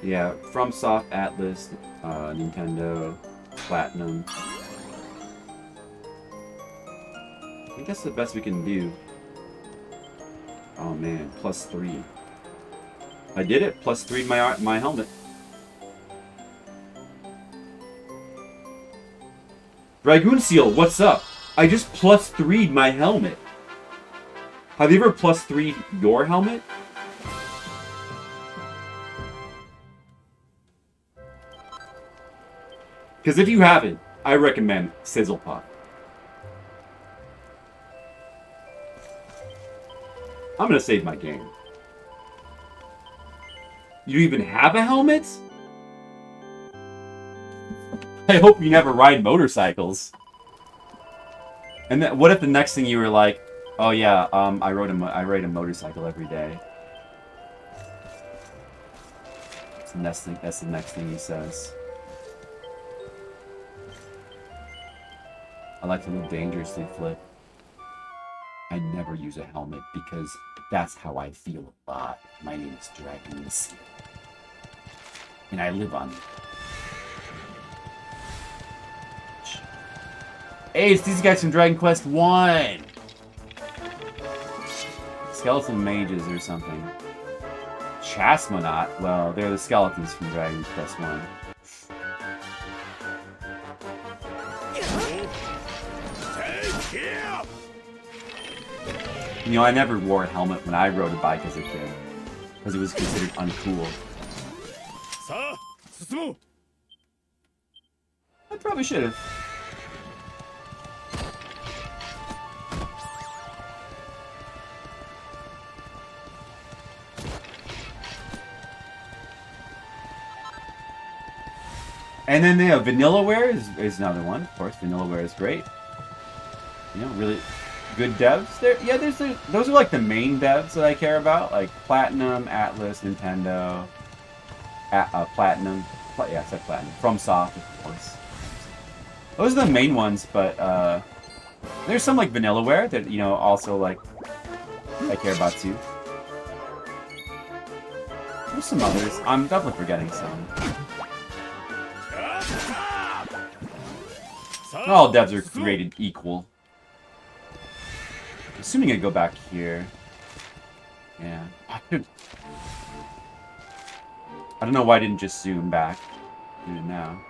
Speaker 2: Yeah, FromSoft, Atlas, Nintendo, Platinum. I think that's the best we can do. Oh man, +3. I did it. +3 my helmet. Dragoon Seal, what's up? I just +3'd my helmet. Have you ever +3'd your helmet? Because if you haven't, I recommend Sizzle Puff. I'm gonna save my game. You even have a helmet? I hope you never ride motorcycles. And then, what if the next thing you were like, oh yeah, I ride a motorcycle every day. That's the next thing he says. I like to live dangerously, Flip. I never use a helmet because that's how I feel alive. My name is Dragon Seal. And I live on... Hey, it's these guys from Dragon Quest 1! Skeleton mages or something. Chasmonaut? Well, they're the skeletons from Dragon Quest 1. You know, I never wore a helmet when I rode a bike as a kid. Because it was considered uncool. I probably should have. And then they have Vanillaware is another one. Of course, Vanillaware is great. You know, really good devs. Those are like the main devs that I care about, like Platinum, Atlas, Nintendo, Platinum. Yeah, I said Platinum. FromSoft, of course. Those are the main ones, but there's some like Vanillaware that, you know, also like I care about too. There's some others. I'm definitely forgetting some. Not all devs are created equal. Assuming I go back here. Yeah. I don't know why I didn't just zoom back. Do it now.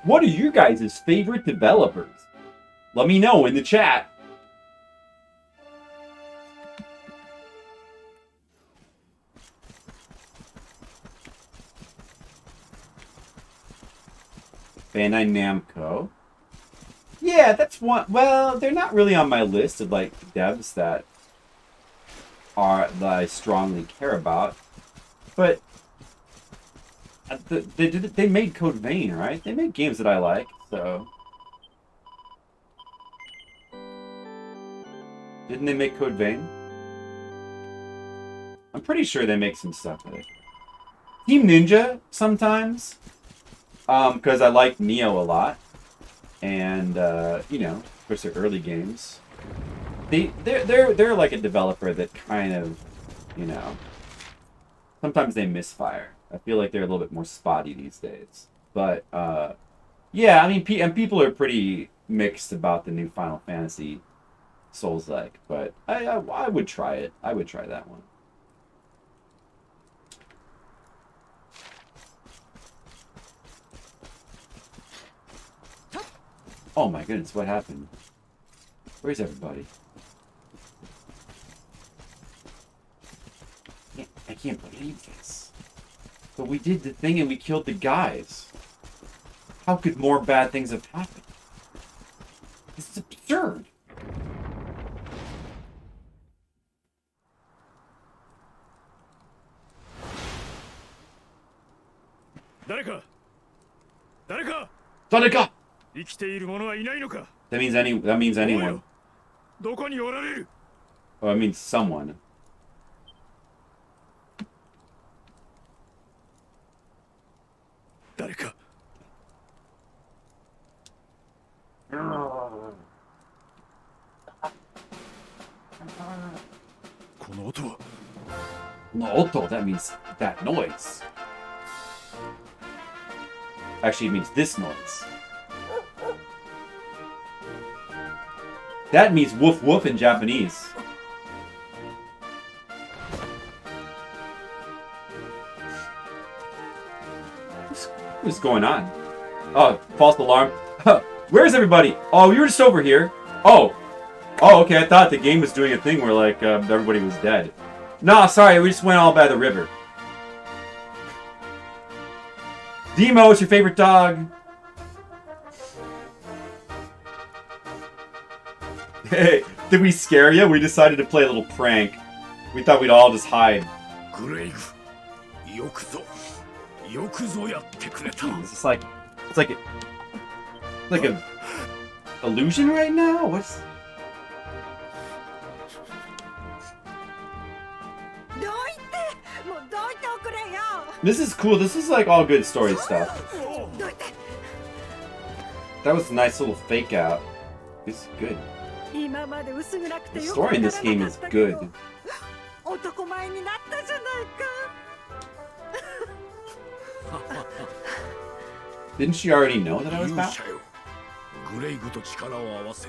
Speaker 2: What are you guys' favorite developers? Let me know in the chat. Bandai Namco. Yeah, that's one. Well, they're not really on my list of like devs that I strongly care about, but they made Code Vein, right? They made games that I like, so didn't they make Code Vein? I'm pretty sure they make some stuff with it. Team Ninja sometimes. Because I like Neo a lot, and you know, of course, their early games. They're like a developer that kind of, you know, sometimes they misfire. I feel like they're a little bit more spotty these days. But yeah, I mean, and people are pretty mixed about the new Final Fantasy Souls-like, but I would try it. I would try that one. Oh my goodness, what happened? Where's everybody? I can't believe this. But we did the thing and we killed the guys. How could more bad things have happened? This is absurd. That means anyone. Oh, it means someone.
Speaker 5: 誰か。この音は。
Speaker 2: Noto, that means that noise. Actually, it means this noise. That means woof woof in Japanese. What's going on? Oh, false alarm. Where's everybody? Oh, you were just over here. Oh. Oh, okay, I thought the game was doing a thing where, like, everybody was dead. Nah, sorry, we just went all by the river. Demo, what's your favorite dog? Hey, did we scare you? We decided to play a little prank. We thought we'd all just hide.
Speaker 3: グレイグ、よくぞやってくれた。
Speaker 2: It's like a illusion right now? What's...
Speaker 4: どいて、もうどいておくれよ。
Speaker 2: This is cool. This is like all good story stuff.
Speaker 4: どいて。
Speaker 2: That was a nice little fake out. It's good.
Speaker 4: 今まで薄暗く
Speaker 2: The
Speaker 4: てよく
Speaker 2: story in this game is good.
Speaker 4: 男前になったじゃないか。
Speaker 2: Didn't she already know that I was
Speaker 3: 勇
Speaker 2: back?
Speaker 3: 者よ、グレイグと力を合わせ、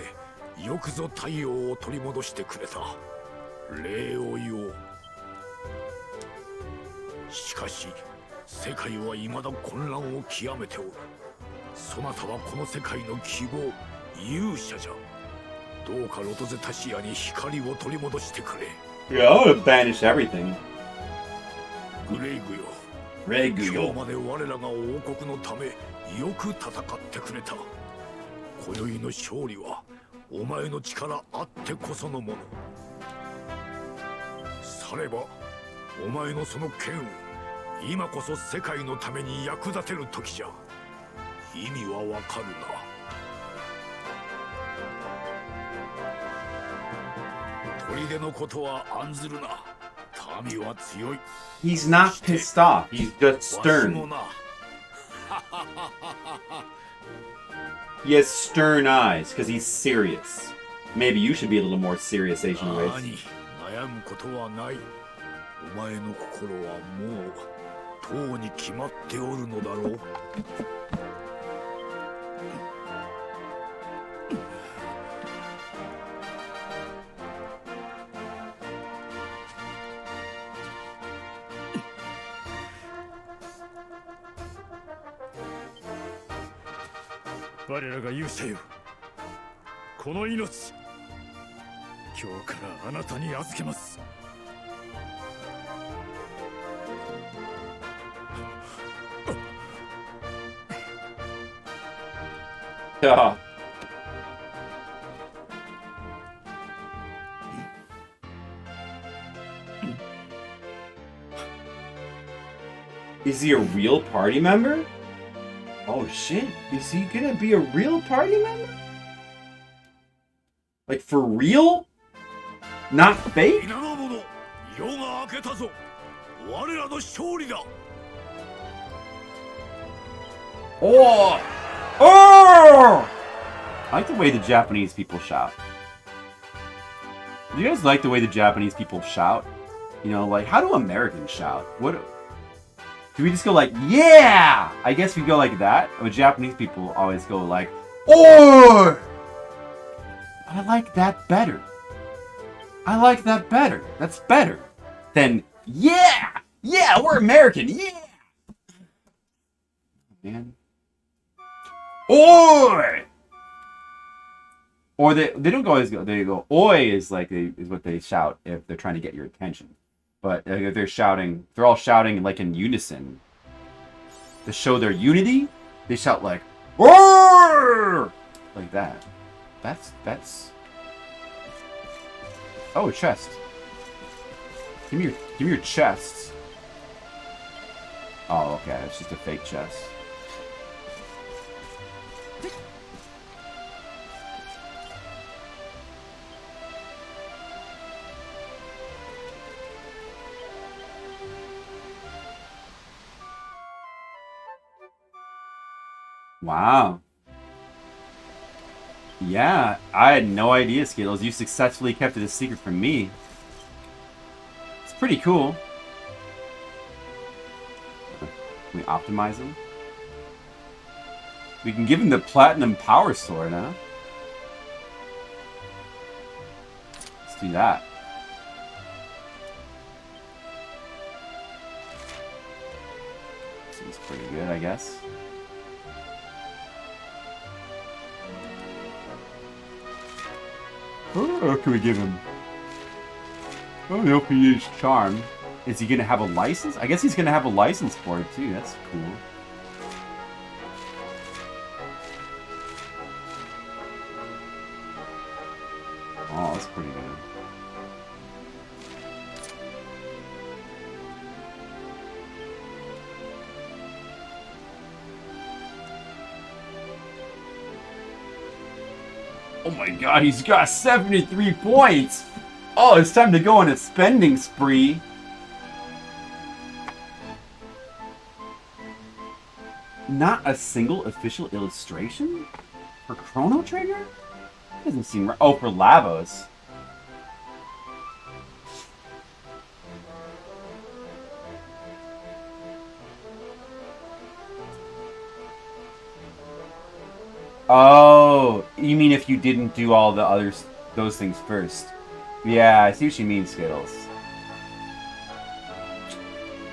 Speaker 3: よくぞ太陽を取り戻してくれた。礼を言おう。しかし世界は未だ混乱を極めておる。そなたはこの世界の希望、勇者じゃ。どうかロトゼタシアに光を取り戻してくれ。
Speaker 2: Yeah, I would banish everything.
Speaker 3: グレイグよ、
Speaker 2: Regu
Speaker 3: 今日まで我らが王国のためよく戦ってくれた。今宵の勝利はお前の力あってこそのもの。さればお前のその剣を今こそ世界のために役立てる時じゃ。意味はわかるな。砦のことは案ずるな。民は強い。
Speaker 2: He's not pissed off. He's just
Speaker 3: わしも
Speaker 2: stern.
Speaker 3: な。
Speaker 2: He has stern eyes because he's serious. Maybe you should be a little more serious, Asian
Speaker 3: 何
Speaker 2: race.
Speaker 3: 悩むことはない。お前の心はもうとうに決まっておるのだろう。
Speaker 5: 我らが勇者よ、この命今日からあなたに預けます。
Speaker 2: Yeah. Is he a real party member? Oh shit, is he gonna be a real party member? Like for real? Not fake?
Speaker 3: 皆の者、夜が明けたぞ。我らの勝利だ。
Speaker 2: Oh! Oh! I like the way the Japanese people shout. Do you guys like the way the Japanese people shout? You know, like, how do Americans shout? What... Do we just go like, yeah? I guess we go like that. But Japanese people always go like, oh! I like that better. I like that better. That's better than, yeah! Yeah, we're American, yeah! Man. Oi! Or they don't always go, they go, oi is like, is what they shout if they're trying to get your attention. But if they're shouting, they're all shouting like in unison. To show their unity, they shout like, roar! Like that. That's... Oh, a chest. Give me your chest. Oh, okay, it's just a fake chest. Wow. Yeah, I had no idea, Skittles. You successfully kept it a secret from me. It's pretty cool. Can we optimize him? We can give him the Platinum Power Sword, huh? Let's do that. Seems pretty good, I guess. What can we give him? Oh, the OPH Charm. Is he gonna have a license? I guess he's gonna have a license for it too. That's cool. Oh, that's pretty good. Oh my god, he's got 73 points! Oh, it's time to go on a spending spree. Not a single official illustration? For Chrono Trigger? Doesn't seem right. Oh, for Lavos. Oh, you mean if you didn't do all the others, those things first? Yeah, I see what you mean, Skittles.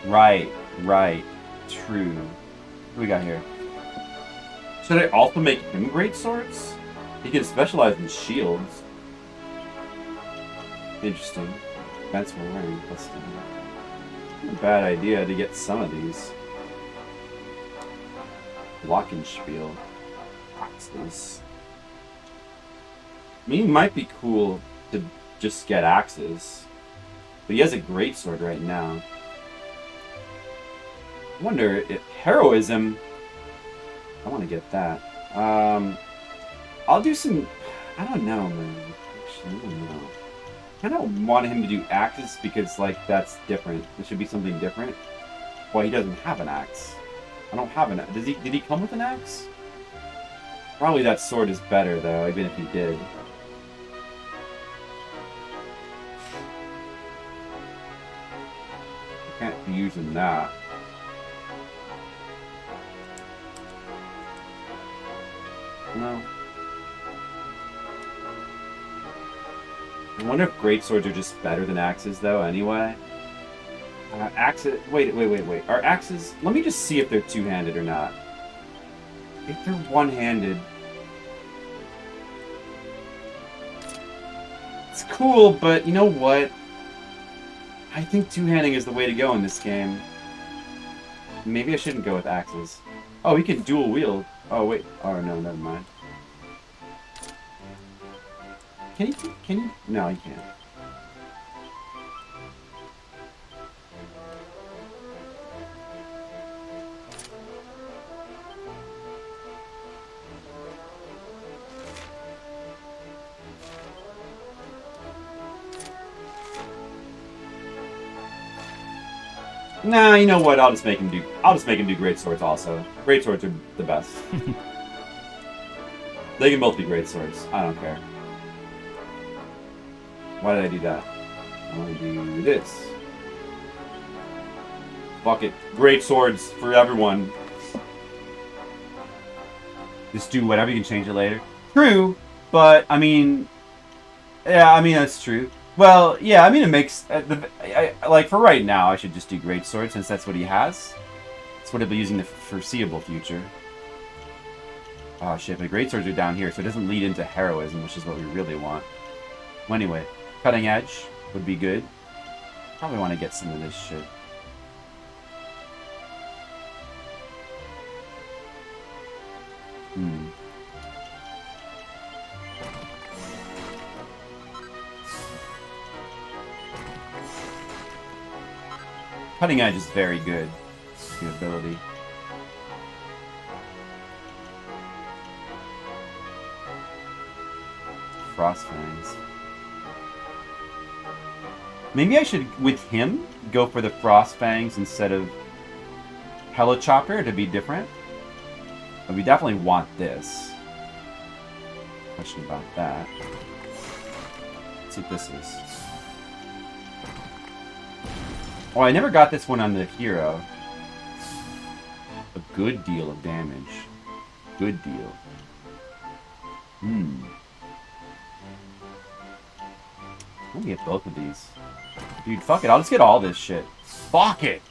Speaker 2: Right, right, true. What do we got here? Should I also make him great swords? He can specialize in shields. Interesting. That's what we're wearing. That's not a bad idea to get some of these. Glockenspiel. Axes. I mean, it might be cool to just get axes. But he has a greatsword right now. I wonder if heroism... I want to get that. I'll do some... I don't know, man. Actually, I don't know. I kind of want him to do axes because, like, that's different. It should be something different. Well, he doesn't have an axe. I don't have an axe. Did he come with an axe? Probably that sword is better, though, even if he did. Can't be using that. No. I wonder if greatswords are just better than axes, though, anyway. Axes... Wait. Are axes... Let me just see if they're two-handed or not. If they're one-handed... It's cool, but you know what? I think two-handing is the way to go in this game. Maybe I shouldn't go with axes. Oh, he can dual wield. Oh, wait. Oh, no, never mind. Can he? No, he can't. Nah, you know what? I'll just make him do great swords also. Great swords are the best. They can both be great swords. I don't care. Why did I do that? I want to do this. Fuck it. Great swords for everyone. Just do whatever, you can change it later. True, but I mean... Yeah, I mean, that's true. Well, yeah, I mean, it makes... like, for right now, I should just do great sword, since that's what he has. That's what he'll be using in the foreseeable future. Oh, shit, but great swords are down here, so it doesn't lead into heroism, which is what we really want. Well, anyway, cutting edge would be good. Probably want to get some of this shit. Cutting edge is very good. The ability. Frost fangs. Maybe I should, with him, go for the frost fangs instead of Helichopper to be different. But we definitely want this. Question about that. Let's see what this is. Oh, I never got this one on the hero. A good deal of damage. Good deal. Let me get both of these. Dude, fuck it. I'll just get all this shit. Fuck it!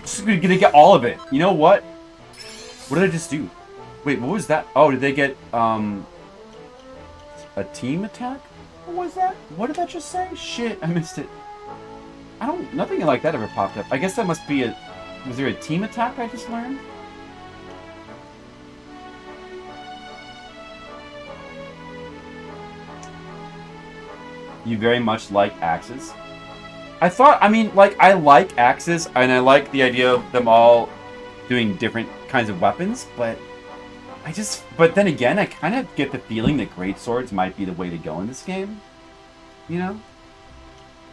Speaker 2: Just gonna get all of it. You know what? What did I just do? Wait, what was that? Oh, did they get, a team attack? What was that? What did that just say? Shit, I missed it. Nothing like that ever popped up. I guess that must be was there a team attack I just learned? You very much like axes? I mean, like, I like axes, and I like the idea of them all doing different kinds of weapons, but but then again, I kind of get the feeling that greatswords might be the way to go in this game, you know?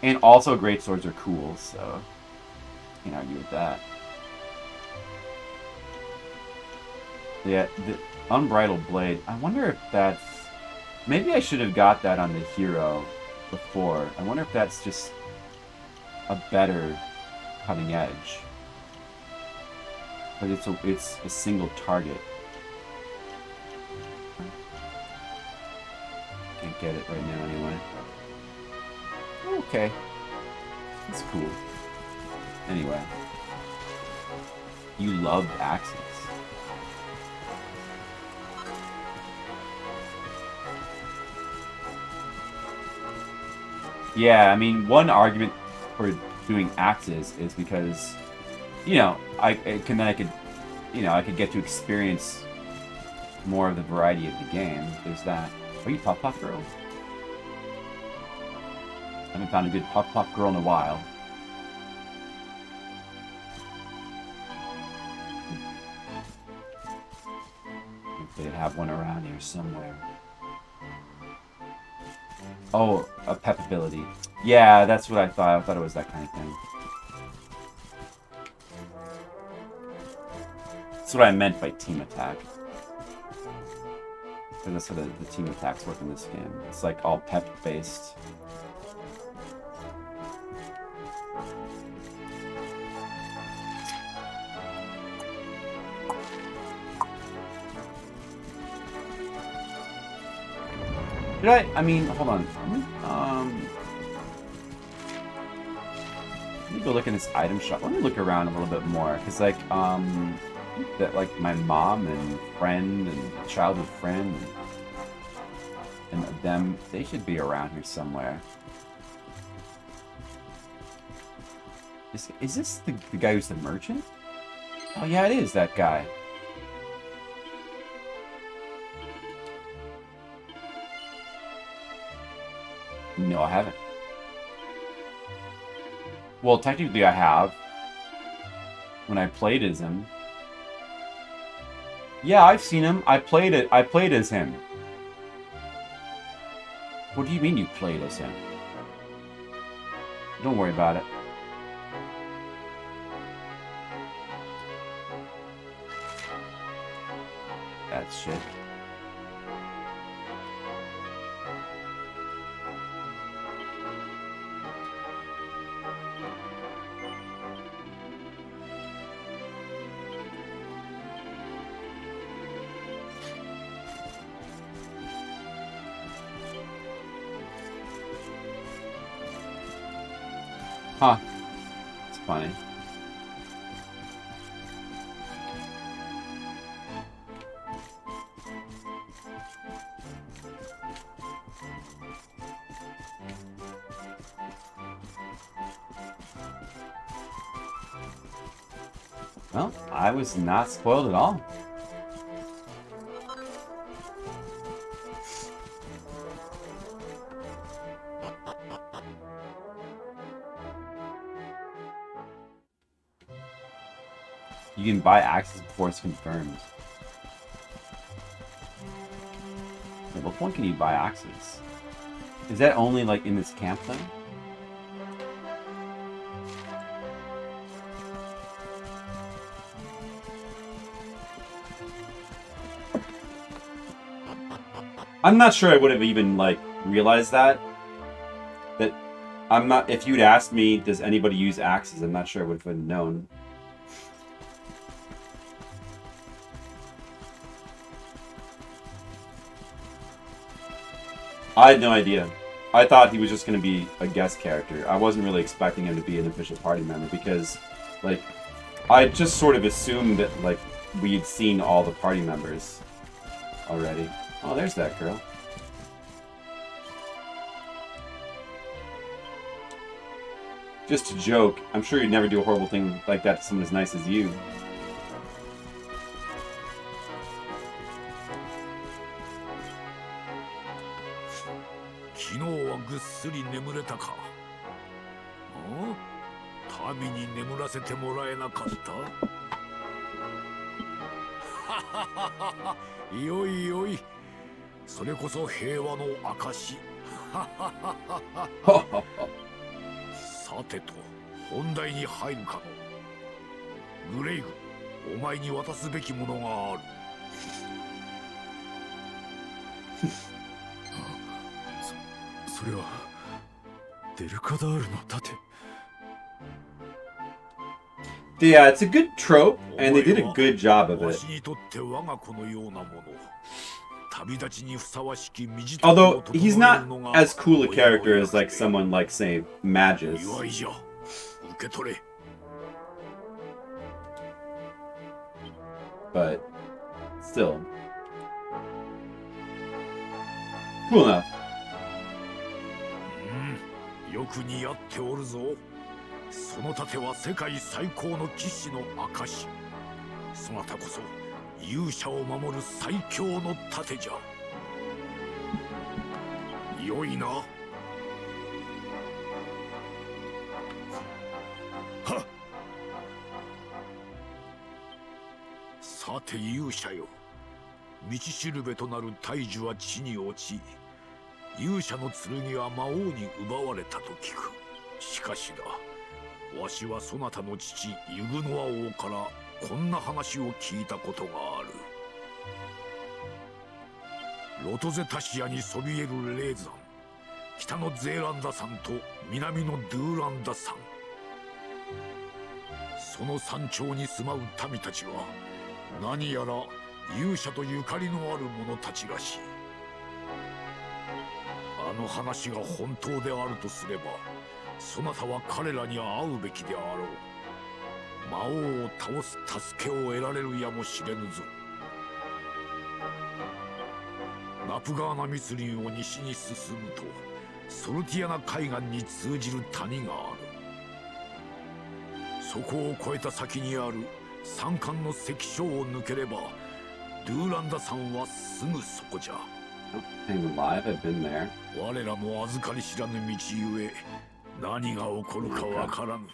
Speaker 2: And also, greatswords are cool, so can't argue with that. Yeah, the Unbridled Blade, I wonder if that's... Maybe I should have got that on the hero before. I wonder if that's just a better cutting edge. But it's a single target. Can't get it right now anyway. Okay. That's cool. Anyway. You loved axes. Yeah, I mean, one argument for doing axes is because, you know, I could get to experience more of the variety of the game. There's that. Are you Puff Puff Girl? I haven't found a good Puff Puff Girl in a while. They'd have one around here somewhere. Oh, a pep ability. Yeah, that's what I thought. I thought it was that kind of thing. That's what I meant by team attack. And that's how the team attacks work in this game. It's like all pep based. I mean, hold on. Let me go look in this item shop. Let me look around a little bit more, because like, that like my mom and friend and childhood friend and them, they should be around here somewhere. Is this the guy who's the merchant? Oh yeah, it is that guy. No, I haven't. Well, technically I have. When I played as him. Yeah, I've seen him. I played as him. What do you mean you played as him? Don't worry about it. That's shit. Huh. It's funny. Well, I was not spoiled at all. You can buy axes before it's confirmed. At what point can you buy axes? Is that only like in this camp though? I'm not sure I would have even, like, realized that. That I'm not... If you'd asked me, does anybody use axes, I'm not sure I would have known. I had no idea. I thought he was just going to be a guest character. I wasn't really expecting him to be an official party member because, like, I just sort of assumed that, like, we had seen all the party members already. Oh, there's that girl. Just a joke. I'm sure you'd never do a horrible thing like that to someone as nice as you.
Speaker 3: 昨日はぐっすり眠れたか。民に眠らせてもらえなかった。よいよい、それこそ平和の証。さてと、本題に入るかの。グレイグ、お前に渡すべきものがある。
Speaker 5: それはデルカダールの盾。
Speaker 2: Yeah, it's a good trope, and they did a good job of it. Although, he's not as cool a character as, like, someone like, say, Magus. But, still. Cool enough.
Speaker 3: よく似合っておるぞ。その盾は世界最高の騎士の証。そなたこそ勇者を守る最強の盾じゃ。よいな。はっ。さて勇者よ。道しるべとなる大樹は地に落ち、勇者の剣は魔王に奪われたと聞く。しかしだ。 わしはそなたの父ユグノア王からこんな話を聞いたことがある。ロトゼタシアにそびえる霊山、北のゼーランダ山と南のドゥーランダ山、その山頂に住まう民たちは何やら勇者とゆかりのある者たちらしい。あの話が本当であるとすれば、 そなたは彼らに会うべきであろう。魔王を倒す助けを得られるやもしれぬぞ。ナプガーナ密林を西に進むと、ソルティアナ海岸に通じる谷がある。そこを越えた先にある山間の関所を抜ければ、ドゥーランダ山はすぐそこじゃ。我らも預かり知らぬ道ゆえ。 何が起こるかわからぬ。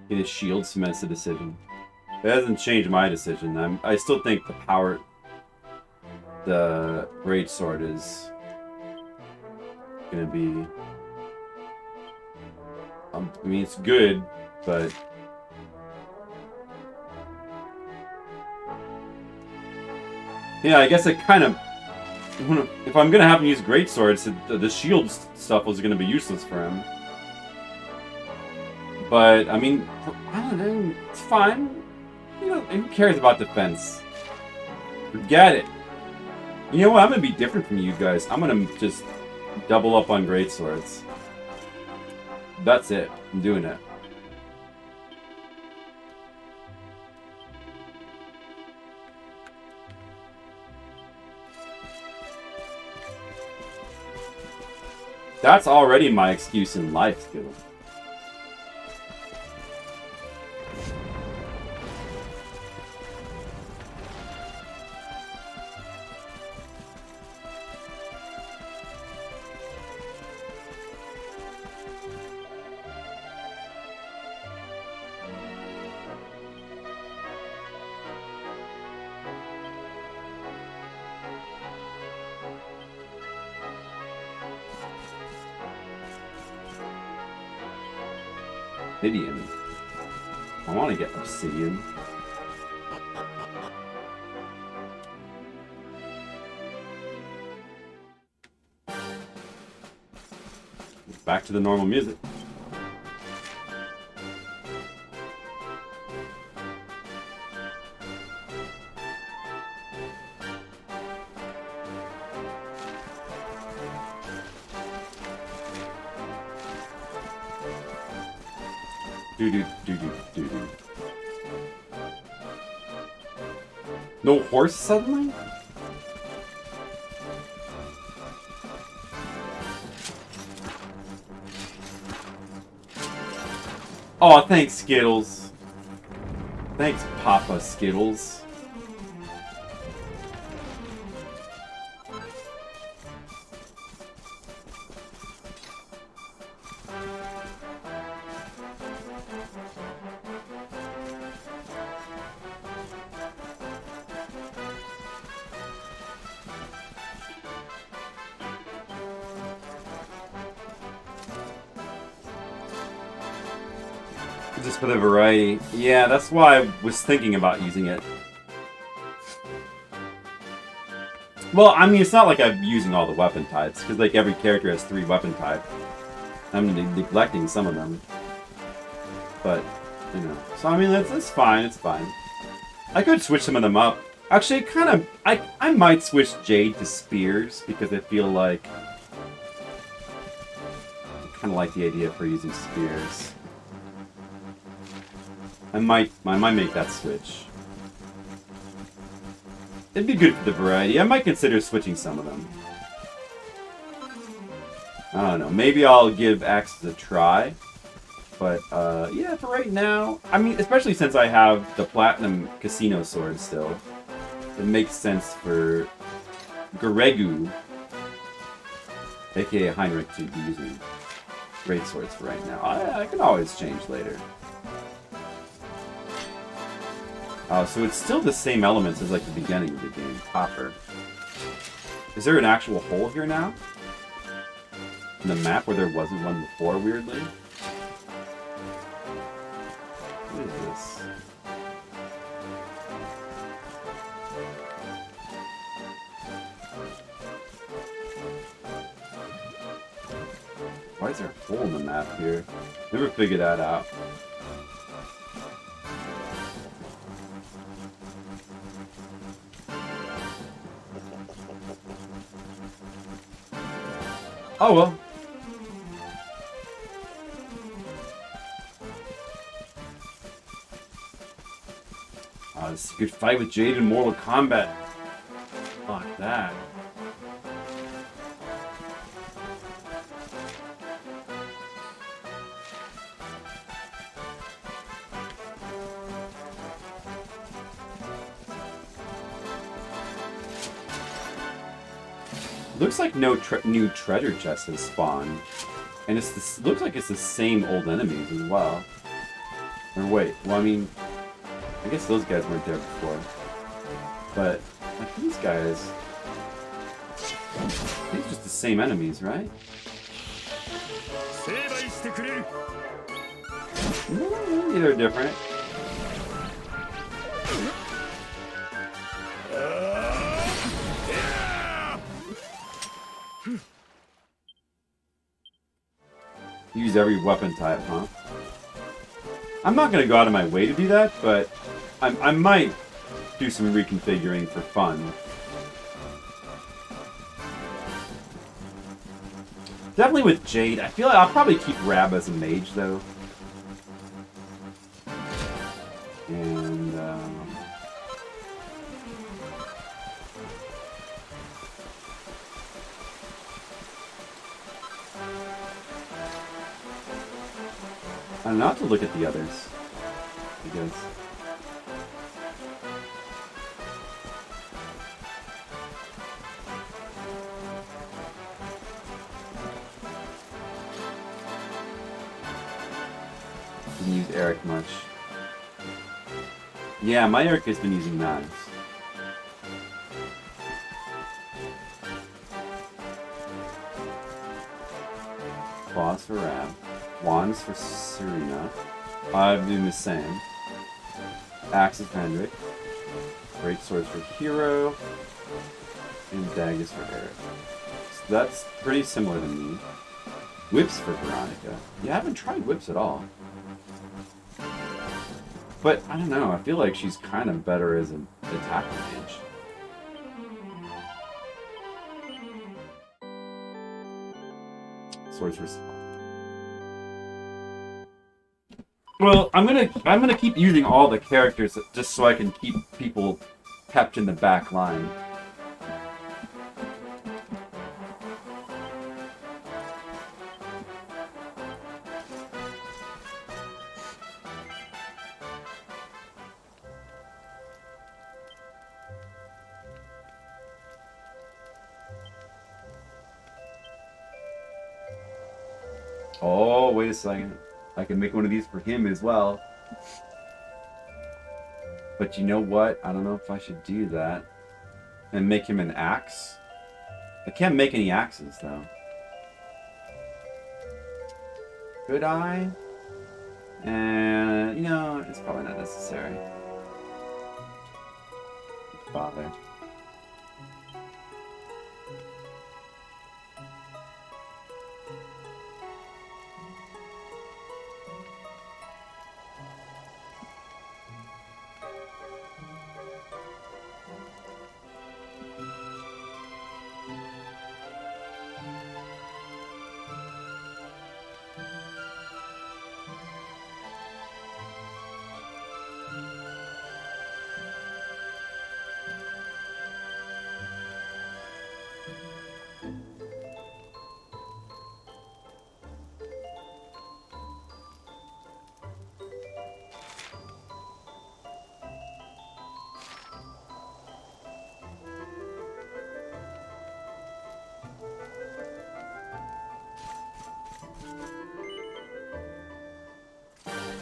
Speaker 2: His shield cements the decision. It hasn't changed my decision. I still think the great sword is gonna be. I mean, it's good, but yeah, I guess it kind of. If I'm gonna have him use great swords, the shield stuff was gonna be useless for him. But I mean, I don't know. It's fine. You know, who cares about defense? Forget it. You know what? I'm gonna be different from you guys. I'm gonna just double up on great swords. That's it. I'm doing it. That's already my excuse in life, Skittle. Obsidian. I want to get obsidian. Back to the normal music. Do. No horse suddenly? Oh, thanks, Skittles. Thanks, Papa Skittles. Just for the variety. Yeah, that's why I was thinking about using it. Well, I mean, it's not like I'm using all the weapon types, because like every character has 3 weapon types. I'm neglecting some of them. But, you know. So, I mean, it's fine, it's fine. I could switch some of them up. Actually, kind of, I might switch Jade to Spears, because I feel like... I kind of like the idea for using Spears. I might make that switch. It'd be good for the variety. I might consider switching some of them. I don't know. Maybe I'll give Axes a try. But, yeah, for right now... I mean, especially since I have the Platinum Casino Sword still. It makes sense for Garegu, aka Heinrich, to be using Great Swords for right now. I can always change later. So it's still the same elements as like the beginning of the game. Copper. Is there an actual hole here now? In the map where there wasn't one before, weirdly? What is this? Why is there a hole in the map here? Never figured that out. Oh well. This is a good fight with Jade in Mortal Kombat. Fuck that. Looks like no new treasure chests have spawned, and looks like it's the same old enemies as well. Or wait, well I mean, I guess those guys weren't there before, but like these guys, these are just the same enemies, right? They're different. Use every weapon type, huh? I'm not gonna go out of my way to do that, but I might do some reconfiguring for fun. Definitely with Jade. I feel like I'll probably keep Rab as a mage, though. And, I don't know, I'll have to look at the others, I guess. Didn't use Eric much. Yeah, my Eric has been using knives. Claws for Rab. Wands for Serena. I'm doing the same. Axes for Hendrik. Great swords for Hero. And daggers for Eric. So that's pretty similar to me. Whips for Veronica. Yeah, I haven't tried whips at all. But I don't know. I feel like she's kind of better as an attack mage. Sorceress. Well, I'm gonna keep using all the characters just so I can keep people kept in the back line. Oh, wait a second. I can make one of these for him as well. But you know what? I don't know if I should do that. And make him an axe. I can't make any axes, though. Could I? And, you know, it's probably not necessary. Bother.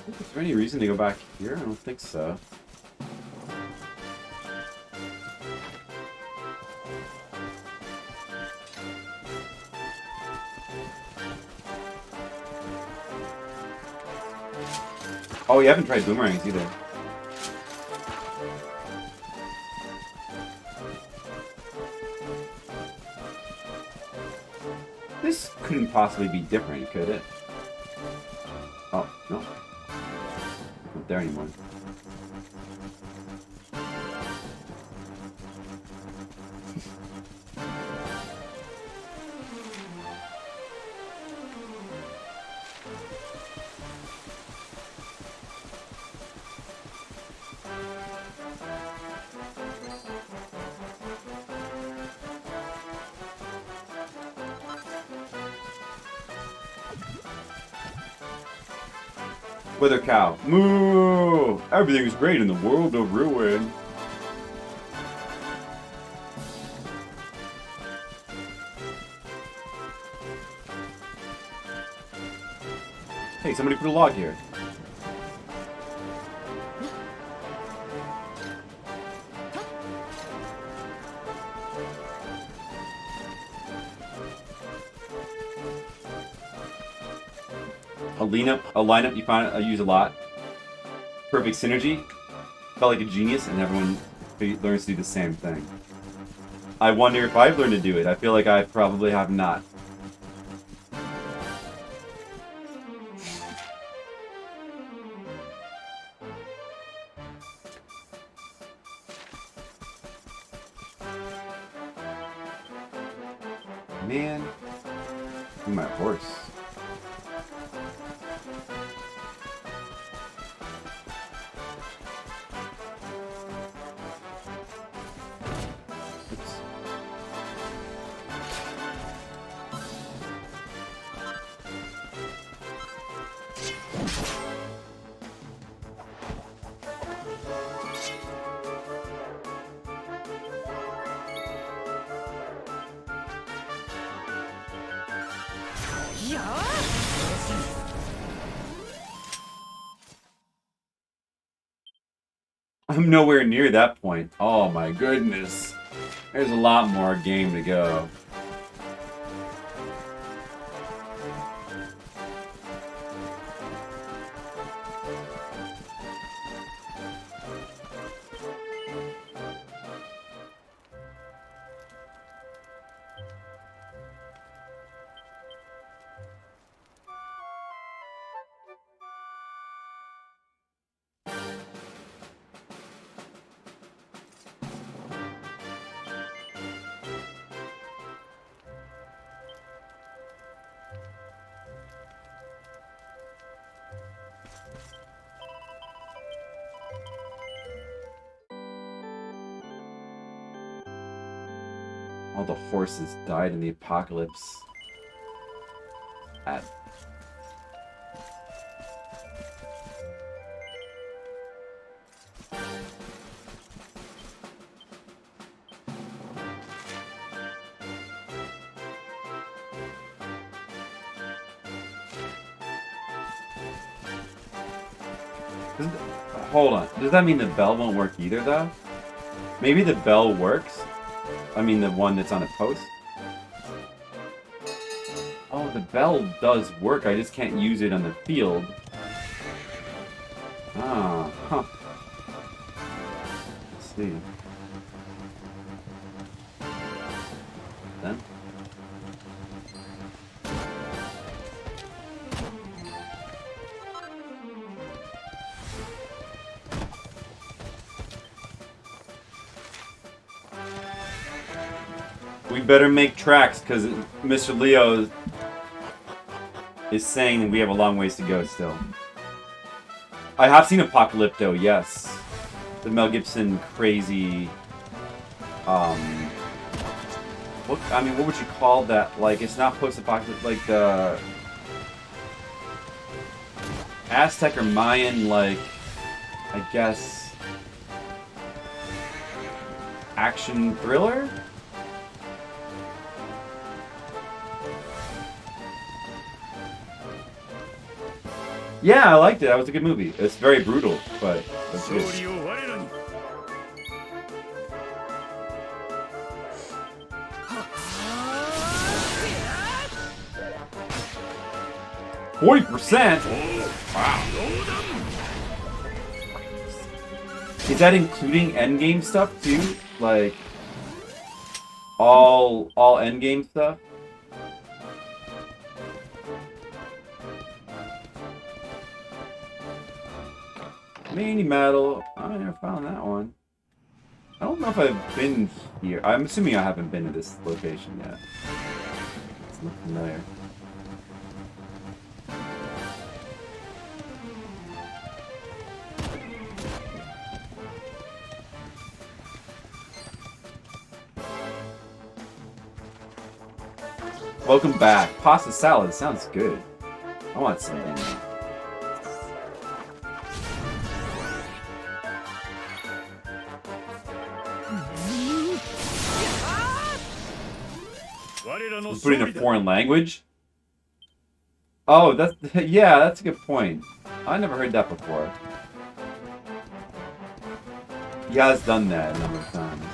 Speaker 2: Is there any reason to go back here? I don't think so. Oh, you haven't tried boomerangs either. This couldn't possibly be different, could it? Oh, no. Not there anymore. Weather cow. Moo! Everything is great in the world of ruin. Hey, somebody put a log here. A lineup you find I use a lot. Perfect synergy. Felt like a genius, and everyone learns to do the same thing. I wonder if I've learned to do it. I feel like I probably have not. Man, my horse. I'm nowhere near that point. Oh my goodness. There's a lot more game to go. All the horses died in the apocalypse. At Hold on. Does that mean the bell won't work either, though? Maybe the bell works? I mean, the one that's on a post? Oh, the bell does work. I just can't use it on the field. Ah, huh. Let's see. Then? We better make tracks, because Mr. Leo is saying that we have a long ways to go still. I have seen Apocalypto, yes. The Mel Gibson crazy, what would you call that? Like, it's not post-apocalyptic, like the Aztec or Mayan, like, I guess, action thriller? Yeah, I liked it. That was a good movie. It's very brutal, but it's good. 40%? Wow. Is that including endgame stuff too? Like all endgame stuff? Mini Metal. I never found that one. I don't know if I've been here. I'm assuming I haven't been to this location yet. It's not familiar. Welcome back. Pasta salad sounds good. I want something. Put in a foreign language? Oh, that's yeah, that's a good point. I never heard that before. He has done that a number of times.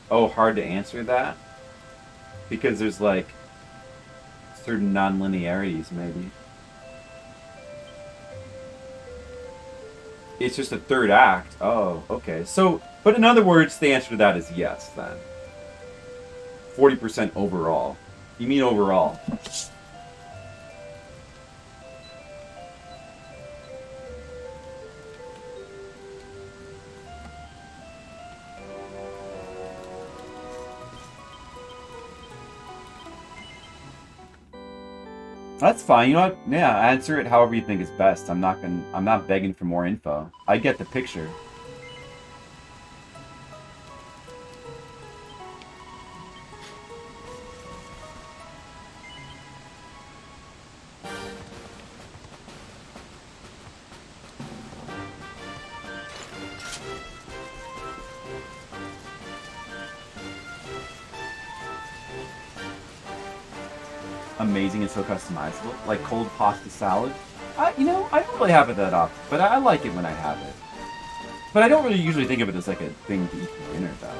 Speaker 2: Oh, hard to answer that? Because there's like certain non-linearities, maybe. It's just a third act. Oh, okay. So, but in other words, the answer to that is yes, then. 40% overall. You mean overall? That's fine. You know what? Yeah, answer it however you think is best. I'm not begging for more info. I get the picture. Amazing and so customizable, like cold pasta salad. You know, I don't really have it that often, but I like it when I have it. But I don't really usually think of it as like a thing to eat for dinner, though.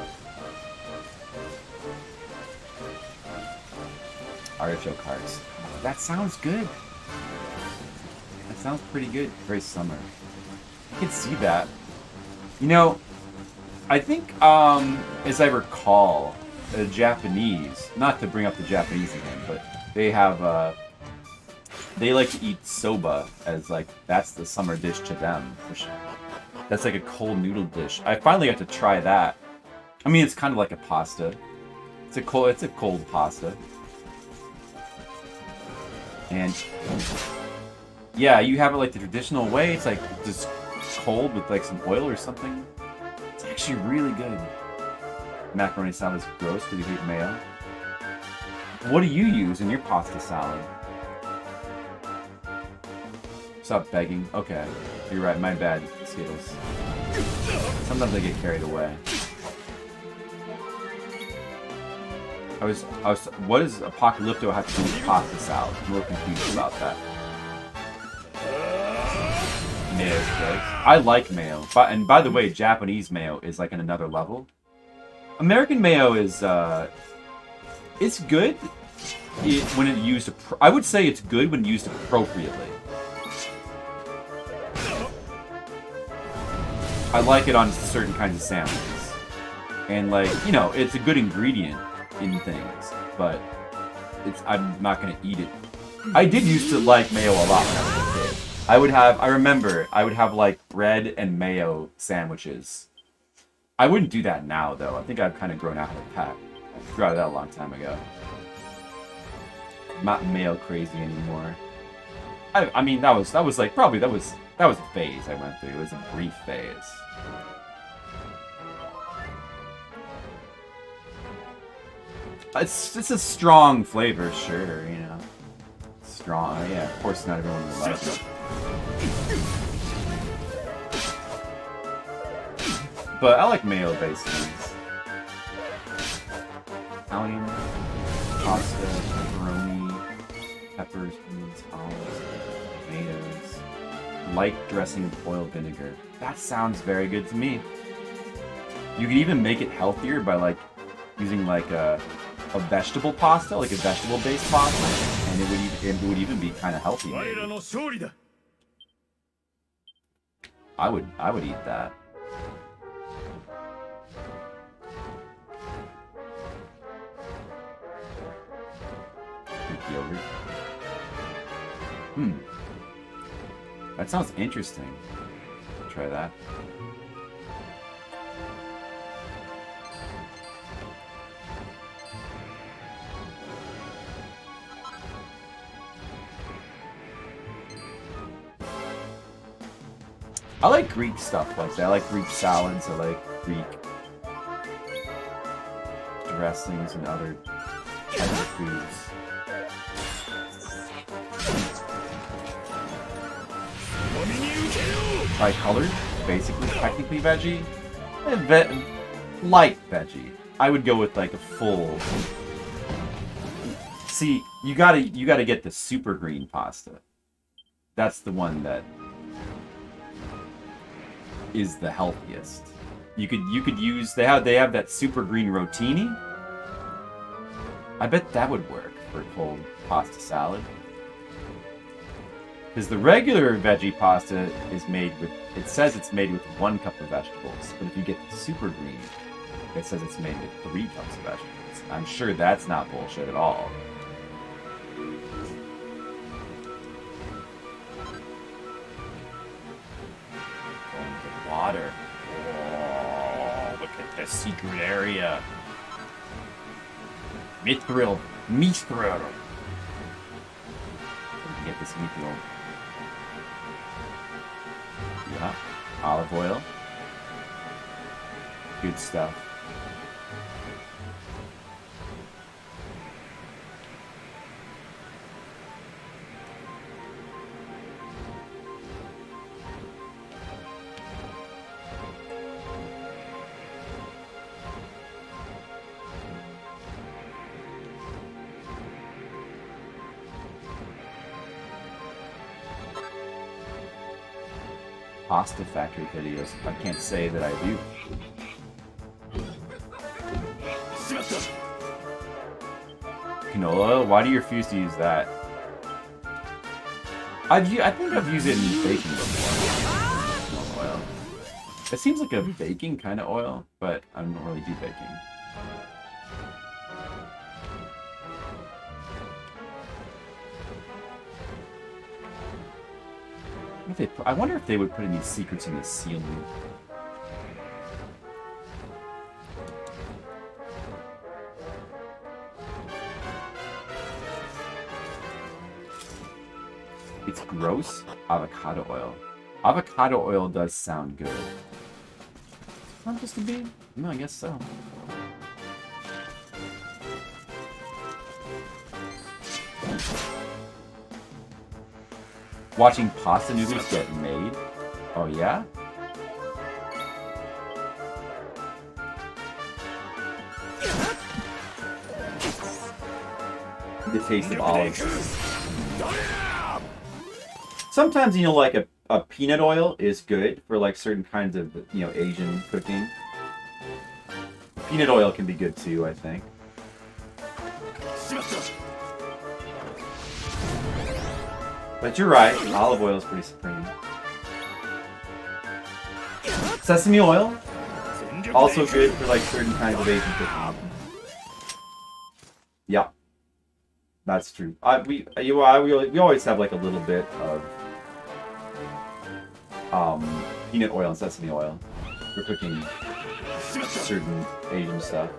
Speaker 2: Artichoke hearts. That sounds good. That sounds pretty good. Very summer. I can see that. You know, I think, as I recall, the Japanese, not to bring up the Japanese again, but they have, they like to eat soba as, like, that's the summer dish to them. Which, that's like a cold noodle dish. I finally got to try that. I mean, it's kind of like a pasta. It's a cold pasta. And Yeah, you have it like the traditional way. It's like just cold with like some oil or something. It's actually really good. Macaroni salad is gross because you hate mayo. What do you use in your pasta salad? Stop begging. Okay, you're right. My bad, Skittles. Sometimes I get carried away. What does Apocalypto have to do with pasta salad? I'm a little confused about that. Mayo's good. I like mayo. And by the way, Japanese mayo is like in another level. American mayo is, it's good when it used, I would say it's good when used appropriately. I like it on certain kinds of sandwiches. And like, you know, it's a good ingredient in things, but I'm not gonna eat it. I did used to like mayo a lot when I was a kid. I remember I would have like bread and mayo sandwiches. I wouldn't do that now though. I think I've kind of grown out of that. I grew out of that a long time ago. I'm not mayo crazy anymore. I mean that was like probably that was a phase I went through. It was a brief phase. It's a strong flavor, sure, you know. Strong, yeah, of course not everyone will like it. But I like mayo-based things. Italian, pasta, pepperoni, peppers, onions, olives, tomatoes. Light dressing with oil vinegar. That sounds very good to me. You could even make it healthier by like using like a vegetable pasta, like a vegetable-based pasta, and it would even be kind of healthy. Maybe. I would eat that. Greek yogurt. That sounds interesting. Try that. I like Greek stuff like that. I like Greek salads. I like Greek dressings and other types of foods. Tricolored, basically, technically veggie. Light veggie. I would go with like a full. See, you gotta get the super green pasta. That's the one that is the healthiest. You could use they have that super green rotini. I bet that would work for a cold pasta salad. Because the regular veggie pasta is made with, it says it's made with 1 cup of vegetables, but if you get the super green, it says it's made with 3 cups of vegetables. I'm sure that's not bullshit at all. Water. Oh, look at this secret area. Mithril. Mithril. Get this mithril. Yeah. Olive oil. Good stuff. Pasta factory videos. I can't say that I do. Canola oil? Why do you refuse to use that? I think I've used it in baking before. Canola oil. It seems like a baking kind of oil, but I don't really do baking. I wonder if they would put any secrets in the ceiling. It's gross. Avocado oil. Avocado oil does sound good. Not just a bee? No, I guess so. Watching pasta noodles get made? Oh yeah? The taste of olives. Sometimes, you know, like a peanut oil is good for like certain kinds of, you know, Asian cooking. Peanut oil can be good too, I think. But you're right, olive oil is pretty supreme. Sesame oil, also good for like certain kinds of Asian cooking. Yeah, that's true. We always have like a little bit of peanut oil and sesame oil for cooking certain Asian stuff.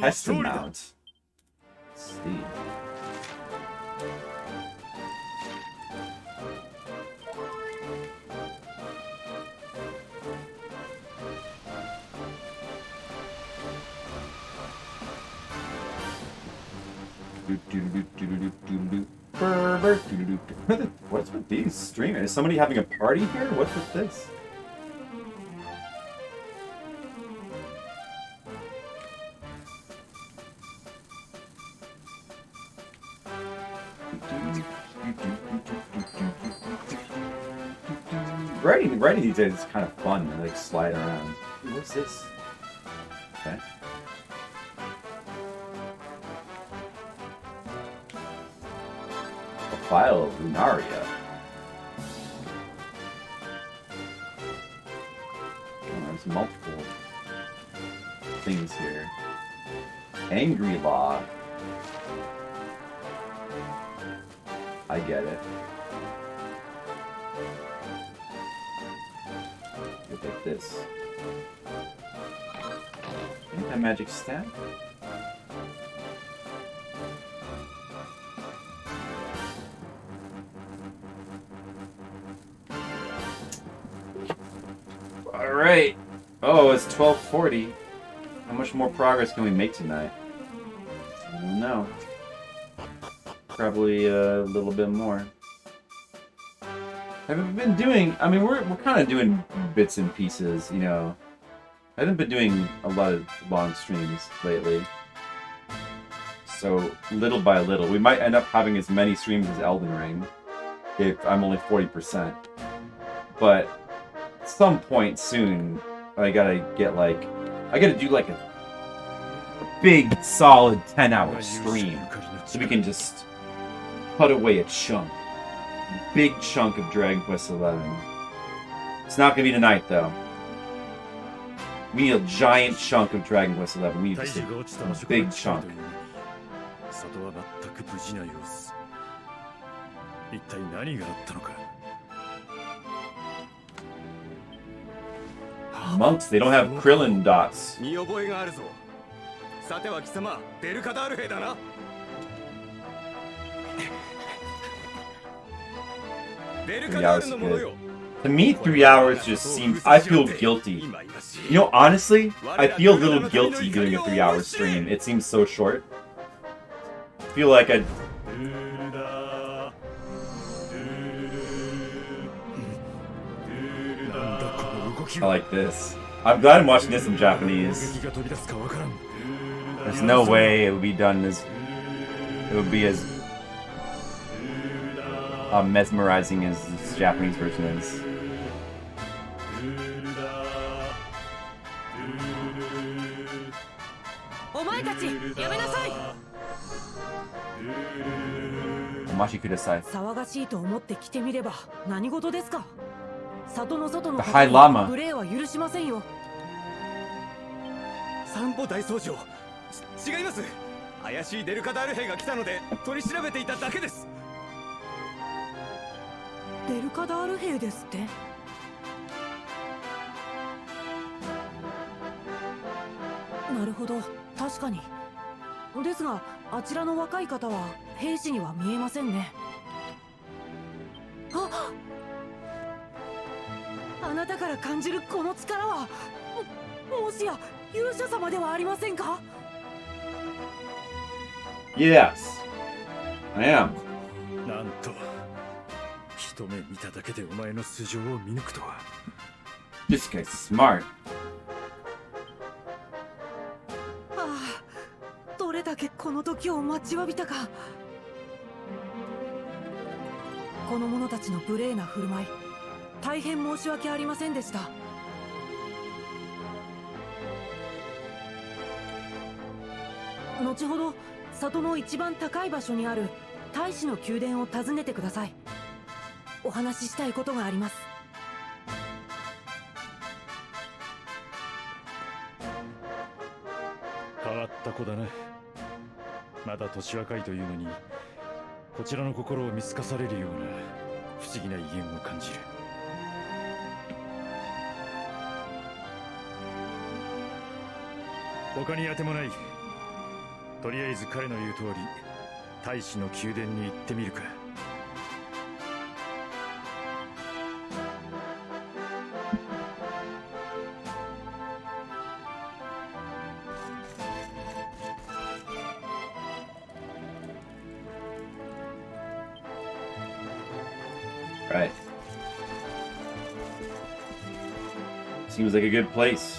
Speaker 2: Heston Mount. Let's see. What's with these streamers? Is somebody having a party here? What's with this? Writing these days is kind of fun to like slide around. What's this? Okay. A file of Lunaria. Oh, there's multiple things here. Angry Law. I get it. Look at this. Anti-magic staff? Alright. Oh, it's 12:40. How much more progress can we make tonight? I don't know. Probably a little bit more. I've been doing, I mean, we're kind of doing bits and pieces, you know. I haven't been doing a lot of long streams lately. So, little by little. We might end up having as many streams as Elden Ring, if I'm only 40%. But, at some point soon, I gotta get like, I gotta do like a big, solid 10-hour stream. So we can just put away a chunk. Big chunk of Dragon Quest XI. It's not gonna be tonight, though. We need a giant chunk of Dragon Quest XI. We need just a big chunk. Monks, they don't have Krillin dots.
Speaker 8: さては貴様、ベルカダール兵だな。
Speaker 2: 3 hours is good. To me, 3 hours just seems... I feel guilty. You know, honestly, I feel a little guilty doing a 3-hour stream. It seems so short. I feel like I like this. I'm glad I'm watching this in Japanese. There's no way it would be done as... It would be as... mesmerizing as this Japanese version is. Omashi kudasai. The High Lama.
Speaker 8: 散歩大僧正違います。
Speaker 5: 怪しいデルカダール兵が来たので取り調べていただけです。
Speaker 7: デルカダール兵ですって。なるほど、確かに。ですがあちらの若い方は兵士には見えませんね。あなたから感じるこの力は もしや勇者様ではありませんか？
Speaker 1: Yes, I am.
Speaker 5: なんと一目見ただけでお前の素性を見抜くとは。
Speaker 1: This guy's smart.
Speaker 7: ああ、どれだけこの時を待ちわびたか。この者たちの無礼な振る舞い、大変申し訳ありませんでした。後ほど里の一番高い場所にある大使の宮殿を訪ねてください。お話ししたいことがあります。
Speaker 5: 変わった子だな。まだ年若いというのにこちらの心を見透かされるような不思議な威厳を感じる。他に当てもない。とりあえず彼の言う通り大使の宮殿に行ってみるか。
Speaker 1: Right. Seems like a good place.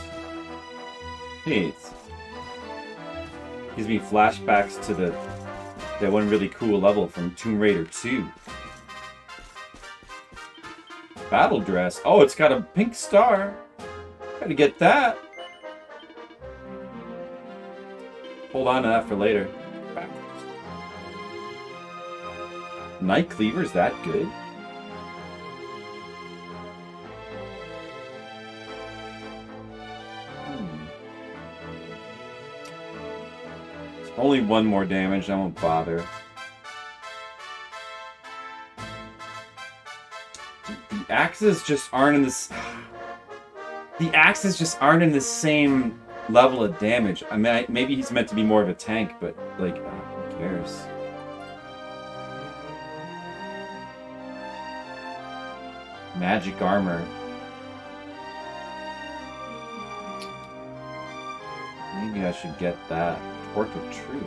Speaker 1: Hey, it's gives me flashbacks to that one really cool level from Tomb Raider 2. Battle dress. Oh, it's got a pink star. Gotta get that. Hold on to that for later. Backwards. Night cleaver's that good? Only one more damage, I won't bother. The axes just aren't in this. The axes just aren't in the same level of damage. I mean, maybe he's meant to be more of a tank, but like, who cares? Magic armor. Maybe I should get that. Torque of Truth.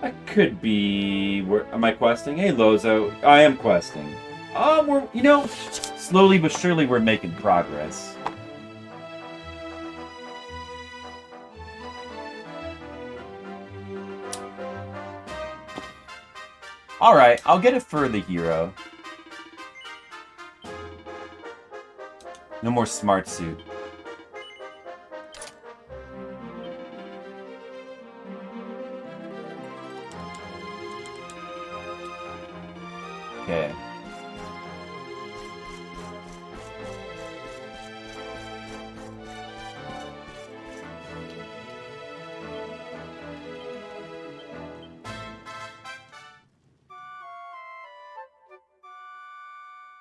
Speaker 1: That could be. Where am I questing? Hey, Lozo, I am questing. We're, you know, slowly but surely we're making progress. Alright, I'll get it for the hero. No more smart suit. Okay.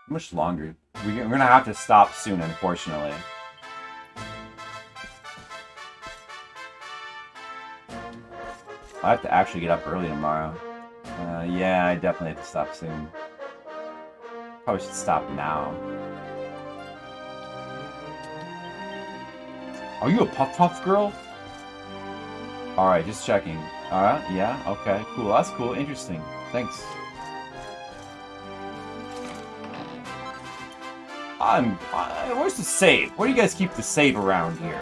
Speaker 1: How much longer? We're gonna have to stop soon, unfortunately. I have to actually get up early tomorrow. Yeah, I definitely have to stop soon. Probably should stop now. Are you a Puff Puff girl? Alright, just checking. Alright, yeah, okay, cool. That's cool, interesting. Thanks. Where's the save? Where do you guys keep the save around here?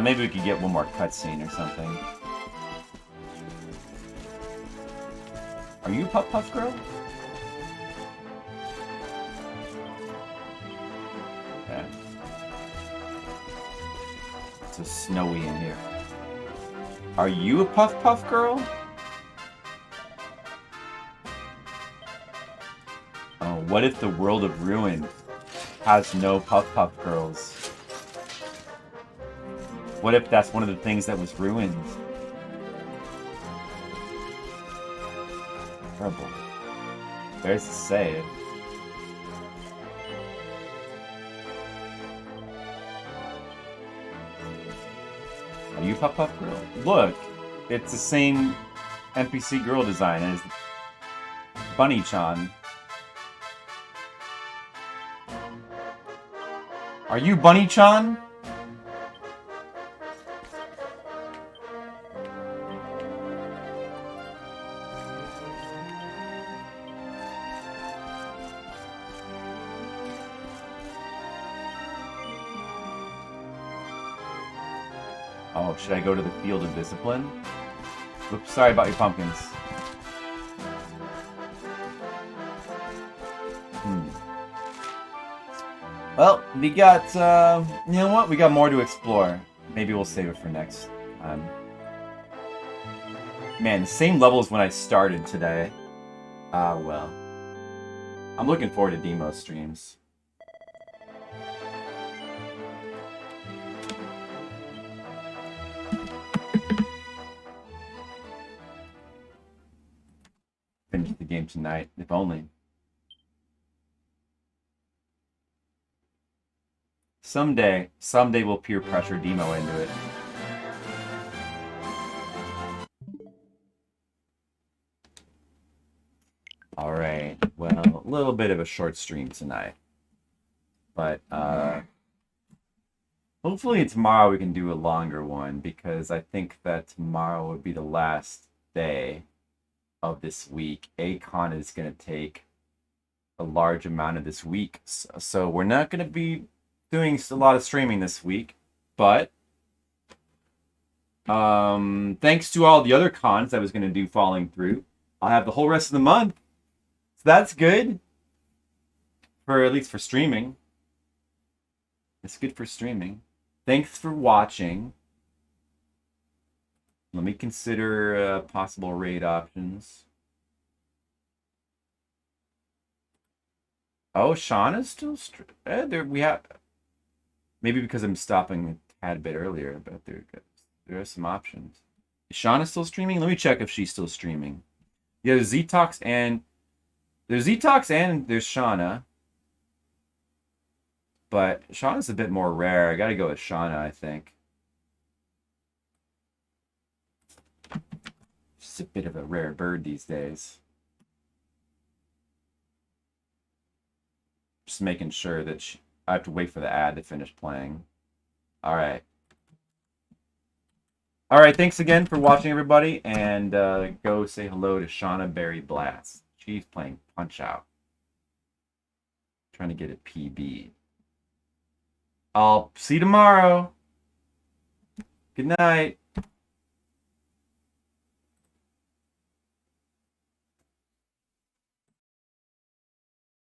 Speaker 1: Maybe we could get one more cutscene or something. Are you Puff Puff girl? Okay. It's so snowy in here.
Speaker 2: Are you a Puff Puff girl? Oh, what if the world of Ruin has no Puff Puff girls? What if that's one of the things that was ruined? Terrible. There's to say it. Are you Puff Puff girl? Look, it's the same NPC girl design as Bunny-chan. Are you Bunny-chan? Oh, should I go to the field of discipline? Oops, sorry about your pumpkins. Well, we got, you know what? We got more to explore. Maybe we'll save it for next time. Man, the same level as when I started today. Ah, well. I'm looking forward to demo streams. Finish the game tonight, if only. Someday we'll peer pressure Demo into it. Alright, well, a little bit of a short stream tonight. But, hopefully tomorrow we can do a longer one, because I think that tomorrow would be the last day of this week. Acon is going to take a large amount of this week, so we're not going to be doing a lot of streaming this week, but thanks to all the other cons I was going to do falling through, I'll have the whole rest of the month. So that's good. For at least for streaming. It's good for streaming. Thanks for watching. Let me consider possible raid options. Oh, Shauna's still there. We have. Maybe because I'm stopping a tad bit earlier, but there are some options. Is Shauna still streaming? Let me check if she's still streaming. Yeah, there's Zetox and there's Shauna. But Shauna's a bit more rare. I gotta go with Shauna, I think. She's a bit of a rare bird these days. Just making sure that I have to wait for the ad to finish playing. Alright. Alright, thanks again for watching, everybody. And go say hello to Shauna Berry Blast. She's playing Punch-Out. Trying to get a PB. I'll see you tomorrow. Good night.